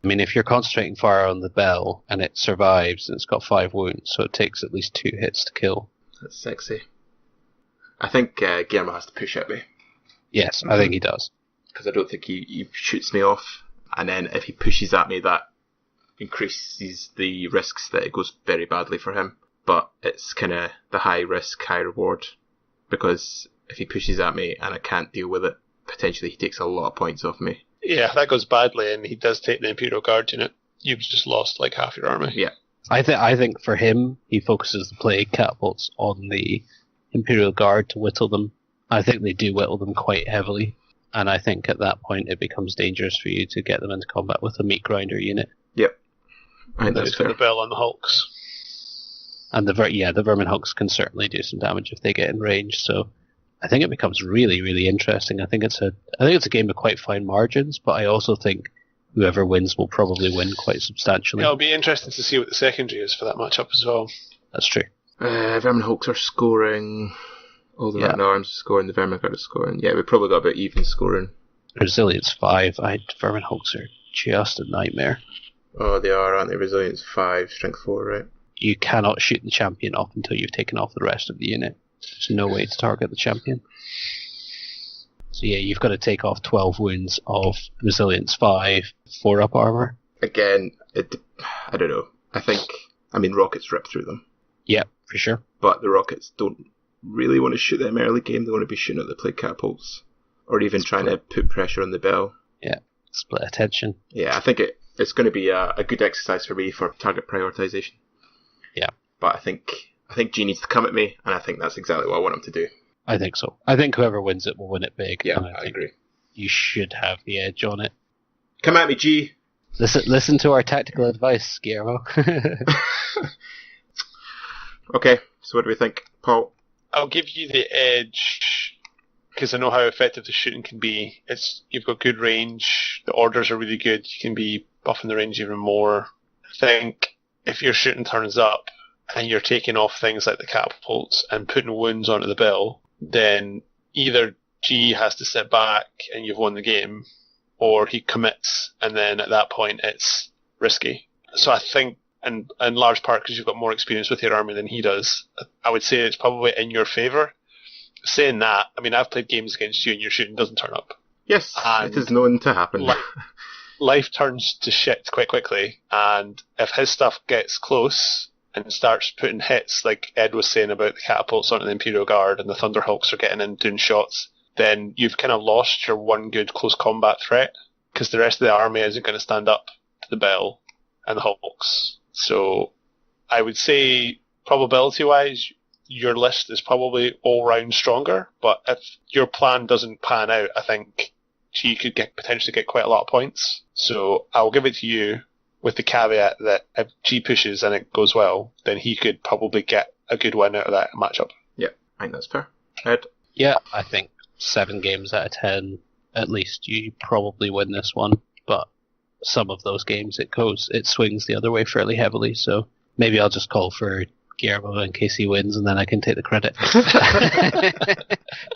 I mean, if you're concentrating fire on the bell and it survives, and it's got 5 wounds, so it takes at least 2 hits to kill. That's sexy. I think Guillermo has to push at me. Yes, I think he does. Because I don't think he shoots me off. And then if he pushes at me, that increases the risks that it goes very badly for him. But it's kind of the high risk, high reward. Because if he pushes at me and I can't deal with it, potentially he takes a lot of points off me. Yeah, if that goes badly and he does take the Imperial Guard unit, you've just lost like half your army. Yeah. I think for him, he focuses the plague catapults on the Imperial Guard to whittle them. I think they do whittle them quite heavily. And I think at that point it becomes dangerous for you to get them into combat with a meat grinder unit. Yep. I think That's that's for fair. the bell on the hulks. And the vermin hulks can certainly do some damage if they get in range. So I think it becomes really, really interesting. I think it's a game of quite fine margins, but I also think whoever wins will probably win quite substantially. It'll be interesting to see what the secondary is for that matchup as well. That's true. Vermin Hulks are scoring. All the Latin arms are scoring. The Vermin Guard are scoring. Yeah, we've probably got about even scoring. Resilience 5. Vermin hulks are just a nightmare. Oh, they are, aren't they? Resilience 5, Strength 4, right? You cannot shoot the champion off until you've taken off the rest of the unit. There's no way to target the champion. So yeah, you've got to take off 12 wounds of Resilience 5, 4 up armor. Again, I don't know. Rockets rip through them. Yeah, for sure. But the rockets don't really want to shoot them early game. They want to be shooting at the plague catapults. Or even trying to put pressure on the bell. Yeah, split attention. Yeah, I think it's going to be a good exercise for me for target prioritization. Yeah. But I think G needs to come at me, and I think that's exactly what I want him to do. I think so. I think whoever wins it will win it big. Yeah, and I agree. You should have the edge on it. Come at me, G! Listen to our tactical advice, Guillermo. Okay, so what do we think, Paul? I'll give you the edge because I know how effective the shooting can be. You've got good range. The orders are really good. You can be buffing the range even more. I think if your shooting turns up and you're taking off things like the catapults and putting wounds onto the bell, then either G has to sit back and you've won the game, or he commits and then at that point it's risky. So I think, and in large part because you've got more experience with your army than he does, I would say it's probably in your favour. Saying that, I've played games against you and your shooting doesn't turn up. Yes, And it is known to happen. Life turns to shit quite quickly, and if his stuff gets close and starts putting hits, like Ed was saying about the catapults onto the Imperial Guard and the Thunder Hulks are getting in doing shots, then you've kind of lost your one good close combat threat, because the rest of the army isn't going to stand up to the bell and the Hulks. So I would say, probability-wise, your list is probably all-round stronger, but if your plan doesn't pan out, I think G could potentially get quite a lot of points. So I'll give it to you with the caveat that if G pushes and it goes well, then he could probably get a good win out of that matchup. Yeah, I think that's fair. Ed? Yeah, I think 7 games out of 10, at least, you probably win this one. But some of those games, it swings the other way fairly heavily. So maybe I'll just call for Guillermo in case he wins, and then I can take the credit.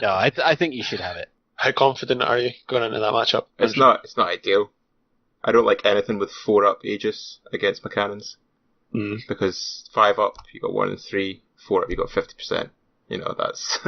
No, I think you should have it. How confident are you going into that matchup? It's not ideal. I don't like anything with 4 up Aegis against my cannons. Because 5 up, you got 1 and 3. 4 up, you got 50%. That's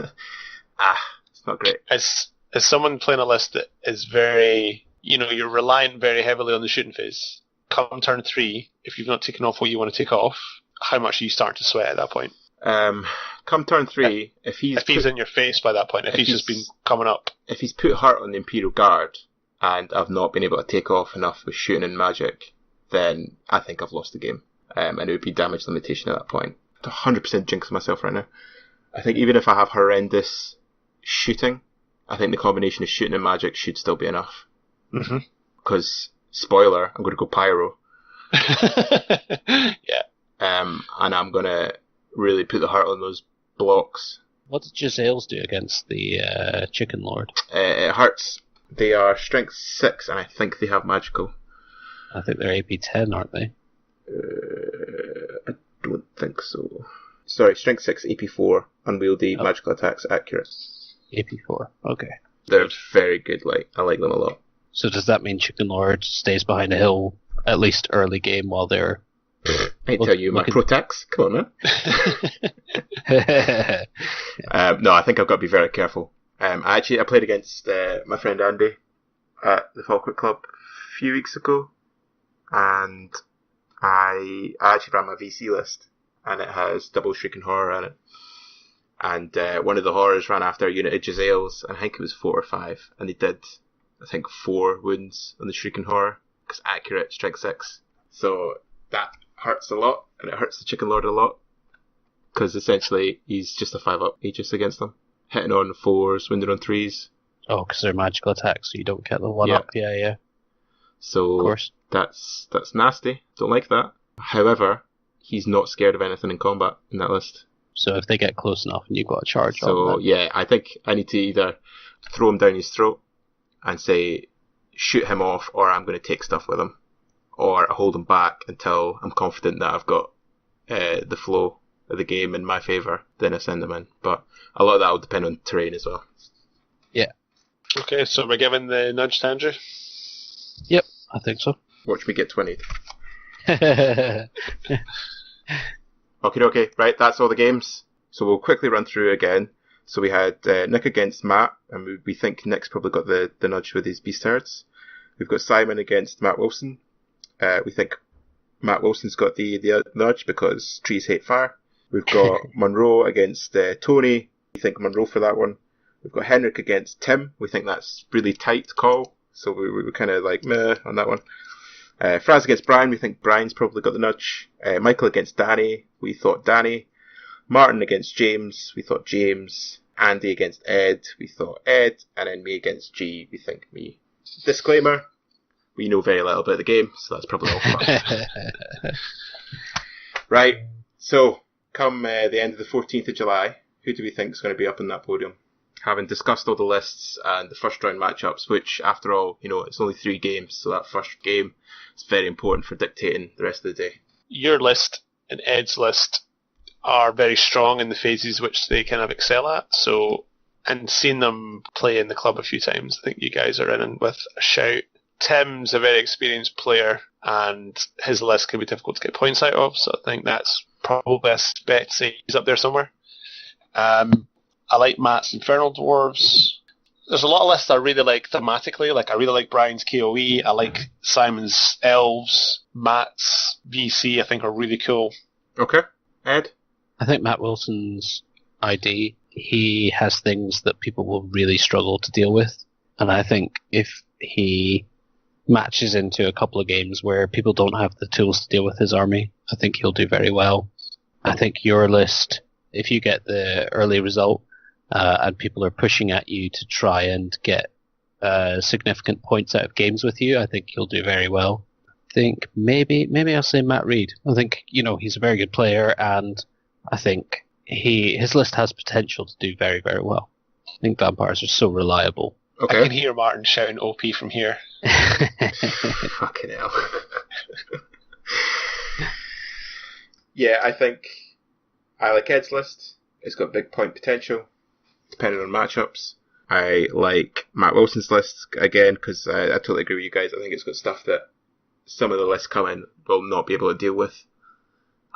it's not great. As someone playing a list that is very, you're relying very heavily on the shooting phase. Come turn 3, if you've not taken off what you want to take off, how much are you starting to sweat at that point? Come turn 3, if he's in your face by that point, if he's just been coming up. If he's put heart on the Imperial Guard, and I've not been able to take off enough with shooting and magic, then I think I've lost the game. And it would be damage limitation at that point. I'm 100% jinxing myself right now. I think even if I have horrendous shooting, I think the combination of shooting and magic should still be enough. Mm-hmm. Because, spoiler, I'm going to go Pyro. Yeah. And I'm going to really put the heart on those blocks. What did Giselles do against the Chicken Lord? It hurts. They are strength 6, and I think they have magical. I think they're AP 10, aren't they? I don't think so. Sorry, strength 6, AP 4, unwieldy, magical attacks, accurate. AP 4, okay. They're very good. I like them a lot. So does that mean Chicken Lord stays behind a hill at least early game while they're... I tell you, my pro-tax. Come on, man. No, I think I've got to be very careful. I played against my friend Andy at the Falkirk Club a few weeks ago, and I actually ran my VC list, and it has double Shrieking Horror in it. And one of the horrors ran after a unit of Jezzails, and I think it was 4 or 5, and they did, I think, 4 wounds on the Shrieking Horror, because accurate, strength 6. So that hurts a lot, and it hurts the Chicken Lord a lot, because essentially he's just a 5-up Aegis against them, hitting on 4s, wounded on 3s. Oh, because they're magical attacks, so you don't get the 1-up. Yeah. So of course. That's nasty. Don't like that. However, he's not scared of anything in combat in that list. So if they get close enough and you've got a charge So yeah, I think I need to either throw him down his throat and say, shoot him off, or I'm going to take stuff with him. Or hold him back until I'm confident that I've got the flow of the game in my favour, then I send him in. But a lot of that will depend on terrain as well. Yeah. Okay, so we're giving the nudge to Andrew? Yep, I think so. Watch me get 20. Okay, right, that's all the games. So we'll quickly run through again. So we had Nick against Matt, and we think Nick's probably got the nudge with his Beast Herds. We've got Simon against Matt Wilson. We think Matt Wilson's got the nudge because trees hate fire. We've got Monroe against Tony. We think Monroe for that one. We've got Henrik against Tim. We think that's really tight call. So we were kind of like meh on that one. Fraz against Brian. We think Brian's probably got the nudge. Michael against Danny. We thought Danny. Martin against James. We thought James. Andy against Ed. We thought Ed. And then me against G. We think me. Disclaimer. We know very little about the game, so that's probably all fun. Right, so come the end of the 14th of July, who do we think is going to be up on that podium? Having discussed all the lists and the first round matchups, which after all, it's only 3 games, so that first game is very important for dictating the rest of the day. Your list and Ed's list are very strong in the phases which they kind of excel at, so, and seeing them play in the club a few times, I think you guys are in with a shout. Tim's a very experienced player, and his list can be difficult to get points out of, so I think that's probably best bet to say he's up there somewhere. I like Matt's Infernal Dwarves. There's a lot of lists I really like thematically, I really like Brian's KOE, I like Simon's Elves, Matt's VC I think are really cool. Okay. Ed? I think Matt Wilson's ID, he has things that people will really struggle to deal with, and I think if he matches into a couple of games where people don't have the tools to deal with his army, I think he'll do very well. I think your list, if you get the early result and people are pushing at you to try and get significant points out of games with you, I think you'll do very well. I think maybe I'll say Matt Reed. I think he's a very good player, and I think his list has potential to do very, very well. I think vampires are so reliable. Okay. I can hear Martin shouting OP from here. Fucking hell. Yeah, I think I like Ed's list. It's got big point potential, depending on matchups. I like Matt Wilson's list, again, because I totally agree with you guys. I think it's got stuff that some of the lists coming will not be able to deal with.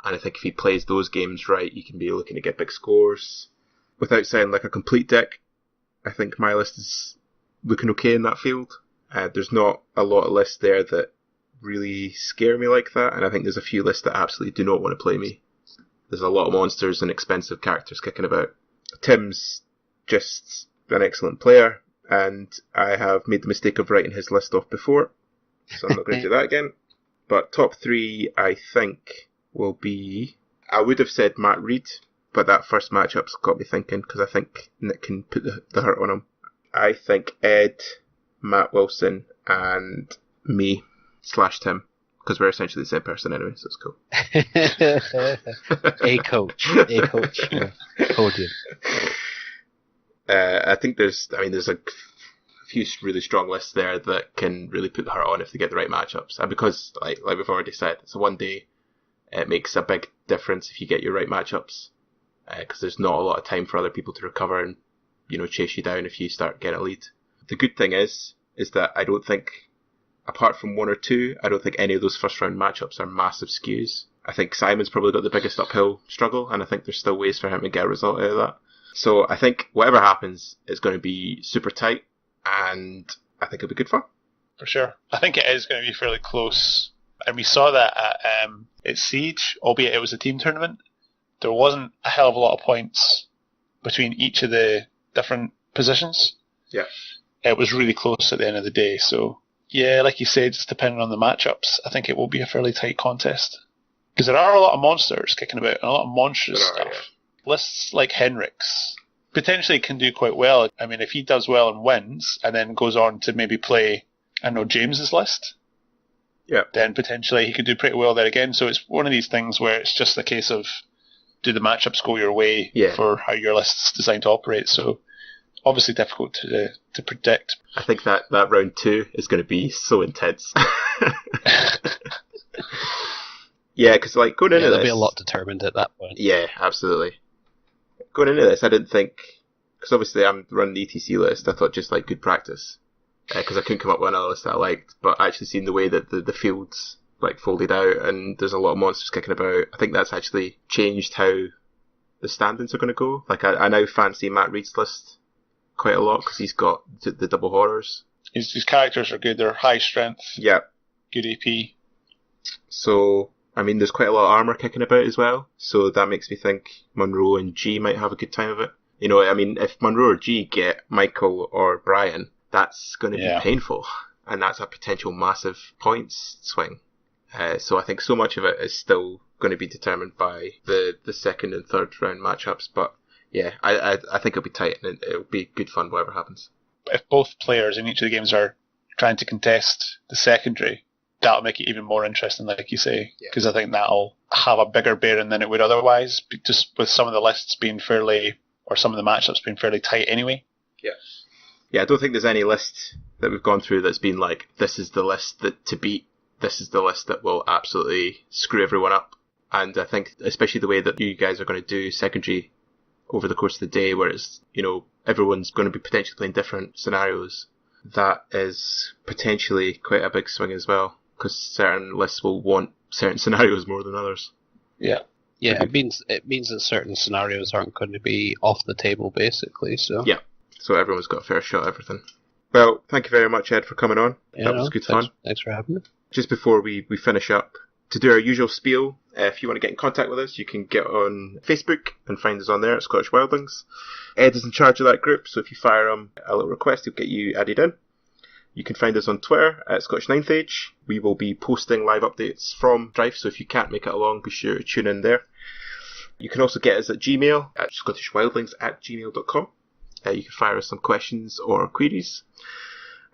And I think if he plays those games right, you can be looking to get big scores. Without sounding like a complete dick, I think my list is looking okay in that field. There's not a lot of lists there that really scare me like that, and I think there's a few lists that absolutely do not want to play me. There's a lot of monsters and expensive characters kicking about. Tim's just an excellent player, and I have made the mistake of writing his list off before, so I'm not going to do that again. But top 3, I think, will be... I would have said Matt Reed, but that first matchup's got me thinking, because I think Nick can put the hurt on him. I think Ed, Matt Wilson, and me / Tim, because we're essentially the same person anyway, so it's cool. A coach. Podium. I think there's a few really strong lists there that can really put the hurt on if they get the right matchups. And because, like we've already said, it's a one day, it makes a big difference if you get your right matchups, because there's not a lot of time for other people to recover and chase you down if you start getting a lead. the good thing is that I don't think, apart from one or two, I don't think any of those first round matchups are massive skews. I think Simon's probably got the biggest uphill struggle, and I think there's still ways for him to get a result out of that. So I think whatever happens, it's going to be super tight, and I think it'll be good fun. For sure. I think it is going to be fairly close. And we saw that at Siege, albeit it was a team tournament. There wasn't a hell of a lot of points between each of the different positions. Yeah. It was really close at the end of the day. So, yeah, like you said, just depending on the matchups, I think it will be a fairly tight contest. Because there are a lot of monsters kicking about and a lot of monstrous stuff. Yeah. Lists like Henrik's potentially can do quite well. I mean, if he does well and wins, and then goes on to maybe play, I know, James's list, then potentially he could do pretty well there again. So it's one of these things where it's just a case of, do the matchups go your way for how your list's designed to operate? So obviously difficult to predict. I think that round 2 is going to be so intense. Yeah, because like going into this, there'll be a lot determined at that point. Yeah, absolutely. Going into this, I didn't think, because obviously I'm running the ETC list, I thought just like good practice, because I couldn't come up with another list that I liked, but actually seeing the way that the fields like folded out and there's a lot of monsters kicking about, I think that's actually changed how the standings are going to go. Like I now fancy Matt Reed's list quite a lot because he's got the double horrors. His characters are good, they're high strength, good AP. So, I mean, there's quite a lot of armour kicking about as well, so that makes me think Monroe and G might have a good time of it. You know, I mean, if Monroe or G get Michael or Brian, that's going to be painful, and that's a potential massive points swing. So I think so much of it is still going to be determined by the second and third round matchups, but yeah, I think it'll be tight, and it'll be good fun whatever happens. If both players in each of the games are trying to contest the secondary, that'll make it even more interesting, like you say, because I think that'll have a bigger bearing than it would otherwise, just with some of the lists being fairly, or some of the matchups being fairly tight anyway. Yeah, I don't think there's any list that we've gone through that's been like, this is the list that to beat, this is the list that will absolutely screw everyone up. And I think, especially the way that you guys are going to do secondary over the course of the day, where it's, you know, everyone's going to be potentially playing different scenarios, that is potentially quite a big swing as well, because certain lists will want certain scenarios more than others. Yeah, it means that certain scenarios aren't going to be off the table, basically. So so everyone's got a fair shot at everything. Well, thank you very much, Ed, for coming on. That was good fun. Thanks for having me. Just before we finish up, to do our usual spiel, if you want to get in contact with us, you can get on Facebook and find us on there at Scottish Wildlings. Ed is in charge of that group, so if you fire him a little request, he'll get you added in. You can find us on Twitter at Scottish Ninth Age. We will be posting live updates from Drive, so if you can't make it along, be sure to tune in there. You can also get us at Gmail, at scottishwildlings@gmail.com. You can fire us some questions or queries.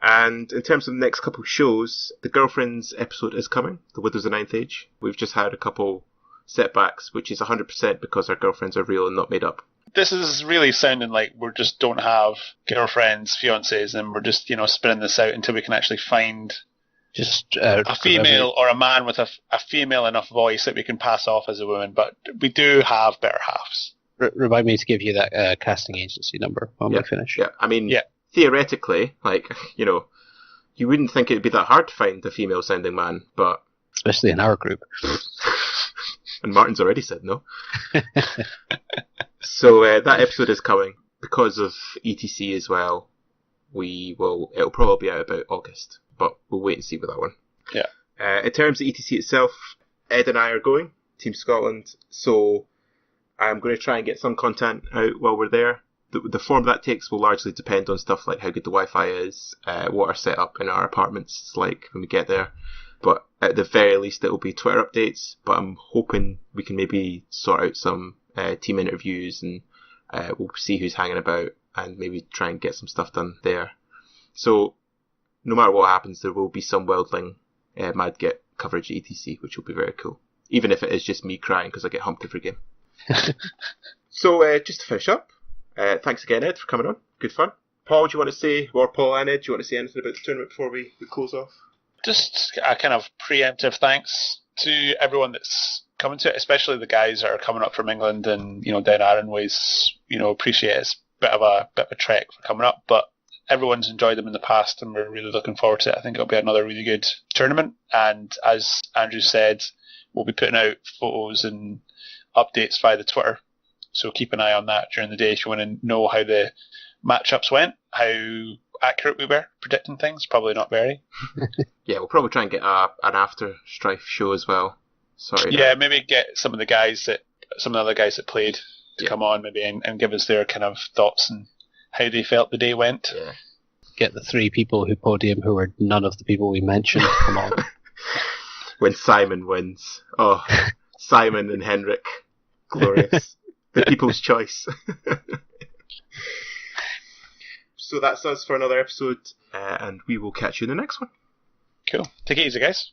And in terms of the next couple of shows, the Girlfriends episode is coming, The Widows of Ninth Age. We've just had a couple setbacks, which is 100% because our girlfriends are real and not made up. This is really sounding like we just don't have girlfriends, fiancés, and we're just, spinning this out until we can actually find just a female or a man with a female enough voice that we can pass off as a woman. But we do have better halves. Remind me to give you that casting agency number when we finish. Yeah, I mean, theoretically, you wouldn't think it would be that hard to find a female-sounding man, but... Especially in our group. And Martin's already said no. So that episode is coming. Because of ETC as well, it'll probably be out about August, but we'll wait and see with that one. Yeah. In terms of ETC itself, Ed and I are going, Team Scotland, so I'm going to try and get some content out while we're there. The form that takes will largely depend on stuff like how good the Wi-Fi is, what our setup in our apartments is like when we get there. But at the very least, it will be Twitter updates. But I'm hoping we can maybe sort out some team interviews, and we'll see who's hanging about and maybe try and get some stuff done there. So no matter what happens, there will be some Wildling Madget coverage at ETC, which will be very cool. Even if it is just me crying because I get humped every game. So just to finish up, thanks again, Ed, for coming on. Good fun. Paul, do you want to say, or Paul and Ed, do you want to say anything about the tournament before we close off? Just a kind of preemptive thanks to everyone that's coming to it, especially the guys that are coming up from England and, down Iron Ways. Appreciate it's a bit of a trek for coming up, but everyone's enjoyed them in the past, and we're really looking forward to it. I think it'll be another really good tournament. And as Andrew said, we'll be putting out photos and updates via the Twitter. So keep an eye on that during the day if you want to know how the matchups went, how accurate we were predicting things. Probably not very. Yeah, we'll probably try and get an after Strife show as well. Sorry. Yeah, maybe get some of the other guys that played to come on maybe and give us their kind of thoughts and how they felt the day went. Yeah. Get the 3 people who podium who were none of the people we mentioned. Come on. When Simon wins. Oh, Simon and Henrik. Glorious. The people's choice. So that's us for another episode, and we will catch you in the next one. Cool. Take it easy, guys.